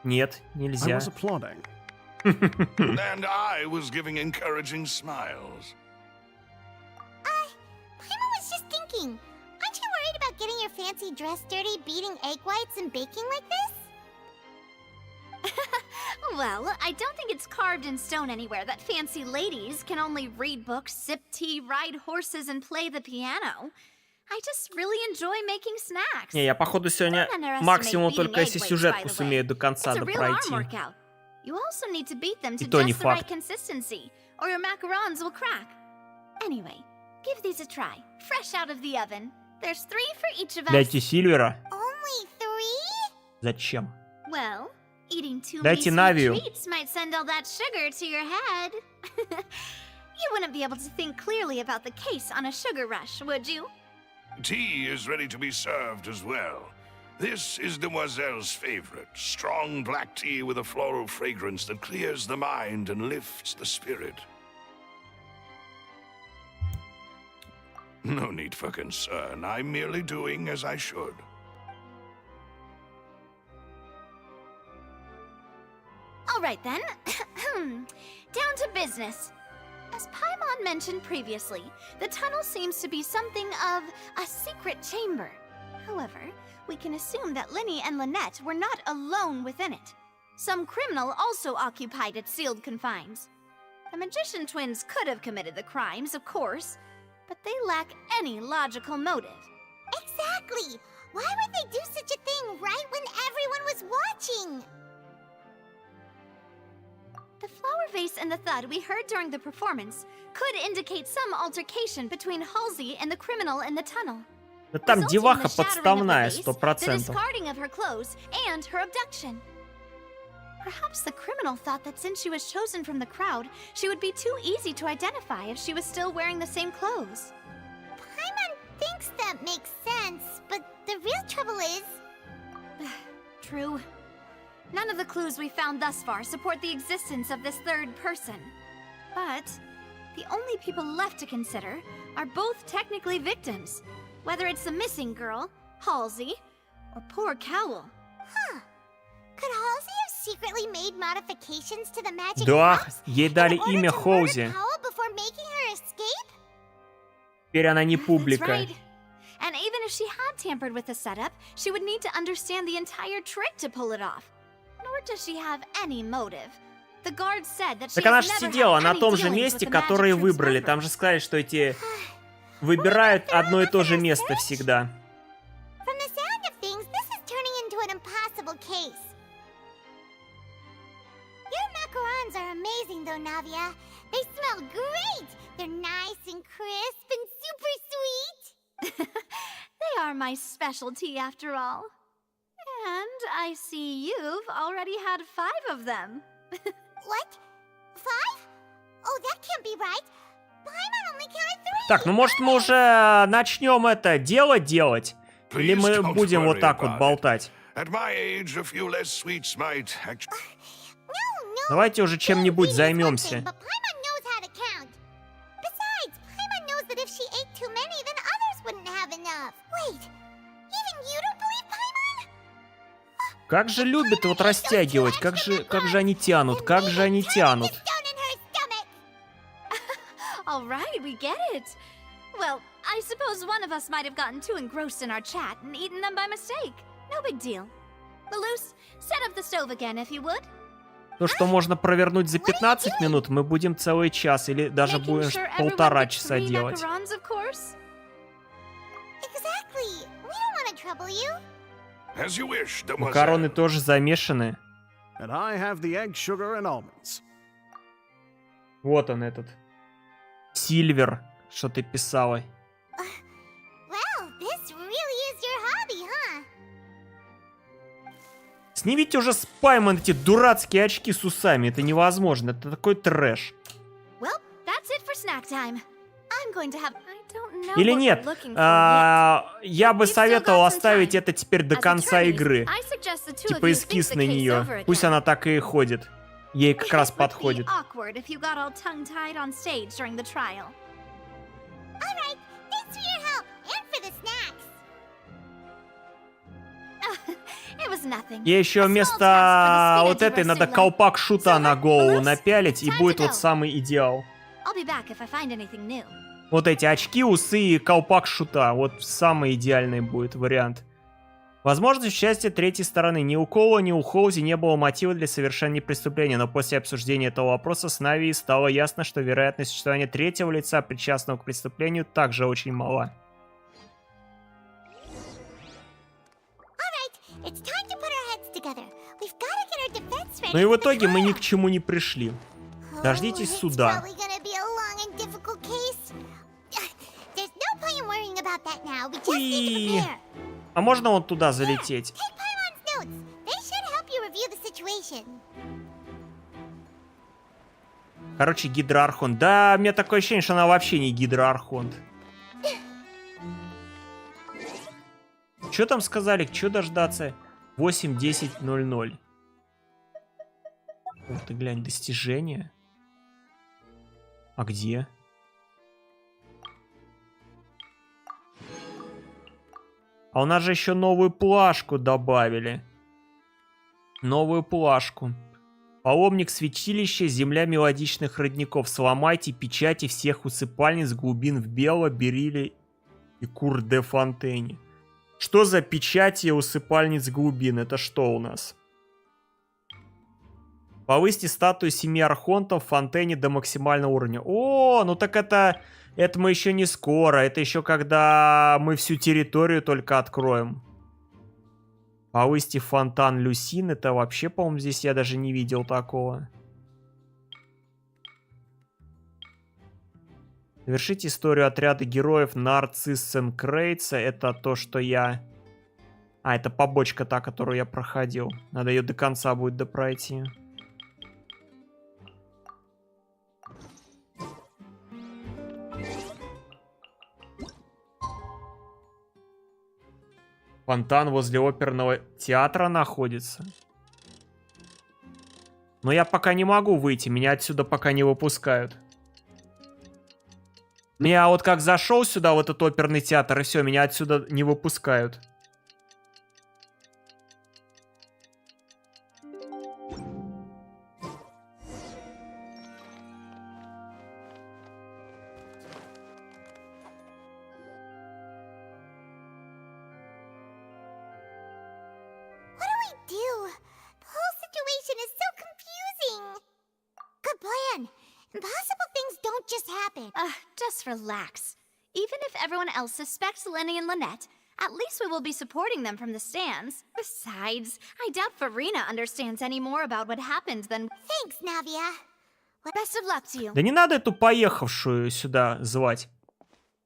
Нет, I нельзя. was applauding. And I was giving encouraging smiles. Paimon was just thinking, aren't you worried about getting your fancy dress dirty, beating egg whites and baking like this? Well, I don't think it's carved in stone anywhere that fancy ladies can only read books, sip tea, ride horses, and play the piano. I just really enjoy making snacks. Не, я походу сегодня максимум только если сюжетку сумею до конца It's a real arm пройти. workout. You also need to beat them to И то не just the right факт. consistency, or your macarons will crack. Anyway, give these a try, fresh out of the oven. There's 3 for each of us. Дайте Сильвера. Only 3? Зачем? Well, eating too many Дайте sweet Навию. treats might send all that sugar to your head. You wouldn't be able to think clearly about the case on a sugar rush, would you? Tea is ready to be served as well. This is Demoiselle's favorite, strong black tea with a floral fragrance that clears the mind and lifts the spirit. No need for concern. I'm merely doing as I should. All right then. Down to business. As Paimon mentioned previously, the tunnel seems to be something of a secret chamber. However, we can assume that Linny and Lynette were not alone within it. Some criminal also occupied its sealed confines. The magician twins could have committed the crimes, of course, but they lack any logical motive. Exactly! Why would they do such a thing right when everyone was watching? The flower vase and the thud we heard during the performance could indicate some altercation between Halsey and the criminal in the tunnel. Да там resulting in деваха the shattering of the подставная, vase, 100%. the discarding of her clothes, and her abduction. Perhaps the criminal thought that since she was chosen from the crowd, she would be too easy to identify if she was still wearing the same clothes. Paimon thinks that makes sense, but the real trouble is... True. None of the clues we found thus far support the existence of this third person. But the only people left to consider are both technically victims, whether it's the missing girl, Halsey, or poor Cowl. Huh. Could Halsey have secretly made modifications to the magic Да, house ей in дали order имя to Halsey. murder Cowl before making her escape? Теперь она не That's публика. right. And even if she had tampered with the setup, she would need to understand the entire trick to pull it off. Nor Or does she have any motive? The guard said that she Так она has же never сидела had на any том же dealings месте, with the которое magic troops выбрали. member. Там же сказали, что эти выбирают одно и то же место всегда. From the sound of things, this is turning into an impossible case. Your macarons are amazing, though, Navia. They smell great. They're nice and crisp and super sweet. They are my specialty, after all. And I see you've already had 5 of them. What? 5? Oh, that can't be right. Paimon only counted 3. Так, ну может мы уже начнем это дело делать? Или мы будем вот так вот болтать? At my age, a few less sweets might actually... Давайте уже чем-нибудь займемся. But Paimon knows how to count. Besides, Paimon knows that if she ate too many, then others wouldn't have enough. Wait, even you don't believe Paimon? Как же любят вот растягивать, как же они тянут, как же они тянут. All right, we get it. Well, I suppose one of us might have gotten too engrossed in our chat and eaten them by mistake. No big deal. Malus, set up the stove again, if you would. То, что можно провернуть за 15 минут, мы будем целый час или даже будем полтора часа делать. As you wish, Макароны тоже замешаны. And I have the egg, sugar, and almonds. Вот он этот. Сильвер, что ты писала. Well, this really is your hobby, huh? Снимите уже с Паймон эти дурацкие очки с усами. Это невозможно. Это такой трэш. Well, that's it for snack time. I'm going to have... I don't know Или what нет, we're looking for я бы советовал оставить это теперь до конца игры. I suggest the two of Типа you эскиз think на the case нее. over Пусть again. она так и ходит. Ей как раз подходит. It would be awkward if you got all tongue-tied on stage during the trial. All right, thanks for your help and for the snacks. It was nothing. Ей еще вместо вот этой надо колпак шута на голову напялить, и будет вот самый идеал. I'll be back if I find anything new. Вот эти очки, усы и колпак шута. Вот самый идеальный будет вариант. Возможно, участие третьей стороны. Ни у Коула, ни у Хоузи не было мотива для совершения преступления, но после обсуждения этого вопроса с Нави стало ясно, что вероятность существования третьего лица, причастного к преступлению, также очень мала. Ну и в итоге мы ни к чему не пришли. Дождитесь суда. Уи. А можно вот туда залететь? Короче, гидроархонт. Да, у меня такое ощущение, что она вообще не гидроархонт. Что там сказали? Чё дождаться? 8:10:00. Ух ты, глянь, достижения. А где? А у нас же еще новую плашку добавили. Новую плашку. Паломник святилища, земля мелодичных родников. Сломайте печати всех усыпальниц глубин в Бело, Бериле и Кур-де Фонтейне. Что за печати усыпальниц глубин? Это что у нас? Повысьте статую 7 архонтов в Фонтейне до максимального уровня. О, ну так это мы еще не скоро. Это еще когда мы всю территорию только откроем. Повысьте фонтан Люсин. Это вообще, по-моему, здесь я даже не видел такого. Завершите историю отряда героев Нарциссенкрейца. Это то, что я... А, это побочка та, которую я проходил. Надо ее до конца будет допройти. Фонтан возле оперного театра находится. Но я пока не могу выйти. Меня отсюда пока не выпускают. Я вот как зашел сюда, в этот оперный театр, и все, меня отсюда не выпускают. situation is so confusing. Good plan. Impossible things don't just happen. Just relax. Even if everyone else suspects Lenny and Lynette, at least we will be supporting them from the stands. Besides, I doubt Farina understands any more about what happened than... Thanks, Navia. Best of luck to you. Да не надо эту поехавшую сюда звать.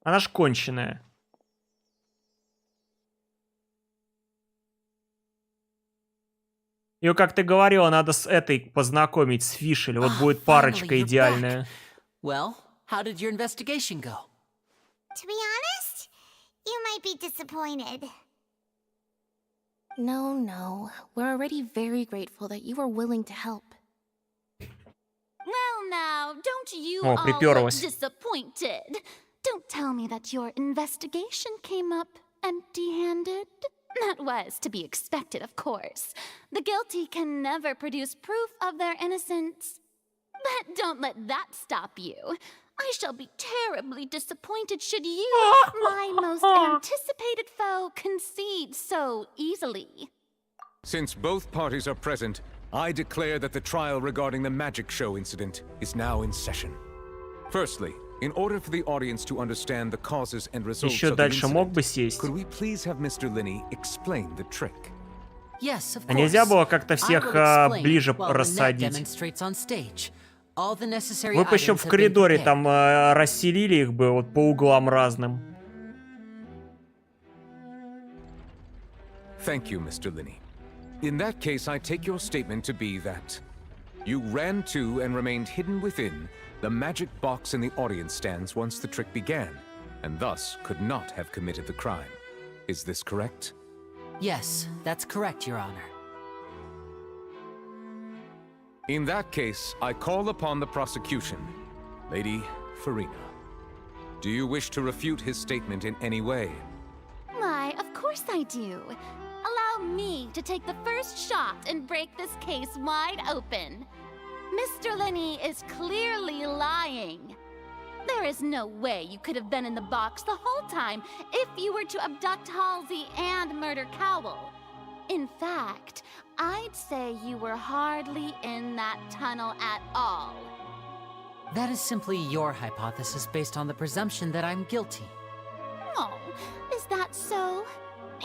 Она ж конченая. Ее, как ты говорила, надо с этой познакомить, с Фишель. Вот будет парочка идеальная. Well, how did your investigation go? To be honest, you might be disappointed. No. We're already very grateful that you were willing to help. Well now, don't you О, all приперлась. look disappointed? Don't tell me that your investigation came up empty-handed. That was to be expected, of course. The guilty can never produce proof of their innocence. But don't let that stop you. I shall be terribly disappointed should you, my most anticipated foe, concede so easily. Since both parties are present, I declare that the trial regarding the magic show incident is now in session. Firstly, in order for the audience to understand the causes and results Еще of the дальше мог incident, бы сесть. could we please have Mr. Linney explain the trick? Yes, of А course. нельзя было как-то всех ближе рассадить? Вы бы еще в коридоре там расселили их бы вот по углам разным. Thank you, Mr. Linney. In that case, I take your statement to be that you ran to and remained hidden within the magic box in the audience stands once the trick began, and thus could not have committed the crime. Is this correct? Yes, that's correct, Your Honor. In that case, I call upon the prosecution. Lady Farina, do you wish to refute his statement in any way? Why, of course I do. Allow me to take the first shot and break this case wide open. Mr. Linney is clearly lying. There is no way you could have been in the box the whole time if you were to abduct Halsey and murder Cowell. In fact, I'd say you were hardly in that tunnel at all. That is simply your hypothesis based on the presumption that I'm guilty. Oh, is that so?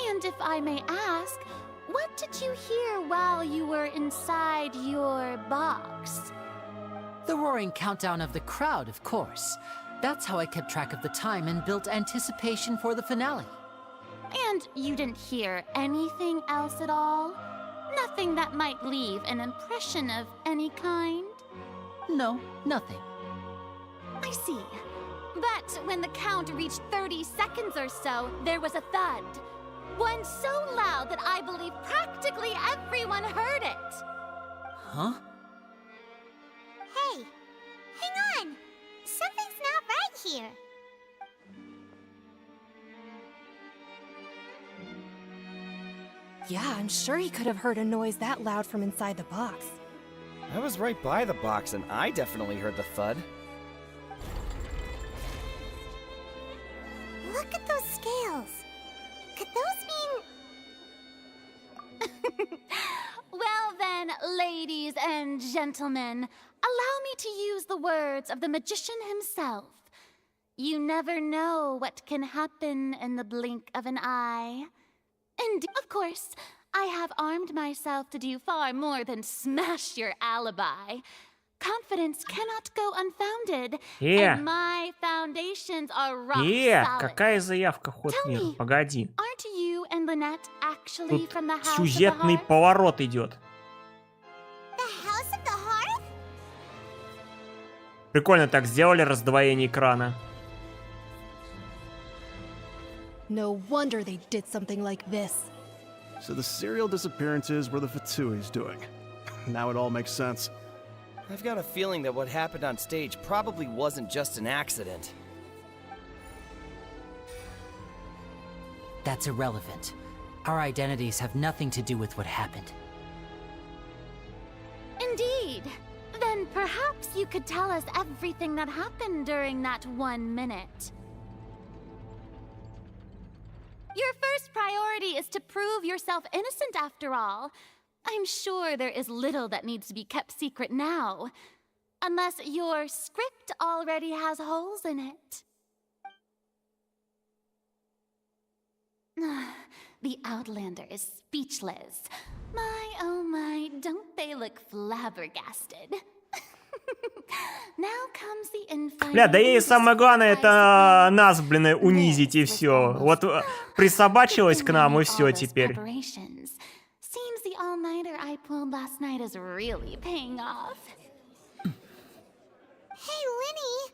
And if I may ask, what did you hear while you were inside your box? The roaring countdown of the crowd, of course. That's how I kept track of the time and built anticipation for the finale. And you didn't hear anything else at all? Nothing that might leave an impression of any kind? No, nothing. I see. But when the count reached 30 seconds or so, there was a thud. One so loud that I believe practically everyone heard it. Huh? Hey, hang on. Something's not right here. Yeah, I'm sure he could have heard a noise that loud from inside the box. I was right by the box and I definitely heard the thud. Look at those scales. Could those mean... Well then, ladies and gentlemen, allow me to use the words of the magician himself. You never know what can happen in the blink of an eye. And, of course, I have armed myself to do far more than smash your alibi. Confidence cannot go unfounded, and my foundations are rock solid. Какая заявка ход мира? Погоди. Aren't you and Lynette actually Тут from the house сюжетный of the heart? поворот идет. The House of the Hearth? Прикольно так сделали раздвоение экрана. No wonder they did something like this. So the serial disappearances were the Fatsui's doing. Now it all makes sense. I've got a feeling that what happened on stage probably wasn't just an accident. That's irrelevant. Our identities have nothing to do with what happened. Indeed. Then perhaps you could tell us everything that happened during that 1 minute. Your first priority is to prove yourself innocent after all. I'm sure there is little that needs to be kept secret now. Unless your script already has holes in it. The Outlander is speechless. My, oh my, don't they look flabbergasted? Now comes the infinite. Бля, да ей самое главное это нас, блин, унизить и все. Вот присобачилась к нам и все теперь. Seems the all-nighter I pulled last night is really paying off. Hey, Lenny,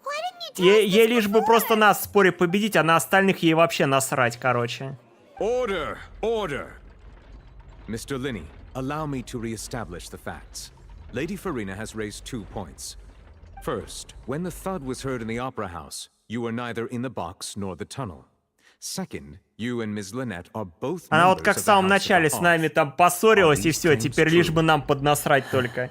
why didn't you tell us Ей лишь бы просто нас в споре победить, а на остальных ей вообще насрать, короче. Order! Order! Mr. Linney, allow me to re-establish the facts. Lady Farina has raised 2 points. First, when the thud was heard in the Opera House, you were neither in the box nor the tunnel. Second, you and Ms. Lynette are both Она вот как members в of the самом House of начале с Art. нами там поссорилась и Are these все, claims теперь лишь true? бы нам поднасрать только.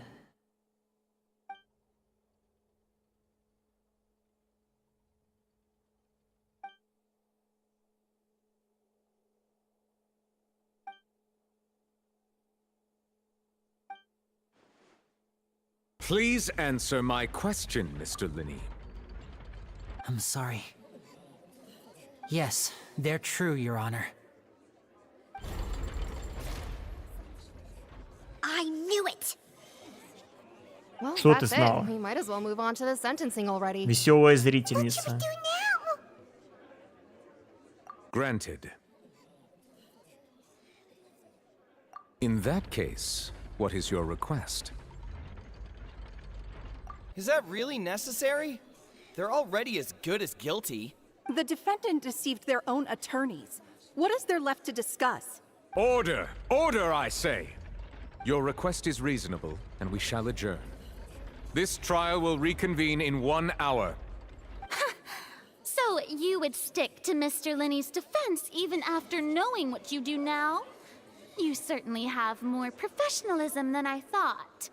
Please answer my question, Mr. Linney. I'm sorry. Yes, they're true, Your Honor. I knew it! Well, Что ты that's знала? it. We might as well move on to the sentencing already. Веселая зрительница. Granted. In that case, what is your request? Is that really necessary? They're already as good as guilty. The defendant deceived their own attorneys. What is there left to discuss? Order! Order, I say! Your request is reasonable, and we shall adjourn. This trial will reconvene in 1 hour. So you would stick to Mr. Linney's defense even after knowing what you do now? You certainly have more professionalism than I thought.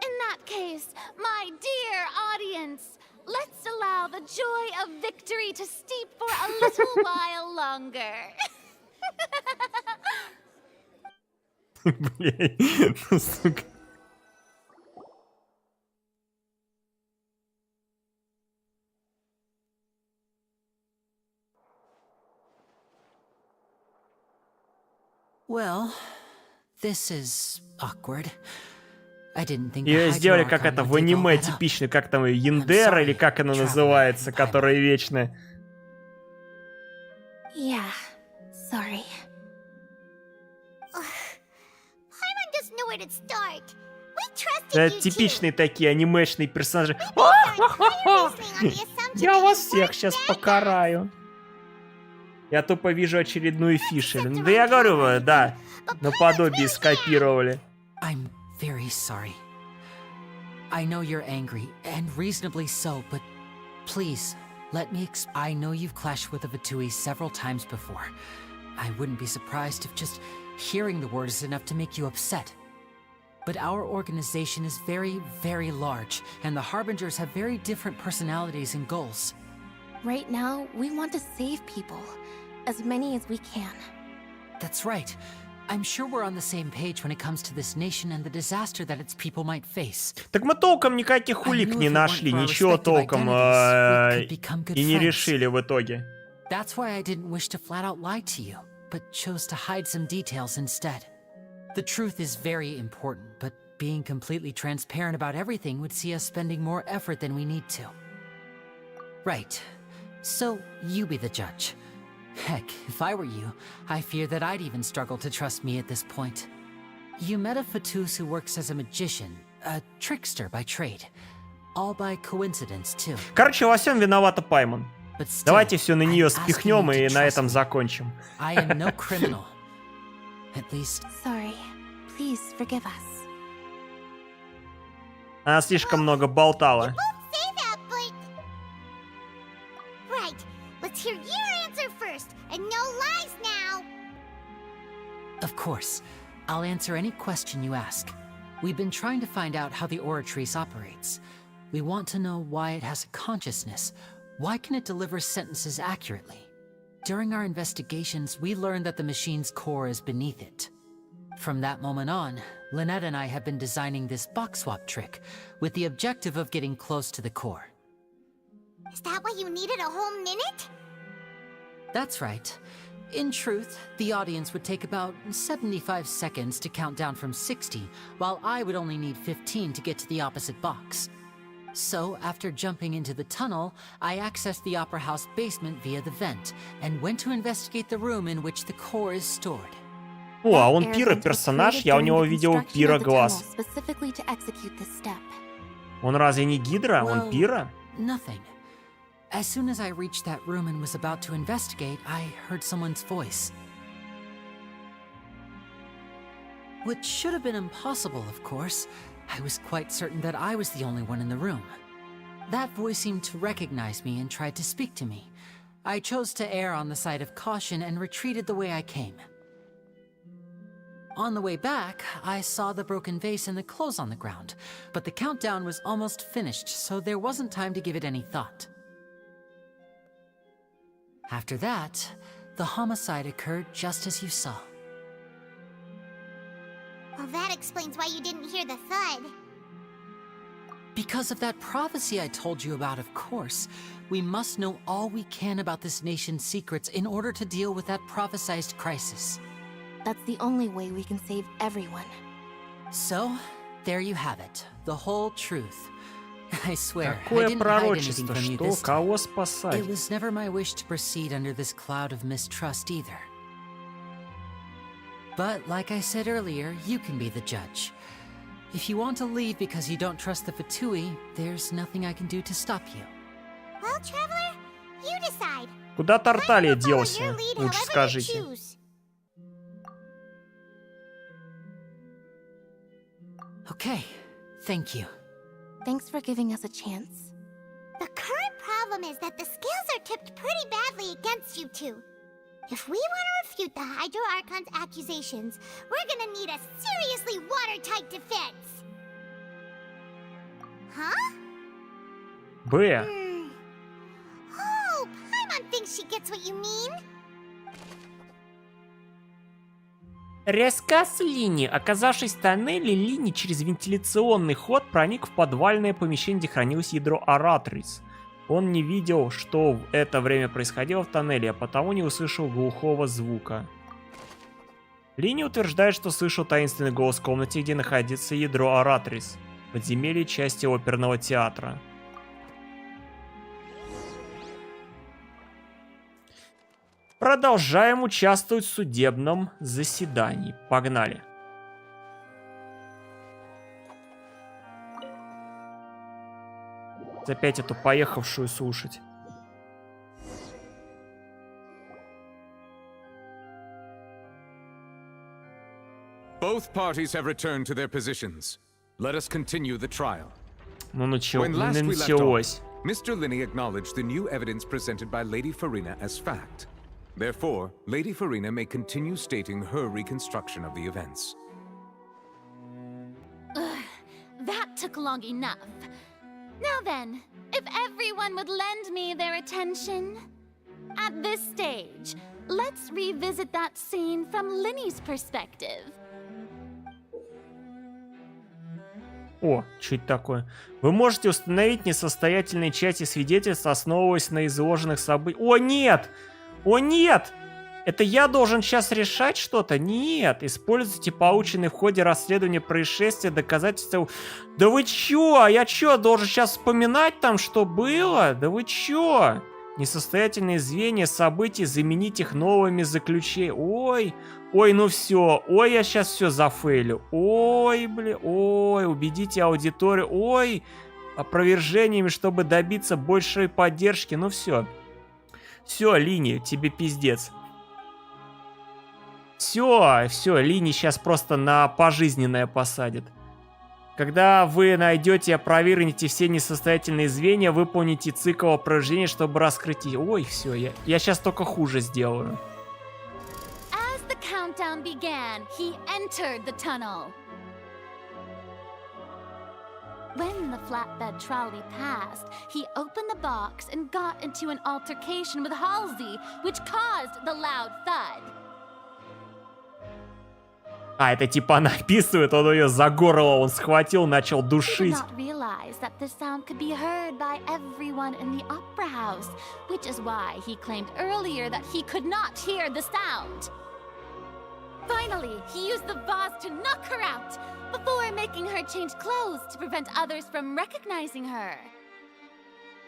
In that case, my dear audience, let's allow the joy of victory to steep for a little while longer. Блин, ну сука. Well, this is awkward. I didn't think Ее the сделали Hydro как Archon это would в dig all аниме that up. типично, как там Яндер или как она называется, которая вечная. Yeah, sorry. Paimon doesn't know where to start. We trusted Это you типичные такие анимешные персонажи. too. Я вас всех сейчас покараю. Я тупо вижу очередную фишель. Да я говорю, да, наподобие скопировали. I'm very sorry. I know you're angry, and reasonably so, but please, let me I know you've clashed with the Vatui several times before. I wouldn't be surprised if just hearing the word is enough to make you upset. But our organization is very, very large, and the Harbingers have very different personalities and goals. Right now, we want to save people. As many as we can. That's right. I'm sure we're on the same page when it comes to this nation and the disaster that its people might face. Так мы толком никаких улик не нашли, ничего толком и не решили в итоге. That's why I didn't wish to flat out lie to you, but chose to hide some details instead. The truth is very important, but being completely transparent about everything would see us spending more effort than we need to. Right. So, you be the judge. Heck, if I were you, I fear that I'd even struggle to trust me at this point. You met a Fatus who works as a magician, a trickster by trade. All by coincidence, too. Короче, во всем виновата Паймон. Давайте все на нее спихнем и на этом закончим. I am no criminal. At least... Sorry. Please forgive us. Она слишком много болтала. Say that, but... Right. Let's hear your answer first, and no lies now. Of course. I'll answer any question you ask. We've been trying to find out how the Oratrice operates. We want to know why it has a consciousness. Why can it deliver sentences accurately? During our investigations, we learned that the machine's core is beneath it. From that moment on, Lynette and I have been designing this box swap trick with the objective of getting close to the core. Is that why you needed a whole minute? That's right. In truth, the audience would take about 75 seconds to count down from 60, while I would only need 15 to get to the opposite box. So, after jumping into the tunnel, I accessed the Opera House basement via the vent, and went to investigate the room in which the core is stored. О, а он пиро-персонаж, я у него видел пиро-глаз. Он разве не Гидра? Он пиро? Nothing. As soon as I reached that room and was about to investigate, I heard someone's voice. Which should have been impossible, of course. I was quite certain that I was the only one in the room. That voice seemed to recognize me and tried to speak to me. I chose to err on the side of caution and retreated the way I came. On the way back, I saw the broken vase and the clothes on the ground, but the countdown was almost finished, so there wasn't time to give it any thought. After that, the homicide occurred just as you saw. Well, that explains why you didn't hear the thud. Because of that prophecy I told you about, of course. We must know all we can about this nation's secrets in order to deal with that prophesized crisis. That's the only way we can save everyone. So, there you have it. The whole truth. I swear, Какое I didn't hide anything пророчество? from you Что? this Кого time. спасать? It was never my wish to proceed under this cloud of mistrust either. But like I said earlier, you can be the judge. If you want to leave because you don't trust the Fatui, there's nothing I can do to stop you. Well, Traveler, you decide. Куда Тарталья делся? Лучше скажите. Okay, thank you. Thanks for giving us a chance. The current problem is that the scales are tipped pretty badly against you two. If we want to refute the Hydro Archon's accusations, we're gonna need a seriously watertight defense. Huh? Б. Oh, Paimon thinks she gets what you mean. Рассказ Лини. Оказавшись в тоннеле, Лини через вентиляционный ход проник в подвальное помещение, где хранилось ядро Аратрис. Он не видел, что в это время происходило в тоннеле, а потому не услышал глухого звука. Лини утверждает, что слышал таинственный голос в комнате, где находится ядро Аратрис, подземелье части оперного театра. Продолжаем участвовать в судебном заседании. Погнали. Опять эту поехавшую слушать. Both parties have returned to their positions. Let us continue the trial. Ну, When last we left off, началось. Mr. Linney acknowledged the new evidence presented by Lady Farina as fact. Therefore, Lady Farina may continue stating her reconstruction of the events. Ugh, that took long enough. Now then, if everyone would lend me their attention. At this stage, let's revisit that scene from Linney's perspective. О, что это такое? Вы можете установить несостоятельные части свидетельств, основываясь на изложенных событиях. О, нет! О, нет! Это я должен сейчас решать что-то? Нет! Используйте полученные в ходе расследования происшествия доказательства. Да вы чё? Я чё, должен сейчас вспоминать там, что было? Да вы чё? Несостоятельные звенья событий, заменить их новыми заключениями. Ой, ой, ну все. Ой, я сейчас все зафейлю. Ой, блин, ой, убедите аудиторию. Ой, опровержениями, чтобы добиться большей поддержки. Ну все. Все, Лини, тебе пиздец. Все, Лини сейчас просто на пожизненное посадит. Когда вы найдете и опровергнете все несостоятельные звенья, выполните цикл опровержения, чтобы раскрыть... Ой, все, я сейчас только хуже сделаю. As the countdown began, he entered the tunnel. When the flatbed trolley passed, he opened the box and got into an altercation with Halsey, which caused the loud thud. А, это типа она описывает, он ее за горло он схватил, начал He did душить. not realize that the sound could be heard by everyone in the opera house, which is why he claimed earlier that he could not hear the sound. Finally, he used the vase to knock her out, before making her change clothes to prevent others from recognizing her.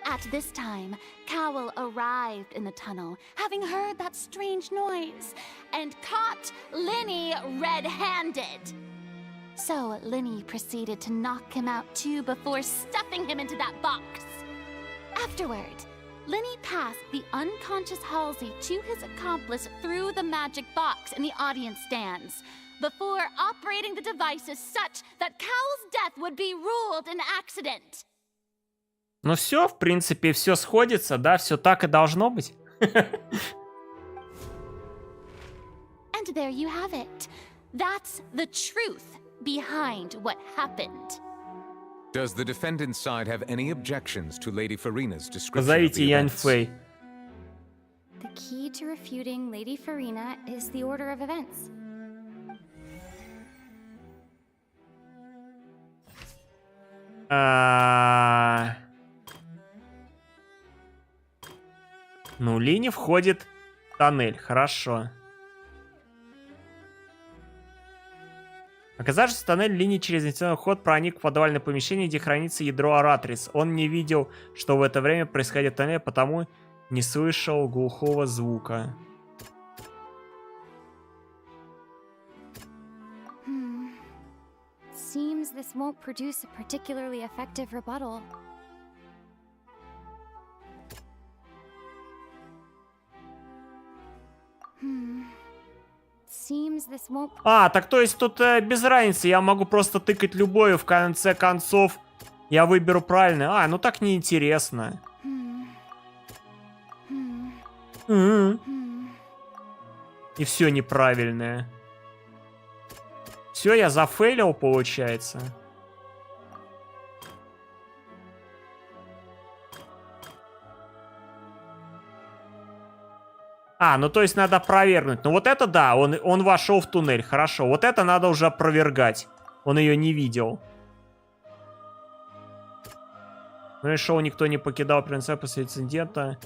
At this time, Cowell arrived in the tunnel, having heard that strange noise, and caught Linny red-handed. So Linny proceeded to knock him out too before stuffing him into that box. Afterward, Linny passed the unconscious Halsey to his accomplice through the magic box in the audience stands, before operating the devices such that Cowell's death would be ruled an accident. Ну все, в принципе, все сходится, да, все так и должно быть. And there you have it. That's the truth behind what happened. Does the defendant's side have any objections to Lady Farina's description of Позовите the Янь events? Фэй. The key to refuting Lady Farina is the order of events. Ну, Линни входит в тоннель, хорошо. Оказавшись в тоннеле, Линни через вентиляционный ход проник в подвальное помещение, где хранится ядро Аратрис. Он не видел, что в это время происходит в тоннеле, потому не слышал глухого звука. Seems this won't produce a particularly effective rebuttal. Seems this won't... А, так то есть тут без разницы, я могу просто тыкать любое, в конце концов я выберу правильно. А, ну так неинтересно. И все неправильное. Все, я зафейлил, получается. А, ну то есть надо опровергнуть. Ну вот это да, он вошел в туннель, хорошо. Вот это надо уже опровергать. Он ее не видел. Ну и шоу никто не покидал принца после инцидента.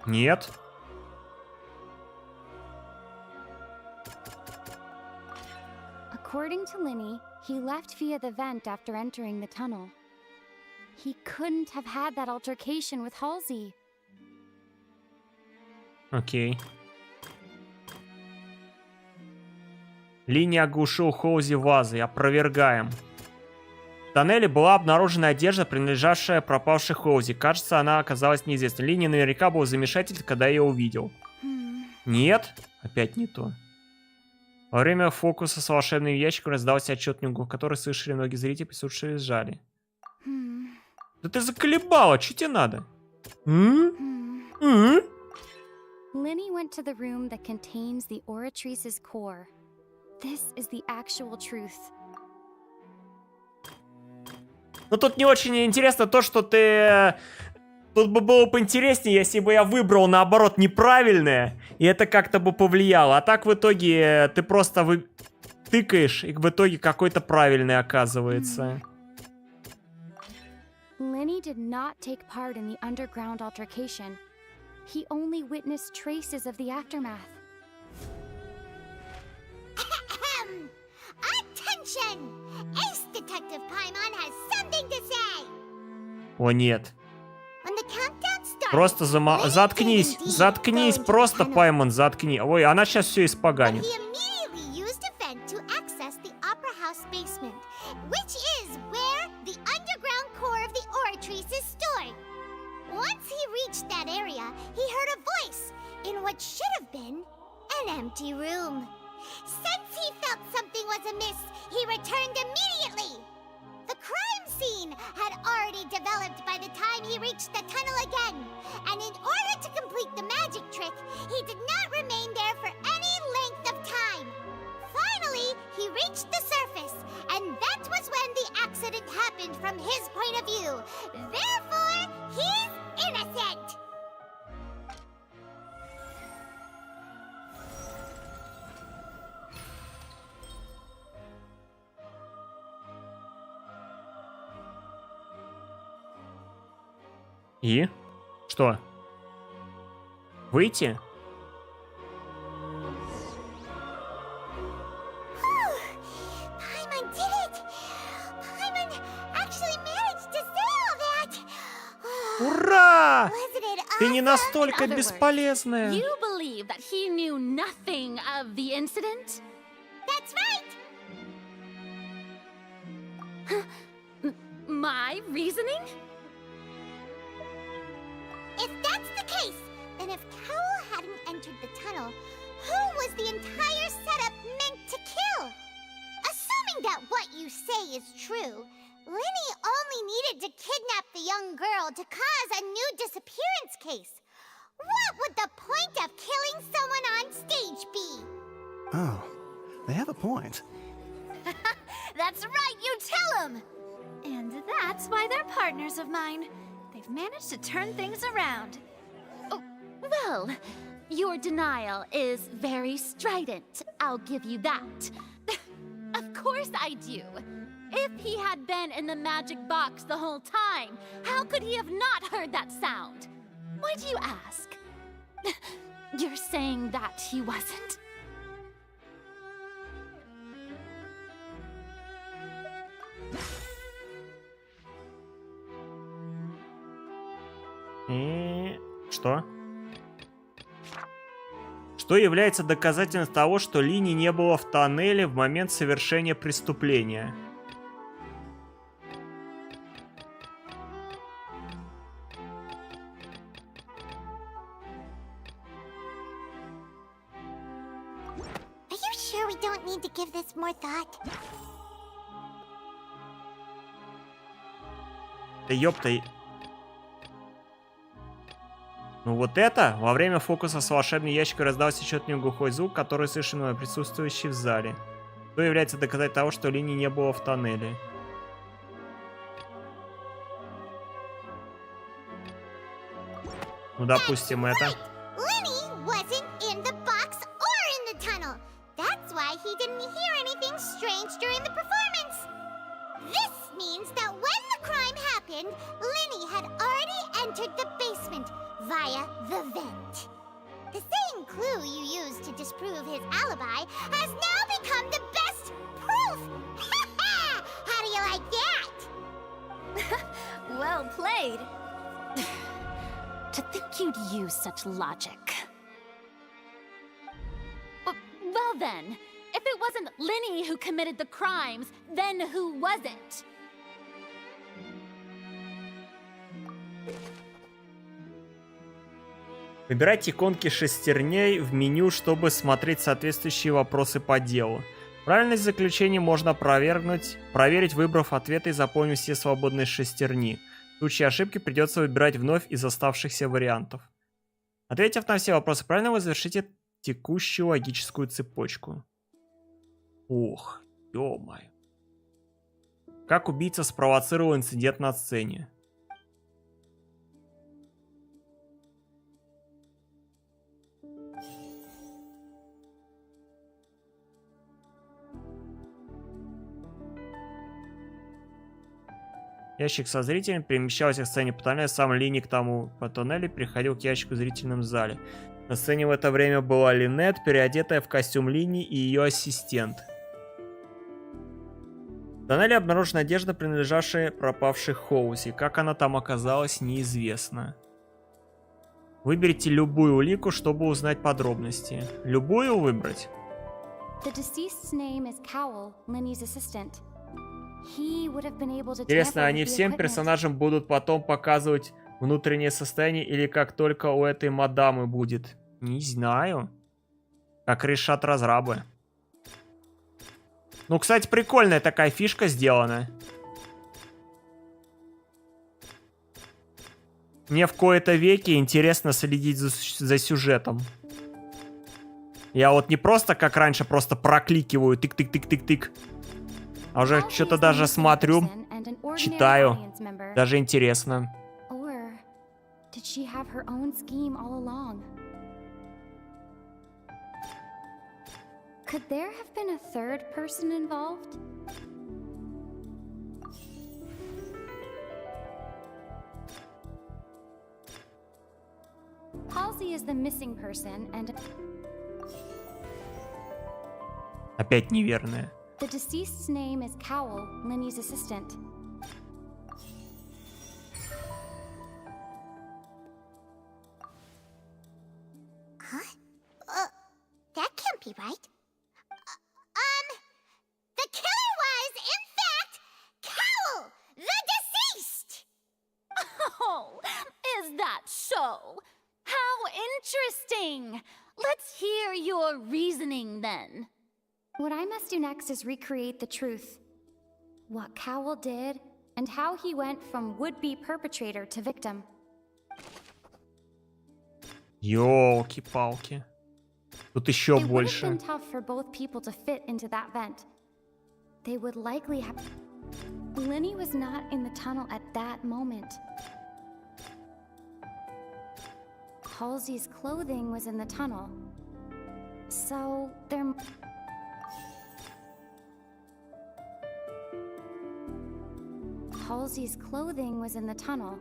Нет. According to Linny, he left via the vent after entering the tunnel. He couldn't have had that altercation with Halsey. Окей. Линия оглушил Халзи вазой. Опровергаем. В тоннеле была обнаружена одежда, принадлежавшая пропавшей Халзи. Кажется, она оказалась неизвестной. Линия наверняка был в замешательстве, когда я ее увидел. Нет? Опять не то. Во время фокуса с волшебным ящиком раздался отчет Нюгу, который слышали многие зрители, присутствовали в зале. Да ты заколебала, что тебе надо? Linny went to the room that contains the Oratrice's core. This is the actual truth. Ну тут не очень интересно то, что ты... Тут бы было поинтереснее, если бы я выбрал, наоборот, неправильное, и это как-то бы повлияло. А так в итоге ты просто тыкаешь, и в итоге какой-то правильный оказывается. Linny did not take part in the underground altercation. He only witnessed traces of the aftermath. Attention! Ace Detective Paimon has something to say! О, нет. When the countdown starts, Просто заткнись, заткнись, просто, Паймон, заткни. Ой, она сейчас все испоганит. he immediately used a vent to access the Opera House basement, which is where the underground core of the Oratrice is stored. Once he reached that area, he heard a voice in what should have been an empty room. Since he felt something was amiss, he returned immediately. The crime scene had already developed by the time he reached the tunnel again, and in order to complete the magic trick, he did not remain there for any length of time. Finally, he reached the surface, and that was when the accident happened from his point of view. Therefore, he's innocent. И? Что? Выйти? Paimon did it! Paimon actually managed to say all that! Ура! Wasn't it Ты не настолько In other words, бесполезная. You believe that he knew nothing of the incident? That's right! My reasoning? If that's the case, then if Cowell hadn't entered the tunnel, who was the entire setup meant to kill? Assuming that what you say is true, Linny only needed to kidnap the young girl to cause a new disappearance case. What would the point of killing someone on stage be? Oh, they have a point. That's right, you tell them! And that's why they're partners of mine. They've managed to turn things around. Oh, well, your denial is very strident. I'll give you that. Of course I do. If he had been in the magic box the whole time, how could he have not heard that sound? Why do you ask? You're saying that he wasn't? И что? Что является доказательством того, что Лини не было в тоннеле в момент совершения преступления? Are you sure we don't need to give this more thought? Да ёпта. Ну вот это, во время фокуса с волшебным ящиком раздался отчетливый глухой звук, который слышен присутствующий в зале. Что является доказательством того, что Лини не было в тоннеле. Ну допустим это. Linny wasn't in the box or in the tunnel. That's why he didn't hear anything strange during the performance. This means that when the crime happened, Linny had already entered the basement via the vent. The same clue you used to disprove his alibi has now become the best proof! How do you like that? Well played. To think you'd use such logic. Well then, if it wasn't Linny who committed the crimes, then who was it? Выбирайте иконки шестерней в меню, чтобы смотреть соответствующие вопросы по делу. Правильность заключения можно проверить, выбрав ответы и заполнив все свободные шестерни. В случае ошибки придется выбирать вновь из оставшихся вариантов. Ответив на все вопросы правильно, вы завершите текущую логическую цепочку. Ох, ё-моё. Как убийца спровоцировал инцидент на сцене? Ящик со зрителем перемещался к сцене по тоннелю, сам Лини к тому по тоннелю переходил к ящику в зрительном зале. На сцене в это время была Линет, переодетая в костюм Лини, и ее ассистент. В тоннеле обнаружена одежда, принадлежавшая пропавшей Хоузи. Как она там оказалась, неизвестно. Выберите любую улику, чтобы узнать подробности. Любую выбрать? The deceased's name is Cowell, Linny's assistant. He would have been able to Интересно, tamper они with the всем equipment. персонажам будут потом показывать внутреннее состояние или как только у этой мадамы будет? Не знаю. Как решат разрабы. Ну, кстати, прикольная такая фишка сделана. Мне в кои-то веки интересно следить за сюжетом. Я вот не просто, как раньше, просто прокликиваю, тык-тык-тык-тык-тык. А уже что-то даже смотрю, читаю. Даже интересно. Or did she have her own scheme all along? Could there have been a third person involved? Halsey is the missing person, and Опять неверное. the deceased's name is Cowell, Linny's assistant. That can't be right. The killer was, in fact, Cowell, the deceased! Oh, is that so? How interesting! Let's hear your reasoning then. What I must do next is recreate the truth. What Cowell did, and how he went from would-be perpetrator to victim. Ёлки-палки. Тут еще It would have больше. been tough for both people to fit into that vent. They would likely have... Linny was not in the tunnel at that moment. Halsey's clothing was in the tunnel. So, there... Halsey's clothing was in the tunnel.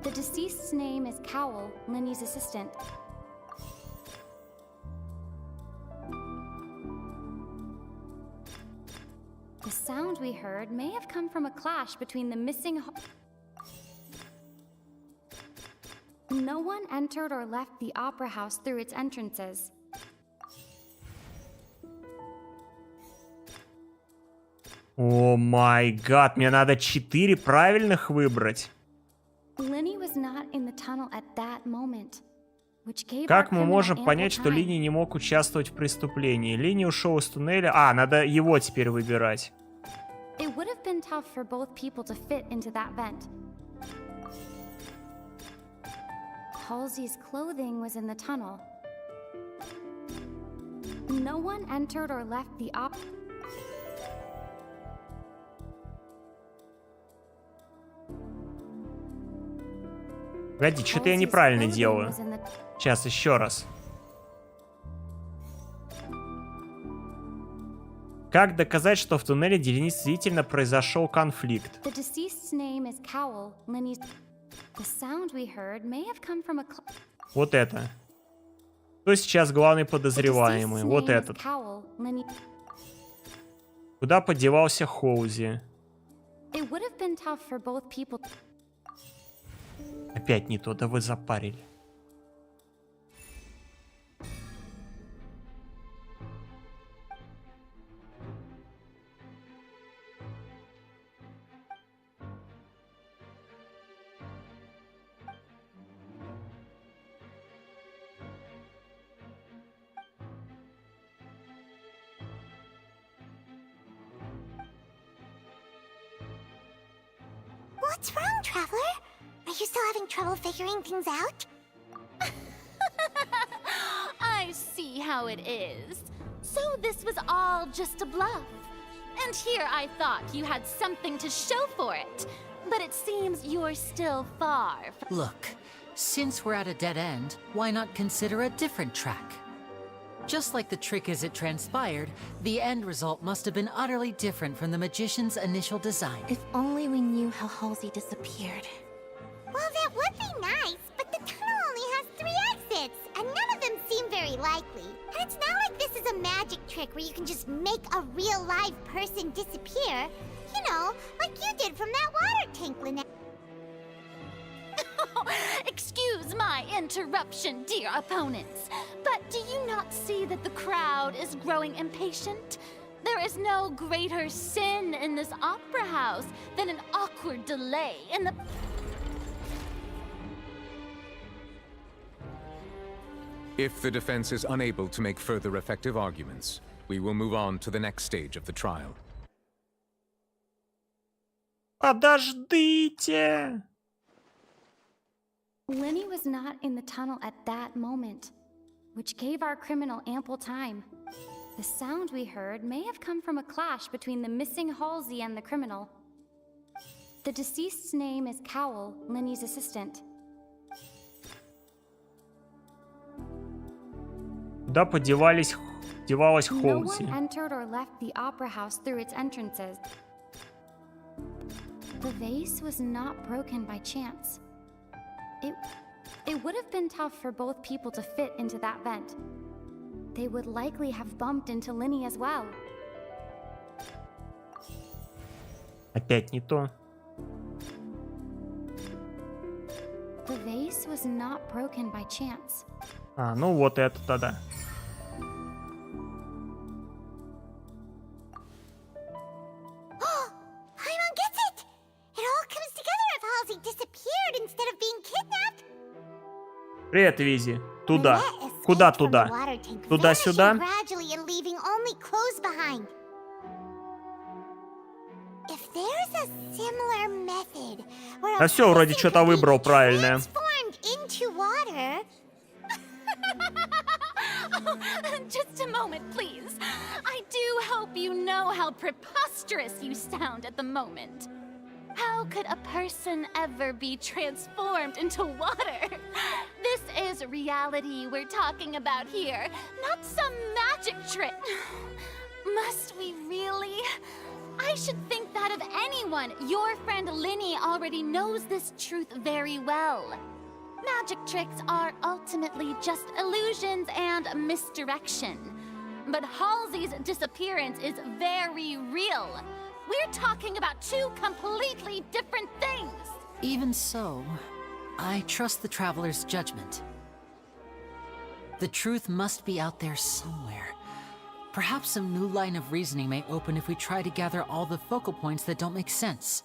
The deceased's name is Cowell, Linny's assistant. The sound we heard may have come from a clash between the missing... No one entered or left the opera house through its entrances. О май гад, мне надо 4 правильных выбрать. Linny was not in the tunnel at that moment, which gave Как our мы criminal можем ample понять, что time. Линни не мог участвовать в преступлении? Линни ушел из туннеля. А, надо его теперь выбирать. It would have been tough for both people to fit into that vent. Halsey's clothing was in the tunnel. No one entered or left the Погоди, что-то я неправильно делаю. Сейчас, еще раз. Как доказать, что в туннеле действительно произошел конфликт? The deceased's name is Cowell, Linny's... The sound we heard may have come from a... Вот это. Кто сейчас главный подозреваемый? Вот name is этот. Cowell, Linny... Куда подевался Хоузи? It would have been tough for both people... Опять не то, да вы запарили. What's wrong, Traveler? Are you still having trouble figuring things out? I see how it is. So this was all just a bluff. And here I thought you had something to show for it. But it seems you're still far from... Look, since we're at a dead end, why not consider a different track? Just like the trick as it transpired, the end result must have been utterly different from the magician's initial design. If only we knew how Halsey disappeared. Well, that would be nice, but the tunnel only has 3 exits, and none of them seem very likely. And it's not like this is a magic trick where you can just make a real live person disappear. You know, like you did from that water tank, Lynette. Excuse my interruption, dear opponents, but do you not see that the crowd is growing impatient? There is no greater sin in this opera house than an awkward delay in the... If the defense is unable to make further effective arguments, we will move on to the next stage of the trial. Подождите! Linny was not in the tunnel at that moment, which gave our criminal ample time. The sound we heard may have come from a clash between the missing Halsey and the criminal. The deceased's name is Cowell, Linny's assistant. Куда подевалась No Хоузи? one entered or left the opera house through its entrances. The vase was not broken by chance. It would have been tough for both people to fit into that vent. They would likely have bumped into Linny as well. Опять не то. The vase was not broken by chance. А, ну вот это тогда. Paimon gets it! It all comes together if Halsey disappeared instead of being kidnapped. Привет, Визи. Туда. Куда туда? Туда-сюда? Gradually and leaving only clothes behind. If there's a similar method where А все, вроде что-то выбрал правильное. transformed into water. Just a moment, please. I do hope you know how preposterous you sound at the moment. How could a person ever be transformed into water? This is reality we're talking about here, not some magic trick. Must we really? I should think that of anyone. Your friend Linny already knows this truth very well. Magic tricks are ultimately just illusions and misdirection. But Halsey's disappearance is very real. We're talking about two completely different things. Even so, I trust the traveler's judgment. The truth must be out there somewhere. Perhaps some new line of reasoning may open if we try to gather all the focal points that don't make sense.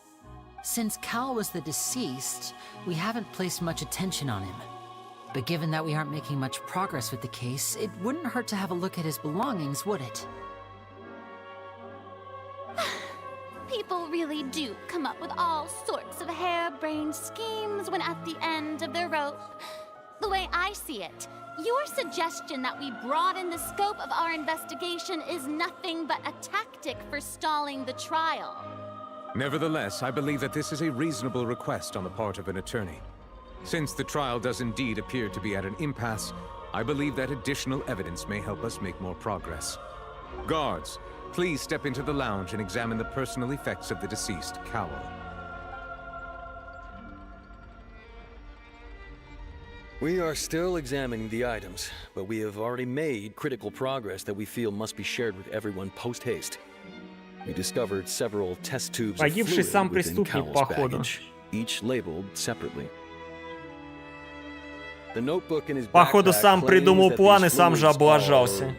Since Cal was the deceased, we haven't placed much attention on him. But given that we aren't making much progress with the case, it wouldn't hurt to have a look at his belongings, would it? People really do come up with all sorts of harebrained schemes when at the end of their rope. The way I see it, your suggestion that we broaden the scope of our investigation is nothing but a tactic for stalling the trial. Nevertheless, I believe that this is a reasonable request on the part of an attorney. Since the trial does indeed appear to be at an impasse, I believe that additional evidence may help us make more progress. Guards, please step into the lounge and examine the personal effects of the deceased, Cowell. We are still examining the items, but we have already made critical progress that we feel must be shared with everyone post-haste. We discovered several test tubes of Погибший fluid сам within преступник, Cowell's походу. baggage, each labeled separately. The notebook in his Походу, backpack сам claims придумал that план и these сам же fluids облажался. are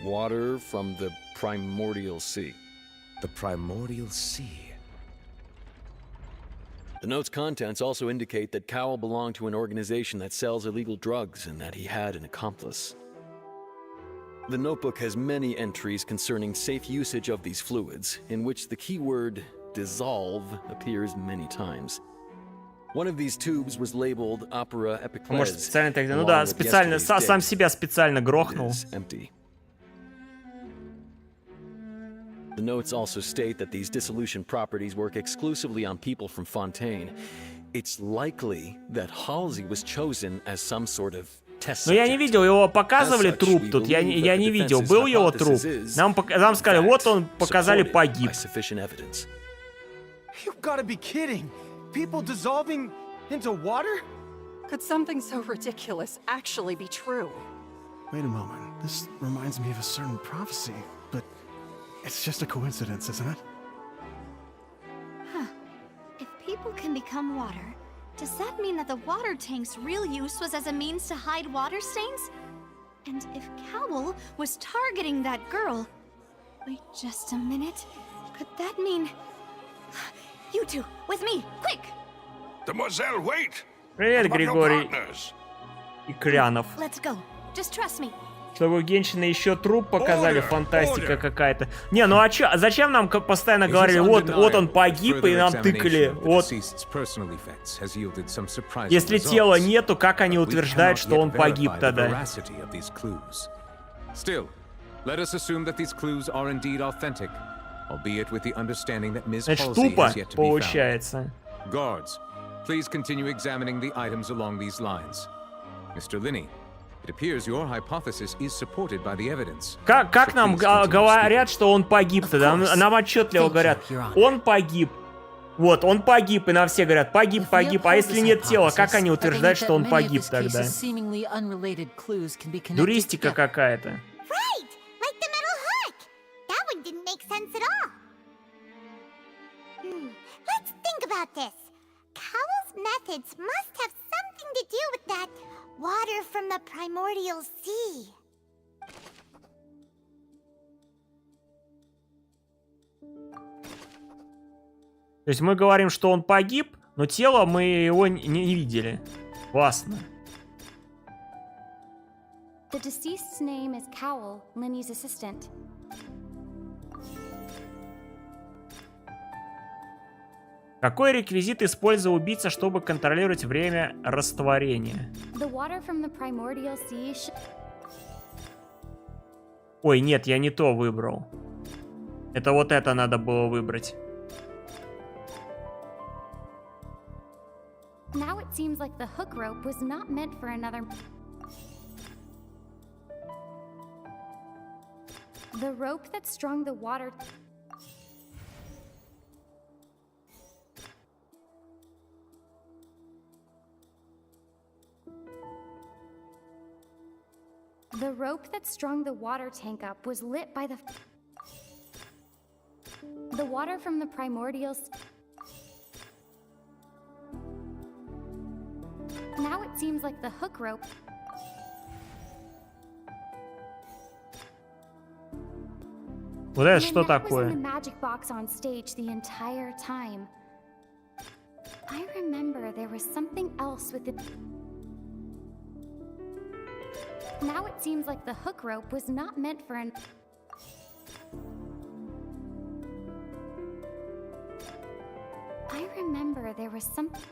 water from the primordial sea. The primordial sea. The note's contents also indicate that Cowell belonged to an organization that sells illegal drugs and that he had an accomplice. The notebook has many entries concerning safe usage of these fluids, in which the keyword dissolve appears many times. One of these tubes was labeled Opera Epiclese. Может, специально так... Ну да, специально, сам себя специально грохнул. Empty. The notes also state that these dissolution properties work exclusively on people from Fontaine. It's likely that Halsey was chosen as some sort of test Но я не subject. видел, его показывали труп тут, я не видел, был его труп. Нам сказали, вот он, показали, погиб. You've got to be kidding! People dissolving into water? Could something so ridiculous actually be true? Wait a moment. This reminds me of a certain prophecy, but it's just a coincidence, isn't it? Huh. If people can become water, does that mean that the water tank's real use was as a means to hide water stains? And if Cowell was targeting that girl... Wait just a minute. Could that mean... You two, with me, quick! Demoiselle, wait! Привет, Григорий и Крянов. Let's go. Just trust me. Чтобы у Геншина еще труп показали, фантастика какая-то. Не, ну а чё, зачем нам постоянно говорили, вот он погиб, и нам тыкали, вот. Если тела нету, как они утверждают, что он погиб тогда? Still, let us assume that these clues are indeed authentic, albeit with the understanding that Ms. Значит, Halsey тупо has yet to be получается. found. Guards, please continue examining the items along these lines. Mr. Linny, it appears your hypothesis is supported by the evidence. Как нам говорят, что он погиб тогда? Нам отчетливо говорят, он погиб. Вот, он погиб, и нам все говорят, погиб, погиб. А если нет тела, как они утверждают, что он погиб тогда? Дуристика какая-то. Right! Like the metal hook! That one didn't make sense at all. Let's think about this. Cowell's methods must have something to do with that water from the primordial sea. То есть мы говорим, что он погиб, но тело мы его не видели. Классно. The deceased's name is Cowell, Linny's assistant. Какой реквизит использовал убийца, чтобы контролировать время растворения? The water from the primordial sea. Ой, нет, я не то выбрал. Это вот это надо было выбрать. Now it seems like the hook rope was not meant for another. The rope that strung the water. The rope that strung the water tank up was lit by the water from the primordial. Now it seems like the hook rope. Вот это что такое? The magic box on stage the entire time. I remember there was something else with it. Now it seems like the hook rope was not meant for an. I remember there was something.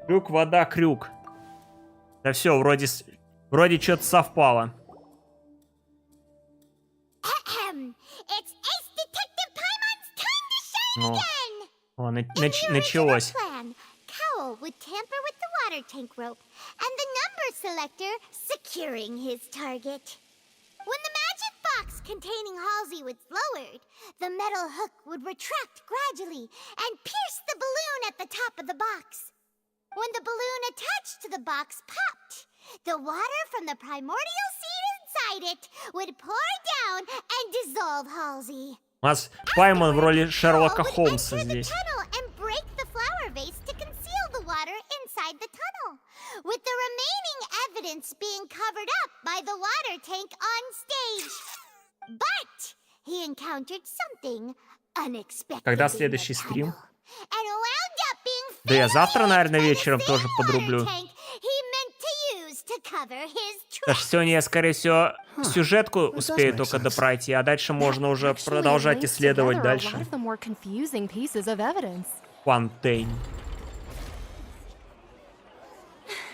Крюк, вода, крюк. Да все, вроде что-то совпало. It's Ace Detective Paimon's time to shine again! О, началось. Cowell would tamper with the water tank rope, and the number selector securing his target. When the magic box containing Halsey was lowered, the metal hook would retract gradually and pierce the balloon at the top of the box. When the balloon attached to the box popped, the water from the primordial seed inside it would pour down and dissolve Halsey. У нас Паймон в роли Шерлока Холмса здесь. And break the flower vase to conceal the water inside the tunnel, with the remaining evidence being covered up by the water tank on stage. But he encountered something unexpected. Когда следующий стрим? And wound up being Да я завтра, наверное, вечером тоже подрублю. Даже сегодня я, скорее всего, сюжетку успею только допройти, а дальше можно уже продолжать исследовать дальше. Фонтейн.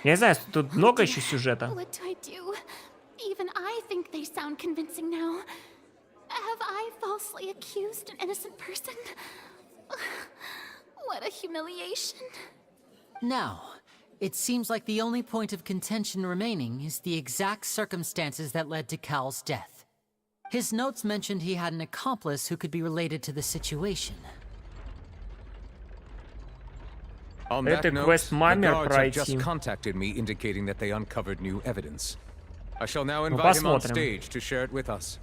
Я не знаю, тут много еще сюжета. Even I think they sound convincing now. Have I falsely accused an innocent person? What a humiliation. Now, it seems like the only point of contention remaining is the exact circumstances that led to Cal's death. His notes mentioned he had an accomplice who could be related to the situation. On that note, the guards have just contacted me indicating that they uncovered new evidence. I shall now invite him on stage to share it with us.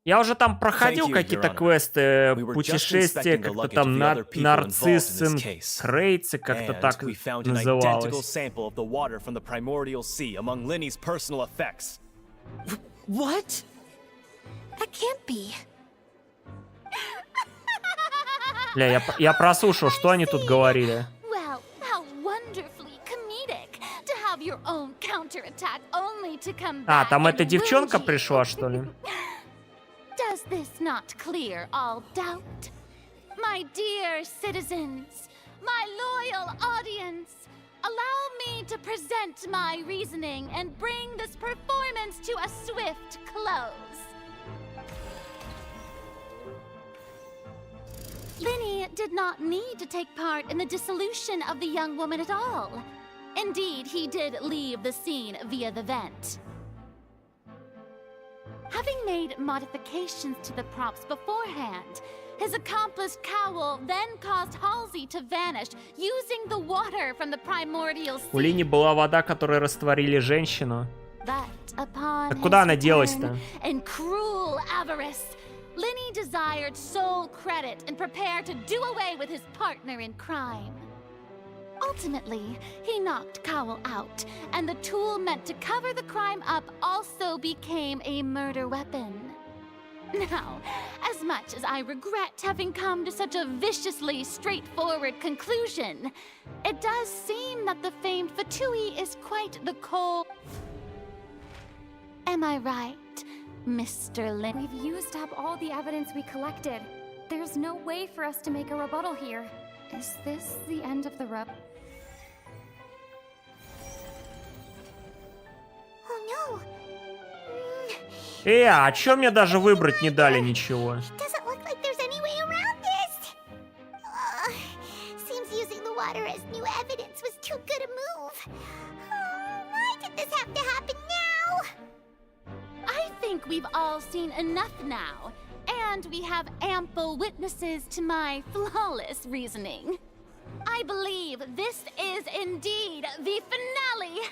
Я уже там проходил какие-то квесты, путешествия, как-то там нарциссы, крейцы, как-то так называлось. What? That can't be. Бля, я прослушал, что они тут говорили. Well, how wonderfully comedic to have your own counterattack only to come back. А, там эта девчонка пришла, что ли? Does this not clear all doubt? My dear citizens, my loyal audience, allow me to present my reasoning and bring this performance to a swift close. Linny did not need to take part in the dissolution of the young woman at all. Indeed, he did leave the scene via the vent. Having made modifications to the props beforehand, his accomplice Cowl then caused Halsey to vanish using the water from the primordial sea. У Лини была вода, которой растворили женщину. But upon Так куда она his делась-то? return and cruel avarice, Linny desired sole credit and prepared to do away with his partner in crime. Ultimately, he knocked Cowl out, and the tool meant to cover the crime up also became a murder weapon. Now, as much as I regret having come to such a viciously straightforward conclusion, it does seem that the famed Fatui is quite the cold. Am I right, Mr. Lin? We've used up all the evidence we collected. There's no way for us to make a rebuttal here. Is this the end of the rub? Oh no! А чё мне даже выбрать не дали ничего? Doesn't look like there's any way around this. Seems using the water as new evidence was too good a move. Why did this have to happen now? I think we've all seen enough now, and we have ample witnesses to my flawless reasoning. I believe this is indeed the finale.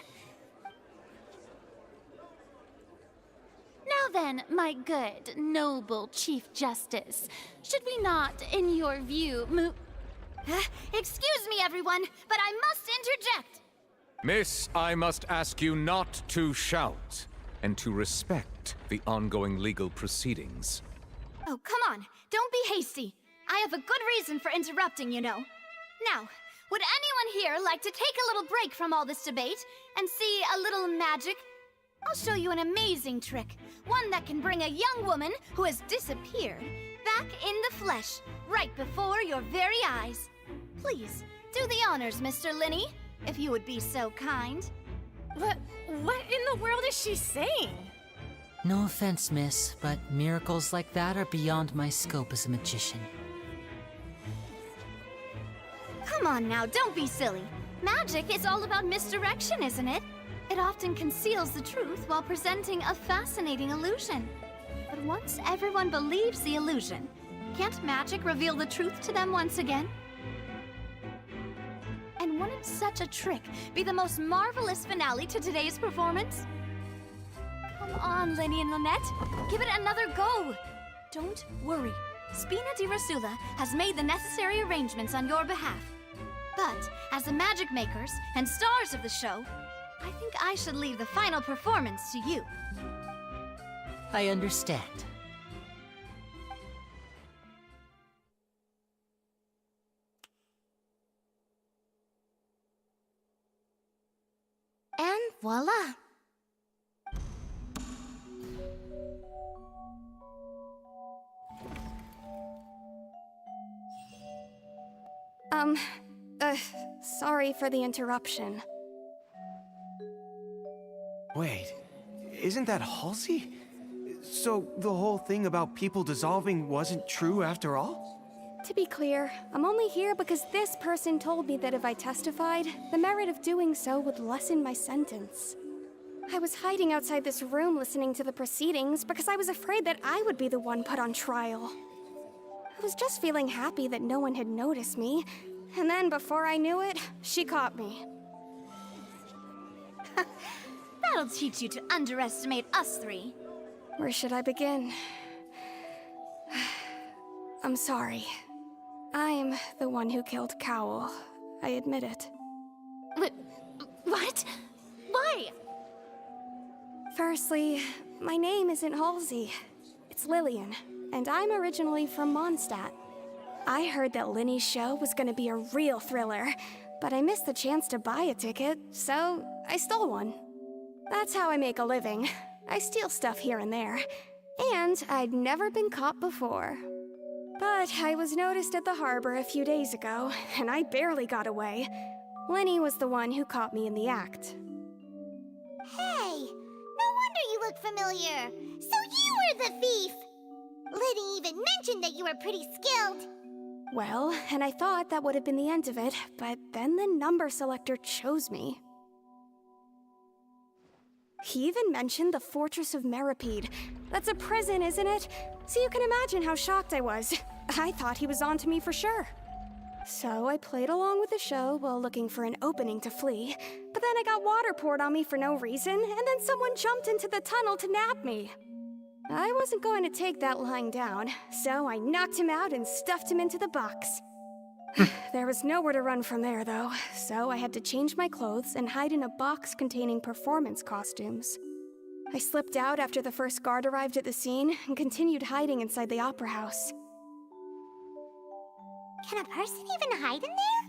Now then, my good, noble Chief Justice, should we not, in your view, move... Excuse me, everyone, but I must interject. Miss, I must ask you not to shout, and to respect the ongoing legal proceedings. Oh, come on, don't be hasty. I have a good reason for interrupting, you know. Now, would anyone here like to take a little break from all this debate and see a little magic? I'll show you an amazing trick, one that can bring a young woman who has disappeared back in the flesh, right before your very eyes. Please, do the honors, Mr. Linny, if you would be so kind. What in the world is she saying? No offense, miss, but miracles like that are beyond my scope as a magician. Come on now, don't be silly. Magic is all about misdirection, isn't it? It often conceals the truth while presenting a fascinating illusion. But once everyone believes the illusion, can't magic reveal the truth to them once again? And wouldn't such a trick be the most marvelous finale to today's performance? Come on, Lenny and Lynette, give it another go. Don't worry, Spina di Rosula has made the necessary arrangements on your behalf. But as the magic makers and stars of the show, I think I should leave the final performance to you. I understand. And voila! Sorry for the interruption. Wait, isn't that Halsey? So the whole thing about people dissolving wasn't true after all? To be clear, I'm only here because this person told me that if I testified, the merit of doing so would lessen my sentence. I was hiding outside this room listening to the proceedings because I was afraid that I would be the one put on trial. I was just feeling happy that no one had noticed me, and then before I knew it, she caught me. That'll teach you to underestimate us three. Where should I begin? I'm sorry. I'm the one who killed Cowl. I admit it. What? Why? Firstly, my name isn't Halsey. It's Lillian, and I'm originally from Mondstadt. I heard that Linny's show was gonna be a real thriller, but I missed the chance to buy a ticket, so I stole one. That's how I make a living. I steal stuff here and there. And I'd never been caught before. But I was noticed at the harbor a few days ago, and I barely got away. Linny was the one who caught me in the act. Hey, no wonder you look familiar. So you were the thief! Liddy even mentioned that you were pretty skilled. Well, and I thought that would have been the end of it, but then the number selector chose me. He even mentioned the Fortress of Meripede, That's a prison, isn't it? So you can imagine how shocked I was. I thought he was onto me for sure. So I played along with the show while looking for an opening to flee. But then I got water poured on me for no reason, and then someone jumped into the tunnel to nab me. I wasn't going to take that lying down, so I knocked him out and stuffed him into the box. There was nowhere to run from there, though, so I had to change my clothes and hide in a box containing performance costumes. I slipped out after the first guard arrived at the scene and continued hiding inside the opera house. Can a person even hide in there?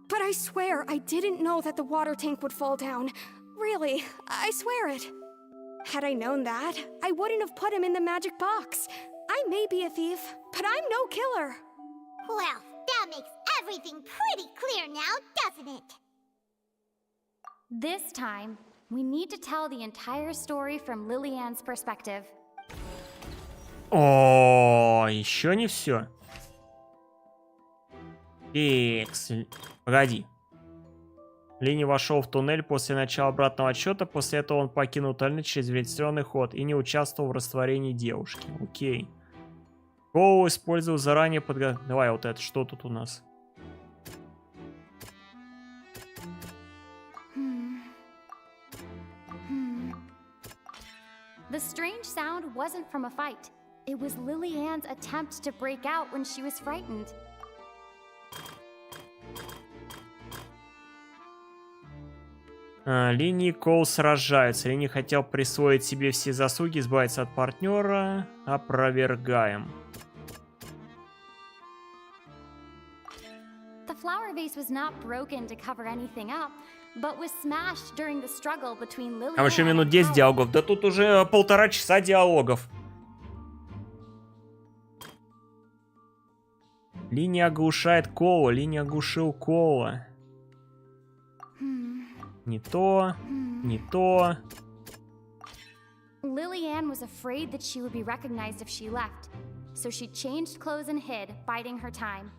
But I swear I didn't know that the water tank would fall down. Really, I swear it. Had I known that, I wouldn't have put him in the magic box. I may be a thief, but I'm no killer. Well, that makes everything pretty clear now, doesn't it? This time, we need to tell the entire story from Lillian's perspective. О, еще не все. Экс. Погоди. Лини вошел в туннель после начала обратного отсчета. После этого он покинул туннель через вентиляционный ход и не участвовал в растворении девушки. Окей. Коул использовал заранее подготовленный... Давай вот это. Что тут у нас? The strange sound wasn't from a fight. It was Lillian's attempt to break out when she was frightened. Лини и Коул сражаются. Лини хотел присвоить себе все заслуги, избавиться от партнера. Опровергаем. The flower vase was not broken to cover anything up, but was smashed during the struggle between Lillian Там еще минут 10 диалогов. Да тут уже 1,5 часа диалогов. Лини оглушает Коула. Лини оглушил Коула. Не то, не то. Lillian was afraid that she would be recognized if she left, so she changed clothes and hid, biding her time.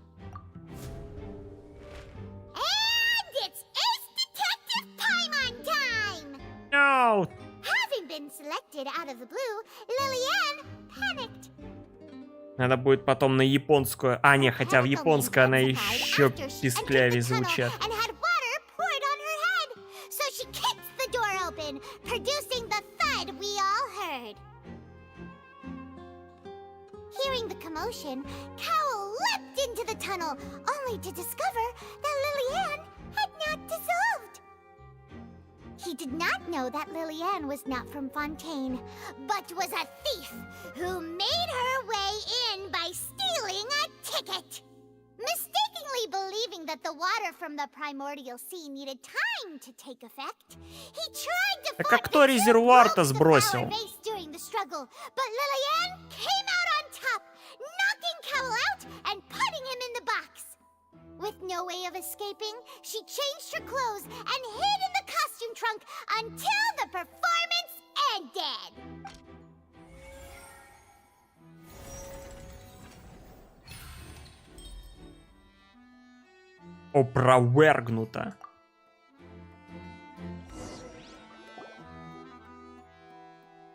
And it's Ace Detective Paimon time! No! Having been selected out of the blue, Lillian panicked. Надо будет потом на японскую. А, не, хотя в японской она еще писклявее звучит. Producing the thud we all heard. Hearing the commotion, Cowell leapt into the tunnel, only to discover that Lillian had not dissolved. He did not know that Lillian was not from Fontaine, but was a thief who made her way in by stealing a ticket. Mistakenly believing that the water from the primordial sea needed time to take effect, he tried to Так а кто резервуар-то сбросил? during the struggle, but Lillian came out on top, knocking Cowell out and putting him in the box. With no way of escaping, she changed her clothes and hid in the costume trunk until the performance ended. Опровергнуто.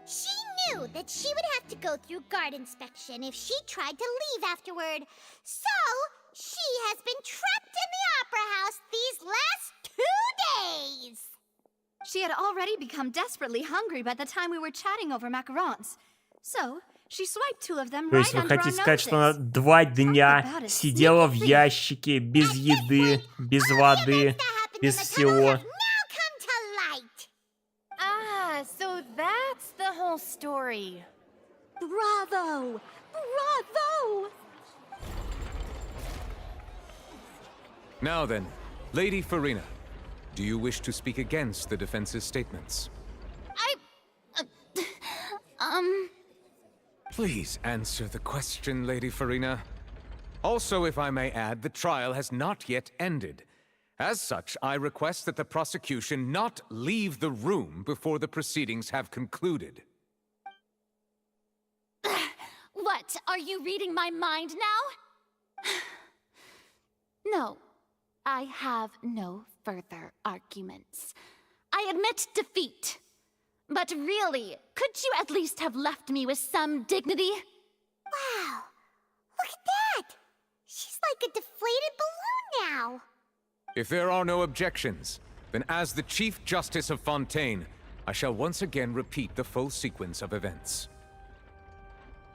She knew that she would have to go through guard inspection if she tried to leave afterward. So, she has been trapped in the opera house these last 2 days. She had already become desperately hungry by the time we were chatting over macarons. So, she swiped 2 of them То есть right вы under our хотите сказать, что она noses. 2 дня сидела в ящике, без еды, без воды, без всего? Ah, so that's the whole story. Bravo! Bravo! Now then, Lady Farina, do you wish to speak against the defense's statements? Please answer the question, Lady Farina. Also, if I may add, the trial has not yet ended. As such, I request that the prosecution not leave the room before the proceedings have concluded. What? Are you reading my mind now? No, I have no further arguments. I admit defeat. But But really, could you at least have left me with some dignity? Wow, look at that! She's like a deflated balloon now. If there are no objections, then as the Chief Justice of Fontaine, I shall once again repeat the full sequence of events.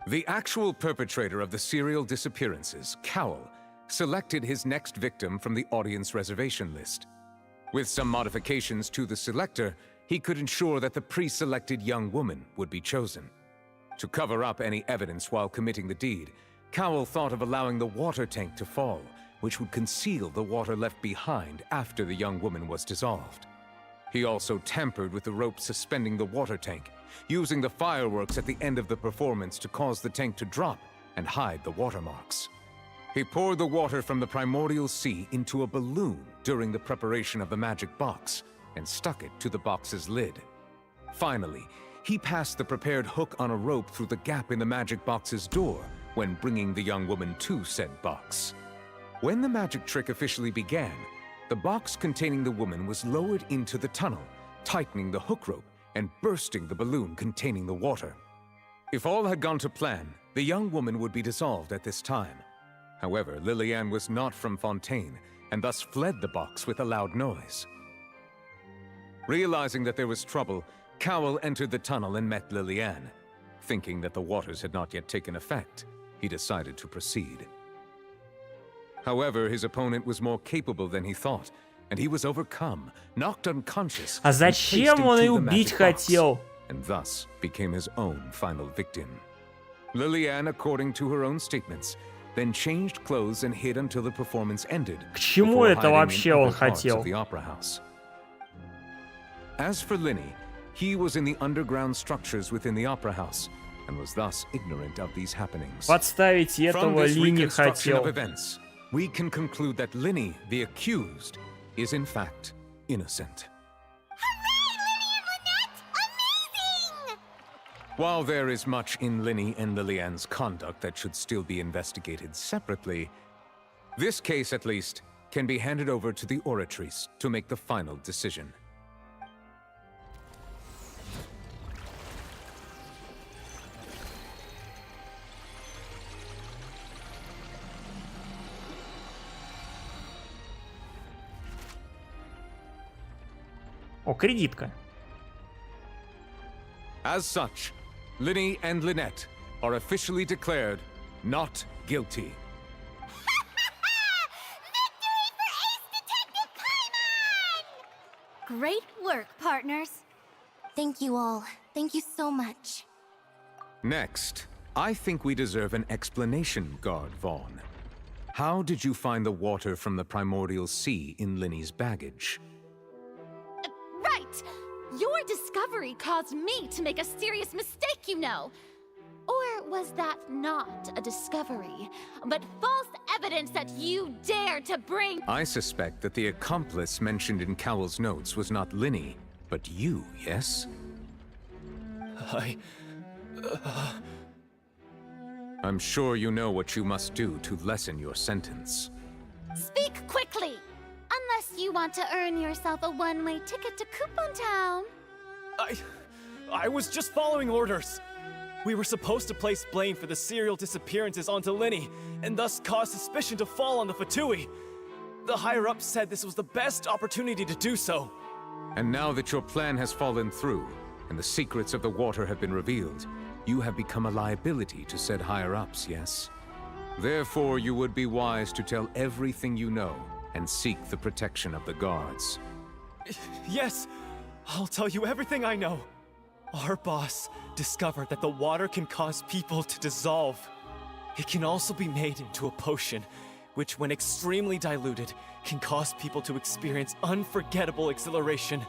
The actual perpetrator of the serial disappearances, Cowell, selected his next victim from the audience reservation list. With some modifications to the selector, he could ensure that the pre-selected young woman would be chosen. To cover up any evidence while committing the deed, Cowell thought of allowing the water tank to fall, which would conceal the water left behind after the young woman was dissolved. He also tampered with the rope suspending the water tank, using the fireworks at the end of the performance to cause the tank to drop and hide the watermarks. He poured the water from the primordial sea into a balloon during the preparation of the magic box and stuck it to the box's lid. Finally, he passed the prepared hook on a rope through the gap in the magic box's door when bringing the young woman to said box. When the magic trick officially began, the box containing the woman was lowered into the tunnel, tightening the hook rope and bursting the balloon containing the water. If all had gone to plan, the young woman would be dissolved at this time. However, Lillian was not from Fontaine, and thus fled the box with a loud noise. Realizing that there was trouble, Cowell entered the tunnel and met Lillian. Thinking that the waters had not yet taken effect, he decided to proceed. However, his opponent was more capable than he thought, and he was overcome, knocked unconscious, А зачем он ее убить хотел? And thus became his own final victim. Lillian, according to her own statements, then changed clothes and hid until the performance ended. К чему это вообще он хотел? The opera house. As for Linny, he was in the underground structures within the opera house and was thus ignorant of these happenings. Подставить этого Линни хотел. We can conclude that Linny, the accused, is in fact innocent. While there is much in Linny and Lillian's conduct that should still be investigated separately, this case, at least, can be handed over to the Oratrice to make the final decision. О, кредитка. As such, Linny and Lynette are officially declared not guilty. Great work, partners. Thank you all. Thank you so much. Next, I think we deserve an explanation, Guard Vaughn. How did you find the water from the primordial sea in Linny's baggage? Right! Your discovery caused me to make a serious mistake, you know. Or was that not a discovery, but false evidence that you dared to bring? I suspect that the accomplice mentioned in Cowell's notes was not Linny, but you, yes? I'm sure you know what you must do to lessen your sentence. Speak quickly! Unless you want to earn yourself a one-way ticket to Coupon Town. I was just following orders. We were supposed to place blame for the serial disappearances onto Linny, and thus cause suspicion to fall on the Fatui. The higher-ups said this was the best opportunity to do so. And now that your plan has fallen through, and the secrets of the water have been revealed, you have become a liability to said higher-ups, yes? Therefore, you would be wise to tell everything you know, and seek the protection of the guards. Yes, I'll tell you everything I know. Our boss discovered that the water can cause people to dissolve. It can also be made into a potion, which when extremely diluted, can cause people to experience unforgettable exhilaration.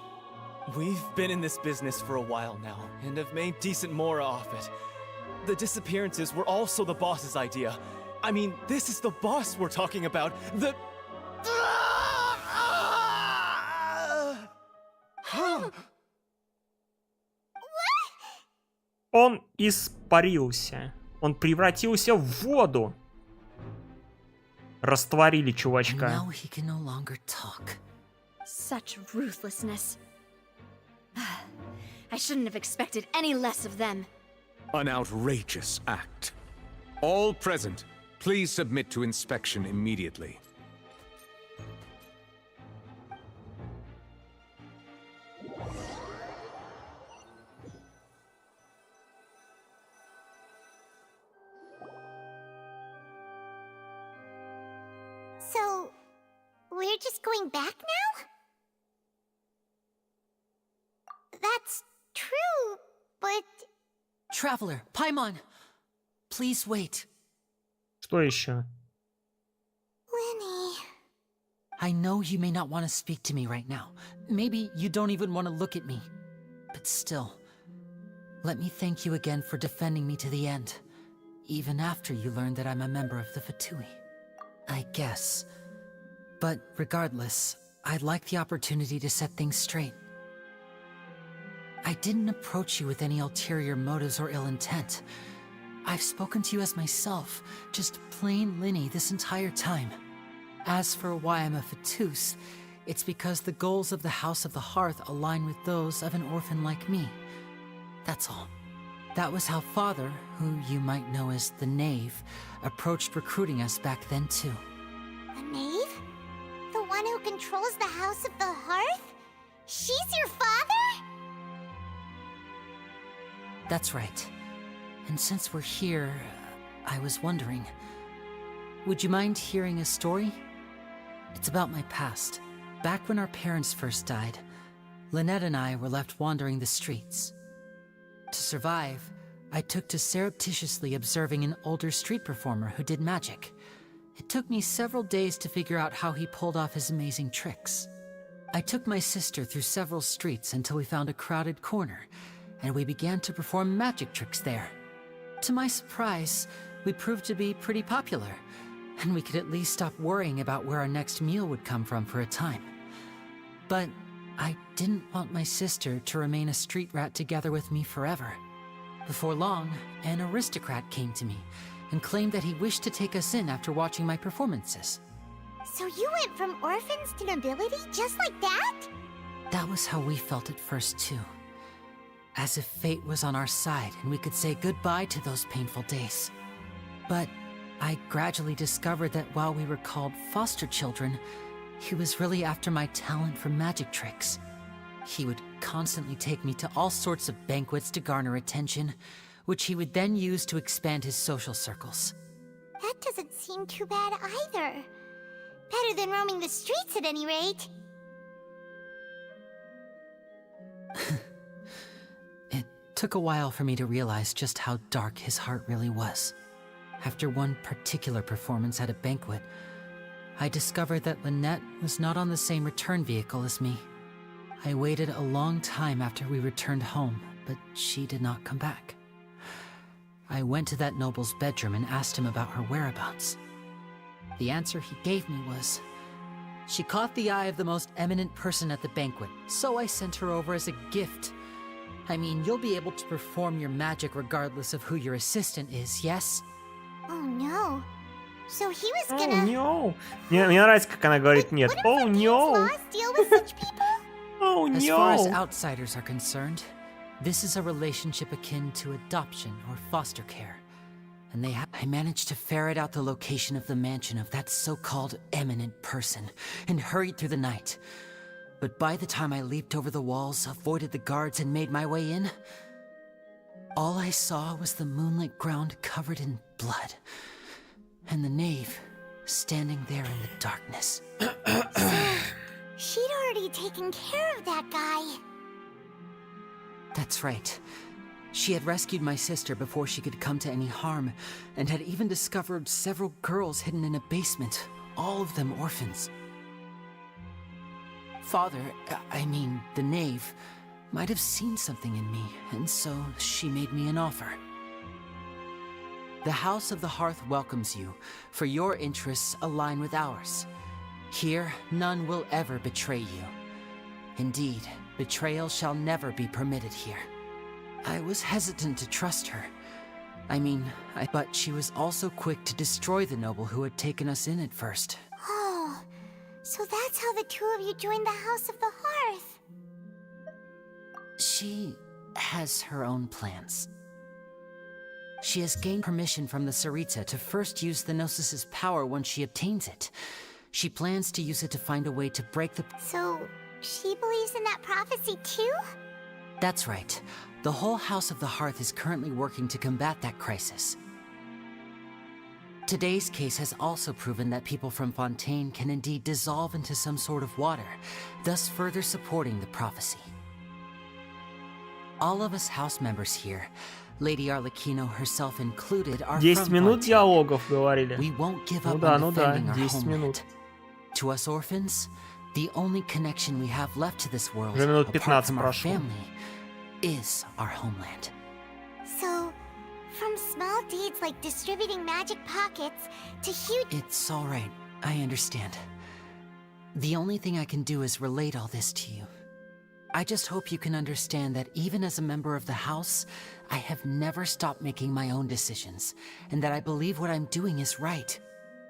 We've been in this business for a while now, and have made decent more off it. The disappearances were also the boss's idea. I mean, this is the boss we're talking about. The... Он испарился. Он превратился в воду. Растворили чувачка. Now he can no longer talk. Such ruthlessness. I I shouldn't have expected any less of them. An outrageous act. All present, please submit to inspection immediately. So, we're just going back now? That's true, but... Traveler, Paimon, please wait. Что еще? Lenny... I know you may not want to speak to me right now. Maybe you don't even want to look at me. But still, let me thank you again for defending me to the end, even after you learned that I'm a member of the Fatui. I guess. But regardless, I'd like the opportunity to set things straight. I didn't approach you with any ulterior motives or ill intent. I've spoken to you as myself, just plain Linny this entire time. As for why I'm a Fatus, it's because the goals of the House of the Hearth align with those of an orphan like me. That's all. That was how Father, who you might know as the Knave, approached recruiting us back then too. The Knave? The one who controls the House of the Hearth? She's your father? That's right. And since we're here, I was wondering, would you mind hearing a story? It's about my past. Back when our parents first died, Lynette and I were left wandering the streets. To survive, I took to surreptitiously observing an older street performer who did magic. It took me several days to figure out how he pulled off his amazing tricks. I took my sister through several streets until we found a crowded corner, and we began to perform magic tricks there. To my surprise, we proved to be pretty popular, and we could at least stop worrying about where our next meal would come from for a time. But I didn't want my sister to remain a street rat together with me forever. Before long, an aristocrat came to me and claimed that he wished to take us in after watching my performances. So you went from orphans to nobility just like that? That was how we felt at first too. As if fate was on our side and we could say goodbye to those painful days. But I gradually discovered that while we were called foster children, he was really after my talent for magic tricks. He would constantly take me to all sorts of banquets to garner attention, which he would then use to expand his social circles. That doesn't seem too bad either. Better than roaming the streets at any rate. It took a while for me to realize just how dark his heart really was. After one particular performance at a banquet, I discovered that Lynette was not on the same return vehicle as me. I waited a long time after we returned home, but she did not come back. I went to that noble's bedroom and asked him about her whereabouts. The answer he gave me was, she caught the eye of the most eminent person at the banquet, so I sent her over as a gift. I mean, you'll be able to perform your magic regardless of who your assistant is, yes? Oh no. So he was gonna... Oh no. Мне нравится, как она говорит нет. Oh no. Deal with such people? Oh As far as no. outsiders are concerned, this is a relationship akin to adoption or foster care. And I managed to ferret out the location of the mansion of that so-called eminent person and hurried through the night. But by the time I leaped over the walls, avoided the guards, and made my way in, all I saw was the moonlit ground covered in blood, and the knave standing there in the darkness. So, she'd already taken care of that guy. That's right. She had rescued my sister before she could come to any harm, and had even discovered several girls hidden in a basement, all of them orphans. Father, I mean, the knave, might have seen something in me, and so she made me an offer. The House of the Hearth welcomes you, for your interests align with ours. Here, none will ever betray you. Indeed, betrayal shall never be permitted here. I was hesitant to trust her. But she was also quick to destroy the noble who had taken us in at first. Oh, so that's how the two of you joined the House of the Hearth. She has her own plans. She has gained permission from the Tsaritsa to first use the Gnosis's power once she obtains it. She plans to use it to find a way to break the... So, she believes in that prophecy too? That's right. The whole House of the Hearth is currently working to combat that crisis. Today's case has also proven that people from Fontaine can indeed dissolve into some sort of water, thus further supporting the prophecy. All of us house members here, Lady Arlecchino herself included, are 10 минут диалогов говорили. We won't give up Ну on да, defending our 10 homeland. минут. To us orphans, the only connection we have left to this world, Уже минут apart 15 from our прошло. family, is our homeland. So, from small deeds like distributing magic pockets to huge... It's all right. I understand. The only thing I can do is relate all this to you. I just hope you can understand that even as a member of the house, I have never stopped making my own decisions, and that I believe what I'm doing is right.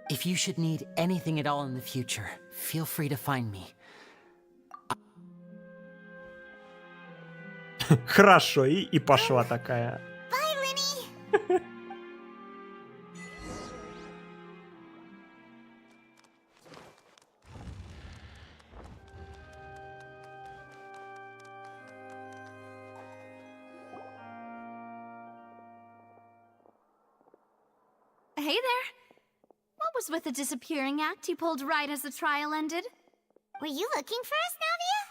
If you should need anything at all in the future, feel free to find me. Хорошо, и пошла такая. Bye, Lenny! Hey there. What was with the disappearing act you pulled right as the trial ended? Were you looking for us, Navia?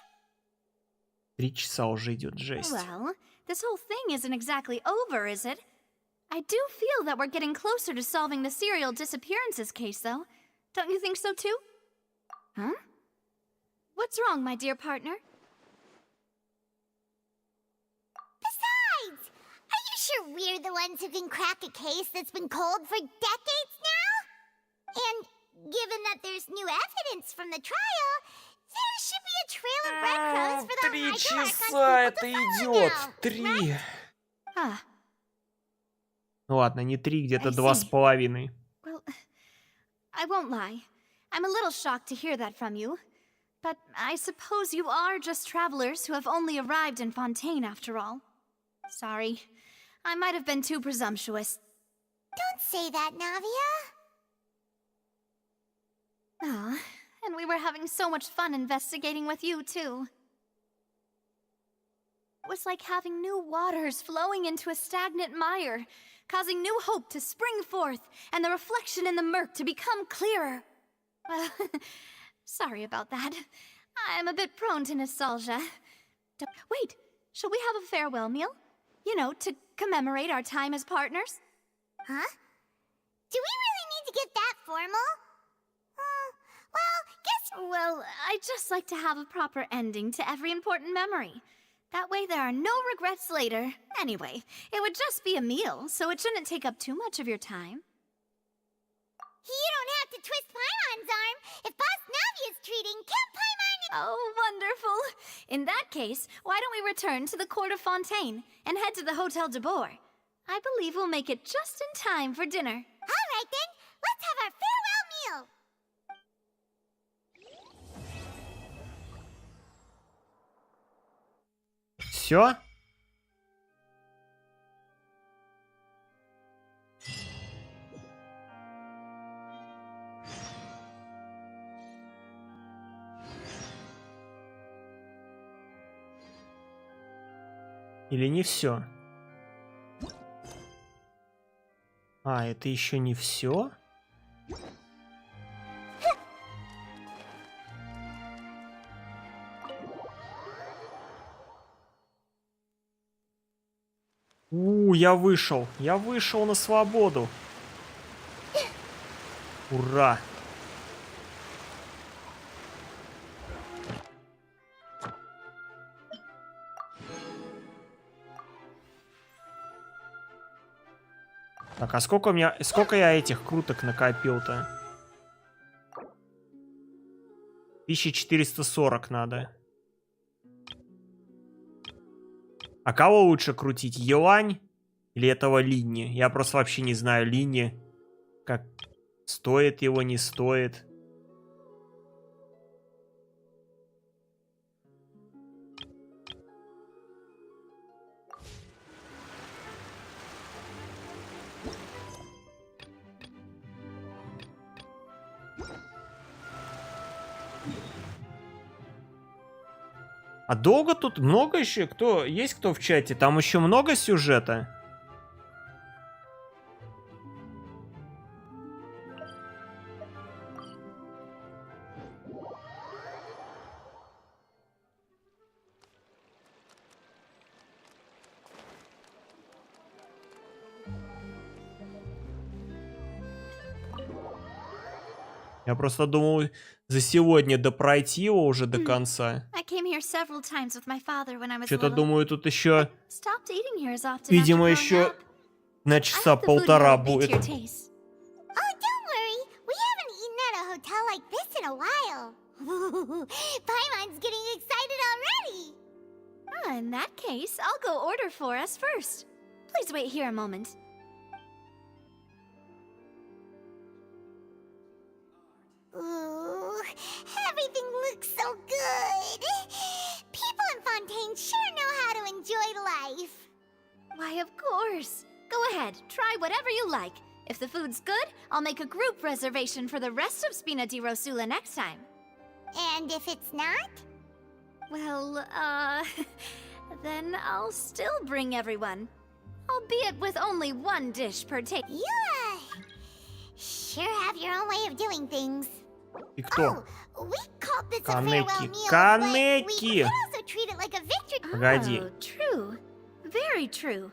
3 часа уже идет, жесть. Well, this whole thing isn't exactly over, is it? I do feel that we're getting closer to solving the serial disappearances case, though. Don't you think so, too? Huh? What's wrong, my dear partner? Besides, are you sure we're the ones who can crack a case that's been cold for decades now? And given that there's new evidence from the trial, there should be a trail of breadcrumbs for the 3 Hydro часа Archons это people to идет. follow now, 3. right? Ah, Ну ладно, не 3, где-то I see. 2,5. well, I won't lie. I'm a little shocked to hear that from you. But I suppose you are just travelers who have only arrived in Fontaine after all. Sorry. I might have been too presumptuous. Don't say that, Navia. Ah, and we were having so much fun investigating with you, too. It was like having new waters flowing into a stagnant mire, causing new hope to spring forth, and the reflection in the murk to become clearer. Well, sorry about that. I'm a bit prone to nostalgia. Wait, shall we have a farewell meal? You know, to commemorate our time as partners? Huh? Do we really need to get that formal? Well, I'd just like to have a proper ending to every important memory. That way there are no regrets later. Anyway, it would just be a meal, so it shouldn't take up too much of your time. You don't have to twist Paimon's arm. If Boss Navia's treating, Camp Paimon and... Oh, wonderful. In that case, why don't we return to the court of Fontaine and head to the Hotel de Boer? I believe we'll make it just in time for dinner. All right, then. Let's have our farewell meal. Все? Или не все? А, это еще не все? Я вышел. Я вышел на свободу. Ура. Так, а сколько я этих круток накопил-то? 1440 надо. А кого лучше крутить? Елань или этого Линни? Я просто вообще не знаю Линни. Как стоит его, не стоит. А долго тут? Много еще? Есть кто в чате? Там еще много сюжета? Я просто думал за сегодня допройти его уже до конца. Что-то думаю, тут еще, видимо, еще на часа полтора будет. In that case, I'll go order for us first. Please wait here a moment. Ooh, everything looks so good. People in Fontaine sure know how to enjoy life. Why, of course. Go ahead, try whatever you like. If the food's good, I'll make a group reservation for the rest of Spina di Rosula next time. And if it's not? Well, then I'll still bring everyone. Albeit with only one dish per table. You, sure have your own way of doing things. И кто? We called this a Канеки. farewell meal, Канеки. but we could also treat it like a victory. Погоди. Oh, true. Very true.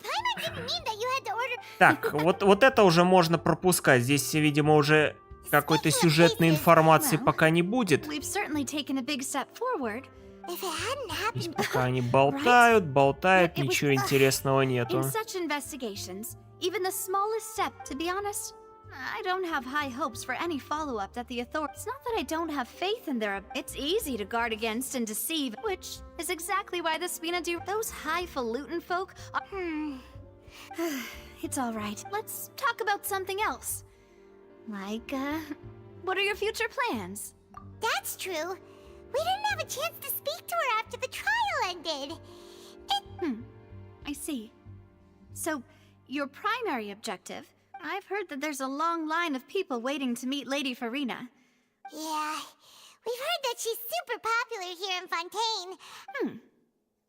Paimon didn't mean that you had to order... Так, вот это уже можно пропускать. Здесь, видимо, уже какой-то сюжетной информации пока не будет. We've certainly taken a big step forward. If it hadn't happened... Здесь пока они болтают, ничего интересного нету. In such investigations, even the smallest step, to be honest, I don't have high hopes for any follow-up that the authorities... It's not that I don't have faith in their... It's easy to guard against and deceive, which is exactly why the Spina di... Those highfalutin folk are... It's alright. Let's talk about something else. Like, what are your future plans? That's true. We didn't have a chance to speak to her after the trial ended. I see. So, your primary objective... I've heard that there's a long line of people waiting to meet Lady Farina. Yeah, we've heard that she's super popular here in Fontaine.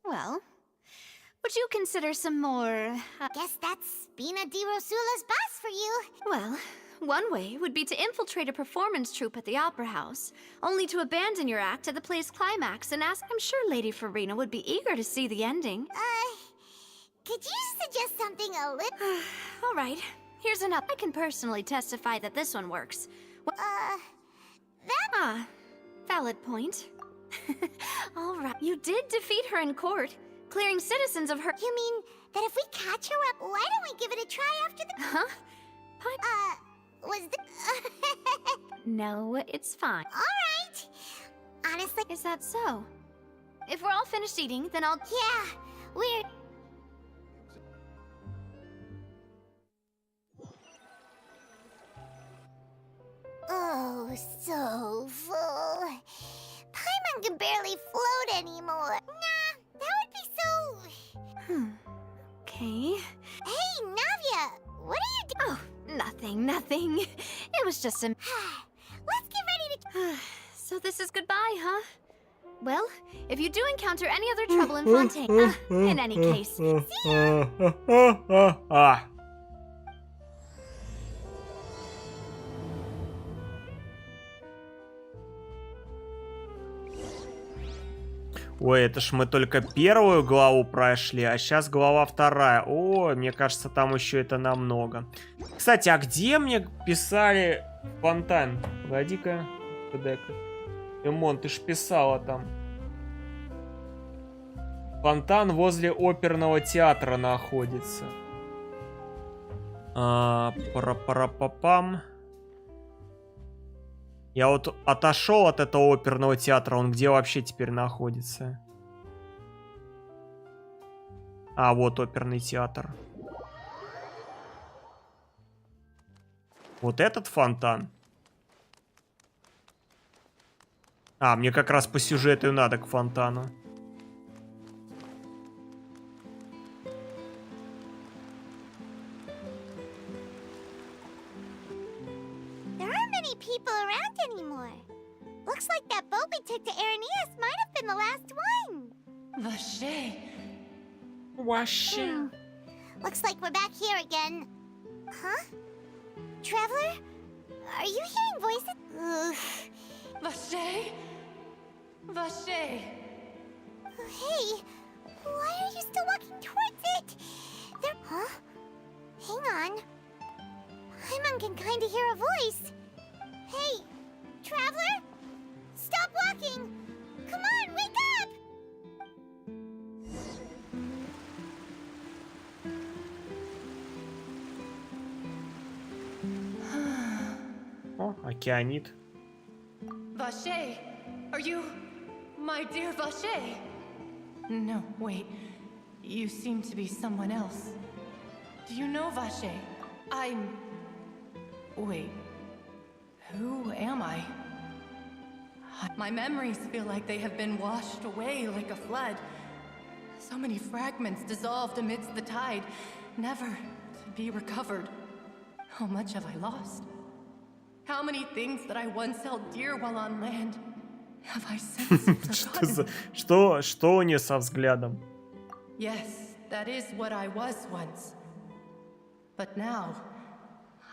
Well, would you consider some more... Guess that's Spina di Rosula's boss for you. Well, one way would be to infiltrate a performance troupe at the Opera House, only to abandon your act at the play's climax and ask... I'm sure Lady Farina would be eager to see the ending. Could you suggest something a little... All right. Here's an up. I can personally testify that this one works. Valid point. All right. You did defeat her in court, clearing citizens of her... You mean that if we catch her up, why don't we give it a try after the... Huh? Was the... No, it's fine. All right. Honestly... Is that so? If we're all finished eating, then I'll... Yeah, we're... Oh, so full. Paimon can barely float anymore. Nah, that would be so... Okay. Hey, Navia, what are you doing? Oh, nothing. It was just a... Let's get ready to... So this is goodbye, huh? Well, if you do encounter any other trouble in Fontaine, in any case, see ya! Ой, это ж мы только первую главу прошли, а сейчас глава вторая. О, мне кажется, там еще это намного. Кстати, а где мне писали фонтан? Погоди-ка. Эмон, ты ж писала там. Фонтан возле оперного театра находится. Пара-пара-папам. Я вот отошел от этого оперного театра. Он где вообще теперь находится? А, вот оперный театр. Вот этот фонтан. А, мне как раз по сюжету и надо к фонтану. Looks like that boat we took to Araneas might have been the last one. Vache. Вообще. Looks like we're back here again. Huh? Traveler? Are you hearing voices? Vache? Vache. Hey, why are you still walking towards it? There. Huh? Hang on. Paimon can kinda hear a voice. Hey, Traveler? Stop walking! Come on, wake up! О, океанит. Vache, are you my dear Vache? No, wait. You seem to be someone else. Do you know Vache? Wait. Who am I? My memories feel like they have been washed away like a flood. So many fragments dissolved amidst the tide, never to be recovered. How much have I lost? How many things that I once held dear while on land have I since forgotten? Что у нее со взглядом? Yes, that is what I was once. But now,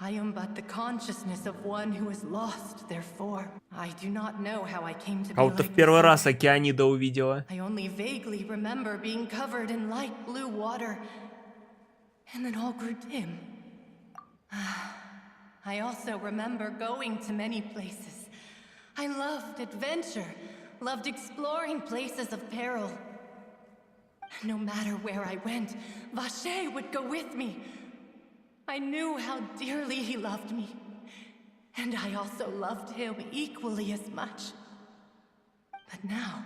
I am but the consciousness of one who is lost, therefore. I do not know how I came to be Кого-то like в первый this. раз океанида увидела. I only vaguely remember being covered in light blue water, and then all grew dim. I also remember going to many places. I loved adventure, loved exploring places of peril. No matter where I went, Vache would go with me. I knew how dearly he loved me, and I also loved him equally as much. But now,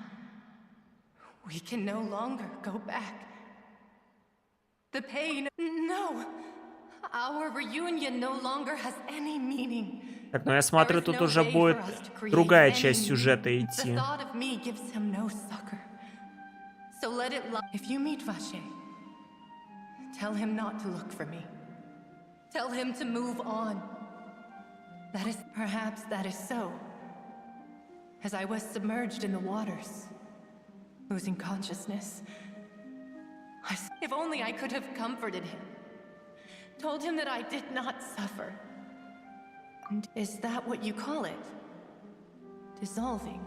we can no longer go back. The pain, no! Our reunion no longer has any meaning. Так, ну я смотрю, тут уже будет другая часть сюжета идти. The thought of me gives him no succor. So let it lie. If you meet Vache, tell him not to look for me. Tell him to move on. Perhaps that is so. As I was submerged in the waters, losing consciousness, if only I could have comforted him. Told him that I did not suffer. And is that what you call it? Dissolving?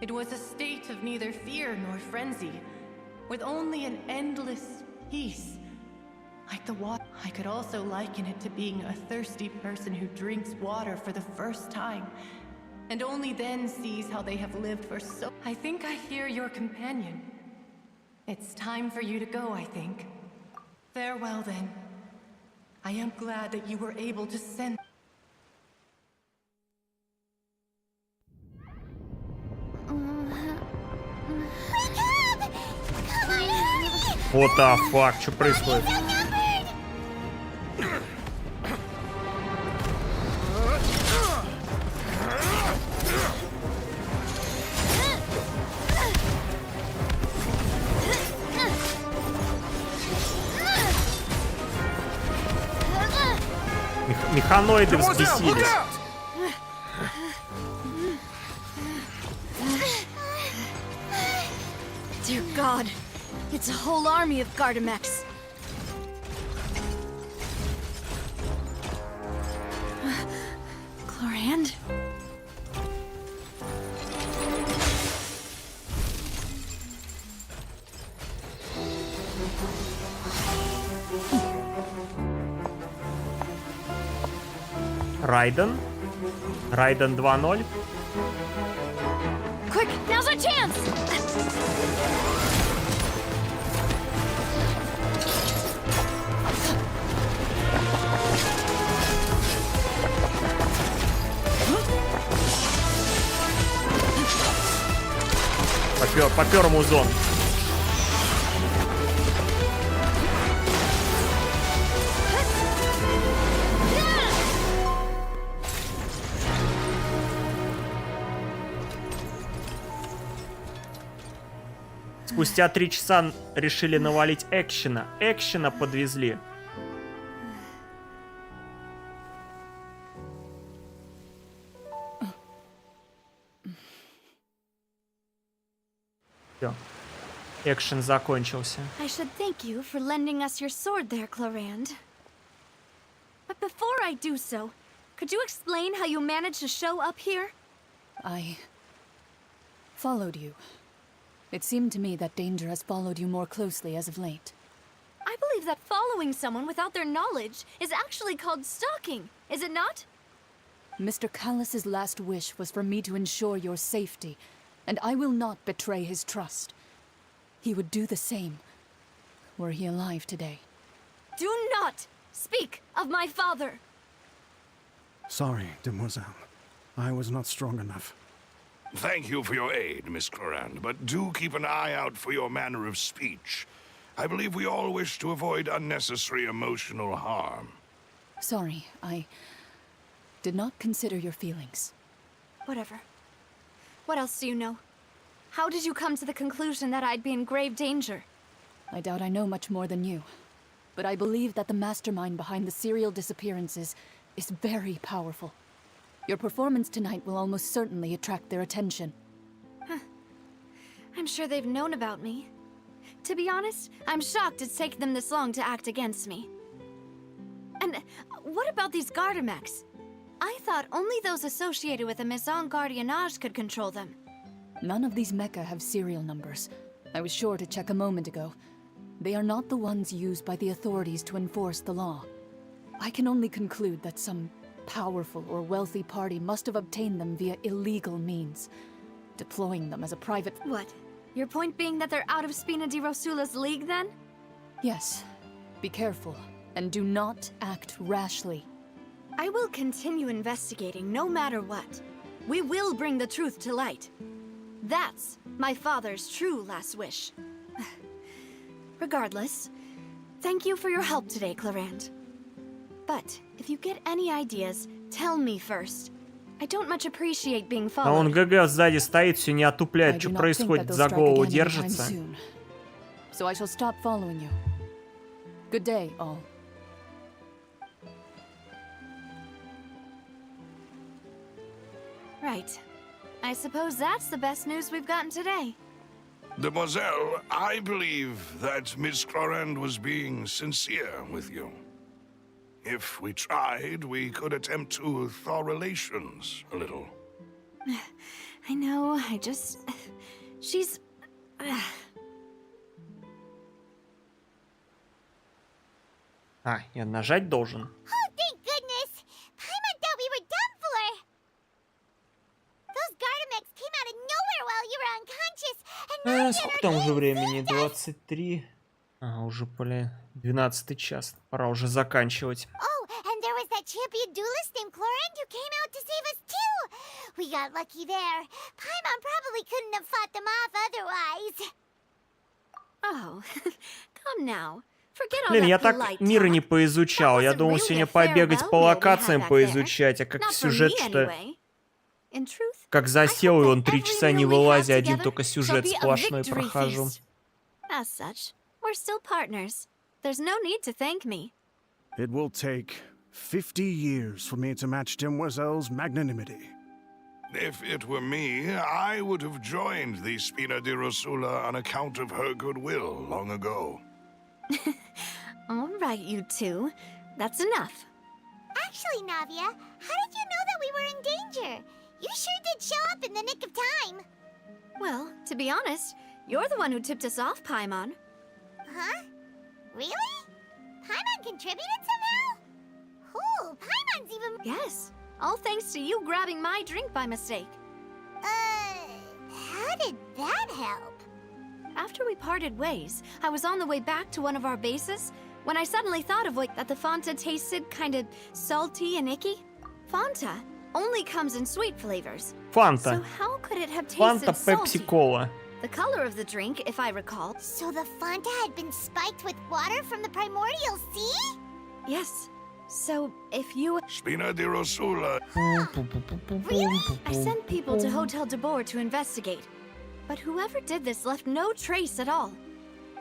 It was a state of neither fear nor frenzy, with only an endless peace. Like the water. I could also liken it to being a thirsty person who drinks water for the first time, and only then sees how they have lived for so... I think I hear your companion. It's time for you to go, I think. Farewell, then. I am glad that you were able to send... Вот а фак, что происходит? Механоиды взбесились. Dear God, it's a whole army of Gardamex. Chlorand? Райден 2.0. Quick, now's our chance! Попер музон. Спустя 3 часа решили навалить экшена. Экшена подвезли. Экшен закончился. I should thank you for lending us your sword there, Clorand. But before I do so, could you explain how you managed to show up here? I followed you. It seemed to me that danger has followed you more closely as of late. I believe that following someone without their knowledge is actually called stalking, is it not? Mr. Callus's last wish was for me to ensure your safety, and I will not betray his trust. He would do the same, were he alive today. Do not speak of my father! Sorry, demoiselle. I was not strong enough. Thank you for your aid, Miss Clorand, but do keep an eye out for your manner of speech. I believe we all wish to avoid unnecessary emotional harm. Sorry, I did not consider your feelings. Whatever. What else do you know? How did you come to the conclusion that I'd be in grave danger? I doubt I know much more than you, but I believe that the mastermind behind the serial disappearances is very powerful. Your performance tonight will almost certainly attract their attention. Huh. I'm sure they've known about me. To be honest, I'm shocked it's taken them this long to act against me. And what about these Gardamex? I thought only those associated with the Maison Gardiennage could control them. None of these mecha have serial numbers. I was sure to check a moment ago. They are not the ones used by the authorities to enforce the law. I can only conclude that some powerful or wealthy party must have obtained them via illegal means, deploying them as a private... What? Your point being that they're out of Spina di Rosula's league, then? Yes. Be careful, and do not act rashly. I will continue investigating no matter what. We will bring the truth to light. That's my father's true last wish. Regardless, thank you for your help today, Clorand. But if you get any ideas, tell me first. I don't much appreciate being А он followed. ГГ сзади стоит, все не отупляет, что происходит, за голову держится. So I shall stop following you. Good day, all. Right. I suppose that's the best news we've gotten today. Demoiselle, I believe that Miss Clorand was being sincere with you. If we tried, we could attempt to thaw relations a little. I know, I just... She's... А, я нажать должен. Oh, thank goodness! Paimon thought we were done for! Those Gardamex came out of nowhere while you were unconscious, and now Сколько там уже времени? 23. Ага, уже, блин, 12 час. Пора уже заканчивать. Oh, and there was that champion duelist named Clorand who came out to save us too! We got lucky there. Paimon probably couldn't have fought them off otherwise. Oh, come now. Forget all Блин, я that так polite мира не talk. поизучал. Я думал сегодня побегать по локациям поизучать, а как Not for сюжет, me, что... anyway. In truth, Как засел, и он 3 часа не вылазя, один together только shall сюжет be a сплошной victory прохожу. feast. As such, we're still partners. There's no need to thank me. It will take 50 years for me to match Demoiselle's magnanimity. If it were me, I would have joined the Spina di Rosula on account of her goodwill long ago. All right, you two. That's enough. Actually, Navia, how did you know that we were in danger? You sure did show up in the nick of time. Well, to be honest, you're the one who tipped us off, Paimon. Huh? Really? Paimon contributed somehow? Ooh, Paimon's even... Yes, all thanks to you grabbing my drink by mistake. How did that help? After we parted ways, I was on the way back to one of our bases when I suddenly thought of that the Fanta tasted kind of salty and icky. Fanta only comes in sweet flavors. Фанта. So how could it have Фанта, tasted salty? пепси-кола. The color of the drink, if I recall. So the Fanta had been spiked with water from the primordial sea? Yes. So if you... Spina di Rosula. Really? I sent people to Hotel de Boer to investigate. But whoever did this left no trace at all.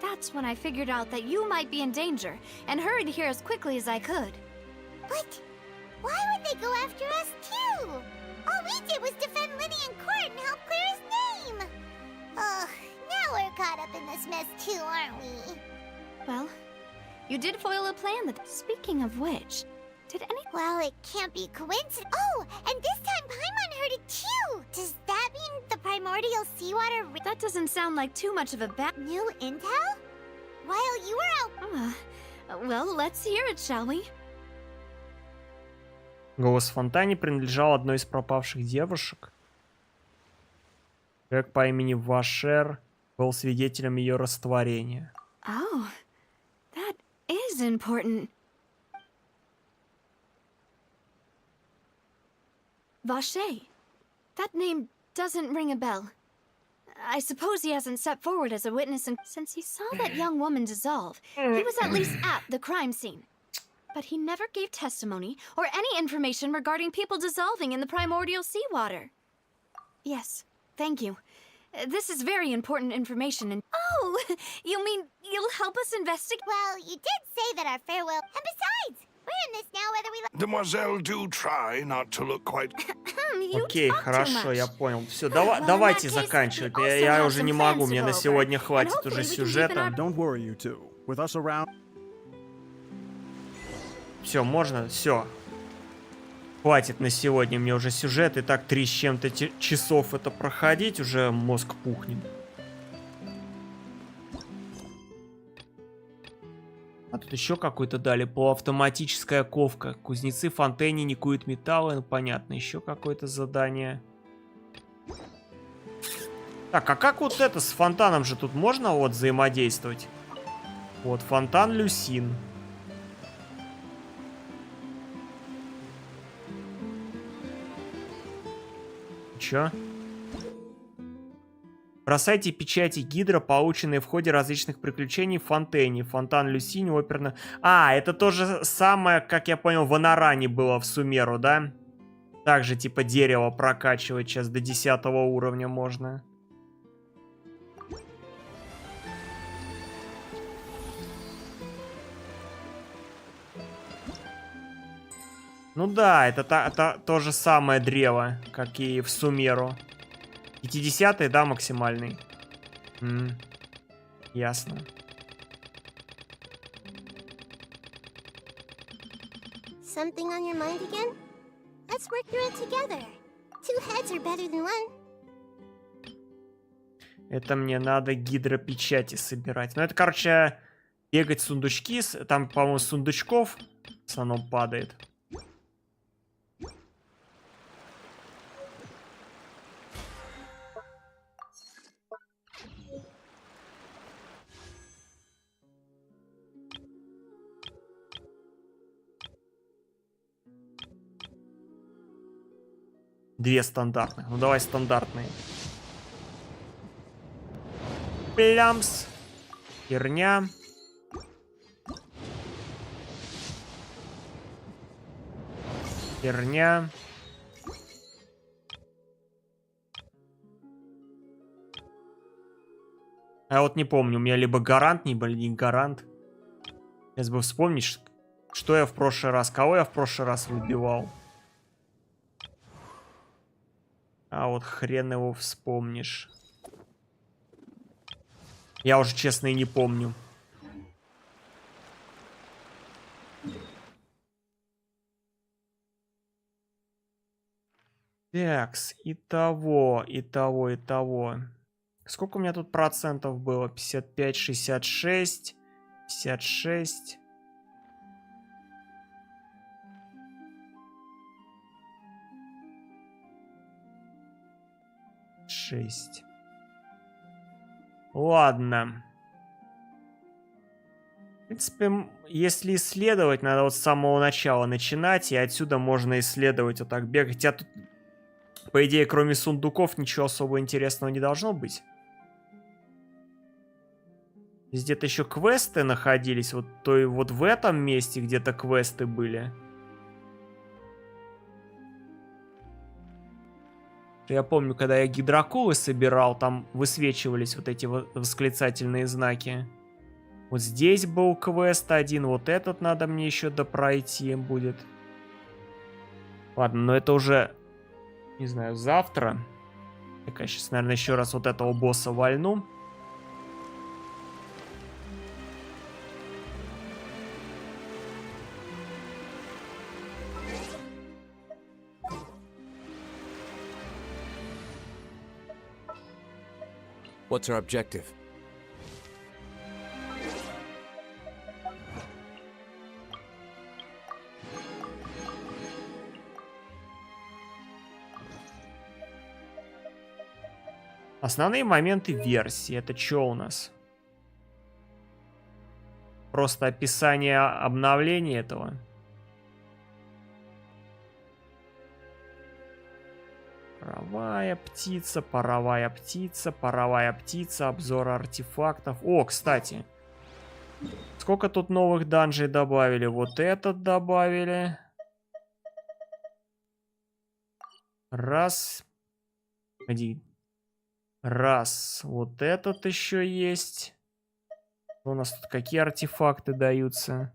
That's when I figured out that you might be in danger and hurried here as quickly as I could. But why would they go after us too? All we did was defend Lenny in court and help clear his name. Ugh, now Now we're caught up in this mess too, aren't we? Well, you did foil a plan that... Speaking of which, did any... Well, it can't be coincidence. Oh, and this time Paimon heard it too! Does that mean the primordial seawater... That doesn't sound like too much of a New intel? While you were out... Well, let's hear it, shall we? Голос в фонтане принадлежал одной из пропавших девушек. Человек по имени Вашер был свидетелем ее растворения. Oh, that is important. Vache. That name doesn't ring a bell. I suppose he hasn't stepped forward as a witness since he saw that young woman dissolve. He was at least at the crime scene. But he never gave testimony or any information regarding people dissolving in the primordial seawater. Yes, thank you. This is very important information and... Oh, you mean you'll help us investigate? Well, you did say that our farewell... And besides, we're in this now whether we... Demoiselle, do try not to look quite... Окей, хорошо, я понял. Все, давайте заканчивать. Я уже не могу, мне на сегодня хватит уже сюжета. Все, можно? Все. Хватит на сегодня мне уже сюжет. И так 3 с чем-то часов это проходить, уже мозг пухнет. А тут еще какой-то дали. Полуавтоматическая ковка. Кузнецы в фонтейне никуют металлы. Ну, понятно. Еще какое-то задание. Так, а как вот это с фонтаном же тут можно вот взаимодействовать? Вот, фонтан Люсин. Чё? Бросайте печати Гидро, полученные в ходе различных приключений в фонтейне. Фонтан Люсинь, оперно... А, это то же самое, как я понял, в Анаране было в Сумеру, да? Также типа дерево прокачивать сейчас до 10 уровня можно. Ну да, это то же самое древо, как и в Сумеру. 50-й, да, максимальный? Ясно. Something on your mind again? Let's work through it together. 2 heads are better than 1. Это мне надо гидропечати собирать. Ну, это, короче, бегать сундучки. Там, по-моему, сундучков в основном падает. Две стандартных. Ну давай стандартные. Плямс. Херня. Херня. А вот не помню, у меня либо гарант, либо не гарант. Сейчас бы вспомнить, что я в прошлый раз, кого я в прошлый раз выбивал. А вот хрен его вспомнишь. Я уже, честно, и не помню. Такс, итого. Сколько у меня тут процентов было? 55, 66, 56. Ладно. В принципе, если исследовать, надо вот с самого начала начинать, и отсюда можно исследовать, вот так бегать. А тут, по идее, кроме сундуков, ничего особо интересного не должно быть. Здесь где-то еще квесты находились, вот в этом месте где-то квесты были. Я помню, когда я гидрокулы собирал, там высвечивались вот эти восклицательные знаки. Вот здесь был квест один, вот этот надо мне еще допройти будет. Ладно, но это уже, не знаю, завтра. Так, я сейчас, наверное, еще раз вот этого босса вальну. What's our objective? Основные моменты версии. Это что у нас? Просто описание обновления этого. Паровая птица, паровая птица, паровая птица, обзор артефактов. О, кстати. Сколько тут новых данжей добавили? Вот этот добавили. Раз. Один. Раз. Вот этот еще есть. У нас тут какие артефакты даются?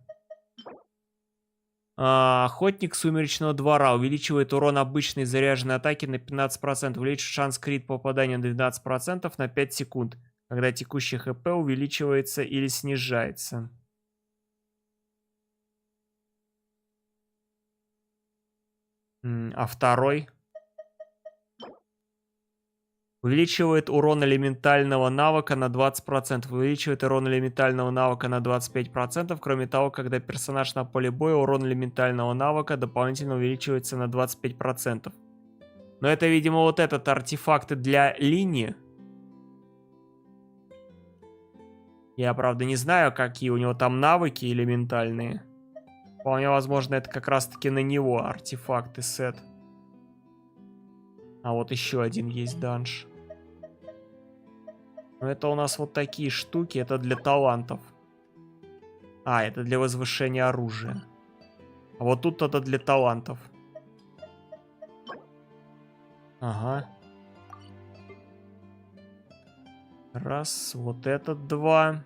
Охотник сумеречного двора увеличивает урон обычной заряженной атаки на 15%. Увеличивает шанс крит попадания на 12% на 5 секунд. Когда текущий ХП увеличивается или снижается. А второй? Увеличивает урон элементального навыка на 20%. Увеличивает урон элементального навыка на 25%. Кроме того, когда персонаж на поле боя, урон элементального навыка дополнительно увеличивается на 25%. Но это, видимо, вот этот артефакты для линии. Я, правда, не знаю, какие у него там навыки элементальные. Вполне возможно, это как раз-таки на него артефакты сет. А вот еще один есть данж. Но это у нас вот такие штуки, это для талантов. А, это для возвышения оружия. А вот тут это для талантов. Ага. Раз, вот этот два.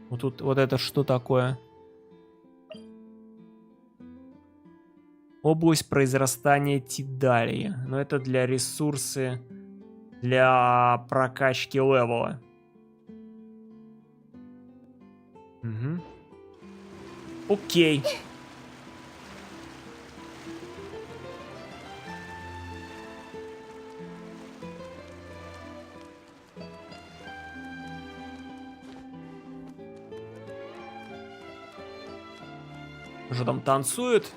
Вот тут, вот это что такое? Область произрастания Тидалии. Но это для ресурсы, для прокачки левела. Угу. Окей. Что там танцует?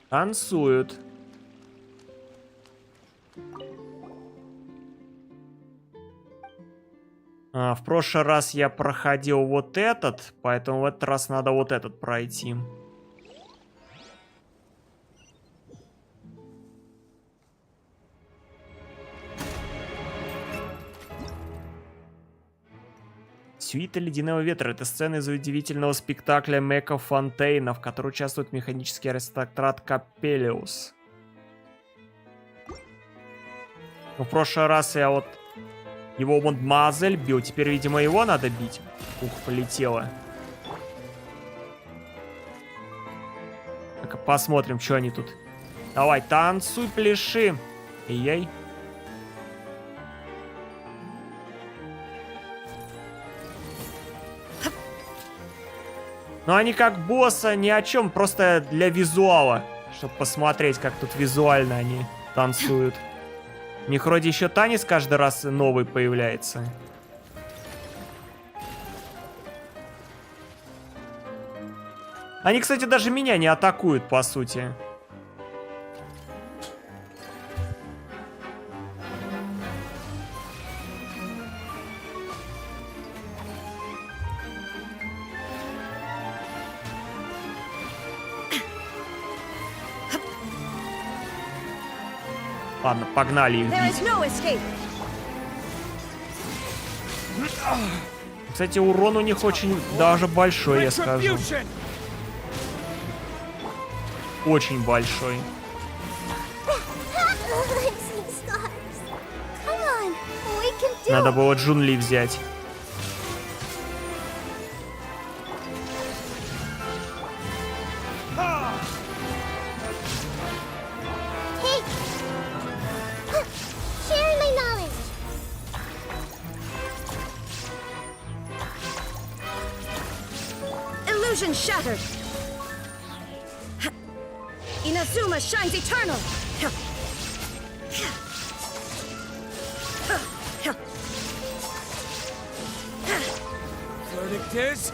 Танцуют. В прошлый раз я проходил вот этот, поэтому в этот раз надо вот этот пройти. Сюита Ледяного Ветра — это сцена из удивительного спектакля Тейвата Фонтейна, в которой участвует механический аристократ Капелиус. В прошлый раз я вот его мадемуазель бил, теперь, видимо, его надо бить. Ух, полетело. Так, посмотрим, что они тут. Давай, танцуй, пляши. Эй-ей. Но они как босса ни о чем, просто для визуала. Чтобы посмотреть, как тут визуально они танцуют. У них вроде еще танец каждый раз новый появляется. Они, кстати, даже меня не атакуют, по сути. Ладно, погнали их бить. Кстати, урон у них очень даже большой, я скажу. Очень большой. Надо было Джунли взять. Shattered. Inazuma shines eternal. Verdict is...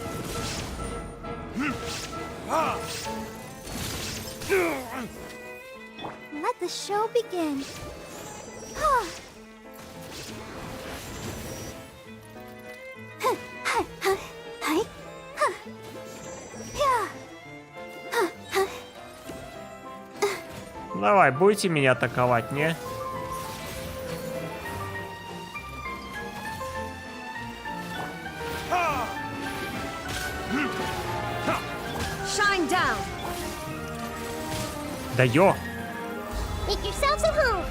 Let the show begin. Давай, будете меня атаковать, не? Shine down. Да ё! Make yourselves at home.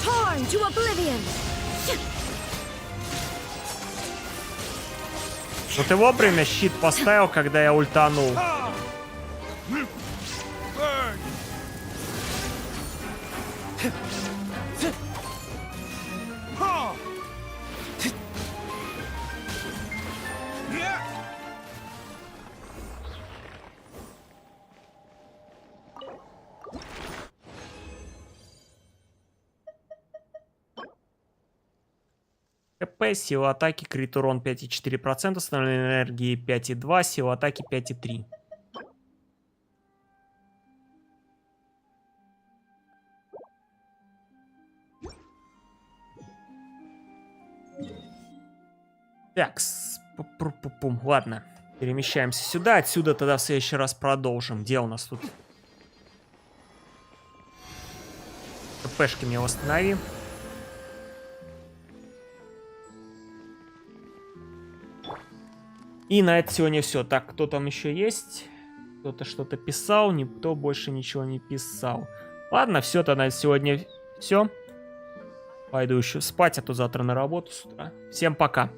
Torn to oblivion. Ну ты вовремя щит поставил, когда я ультанул. КП, сила атаки, крит урон 5,4%, основной энергии 5,2%, сила атаки 5,3%. Так, ладно, перемещаемся сюда, отсюда тогда в следующий раз продолжим. Где у нас тут? КПшки мне восстанови. И на это сегодня все. Так, кто там еще есть? Кто-то что-то писал, никто больше ничего не писал. Ладно, все, тогда на сегодня все. Пойду еще спать, а то завтра на работу с утра. Всем пока.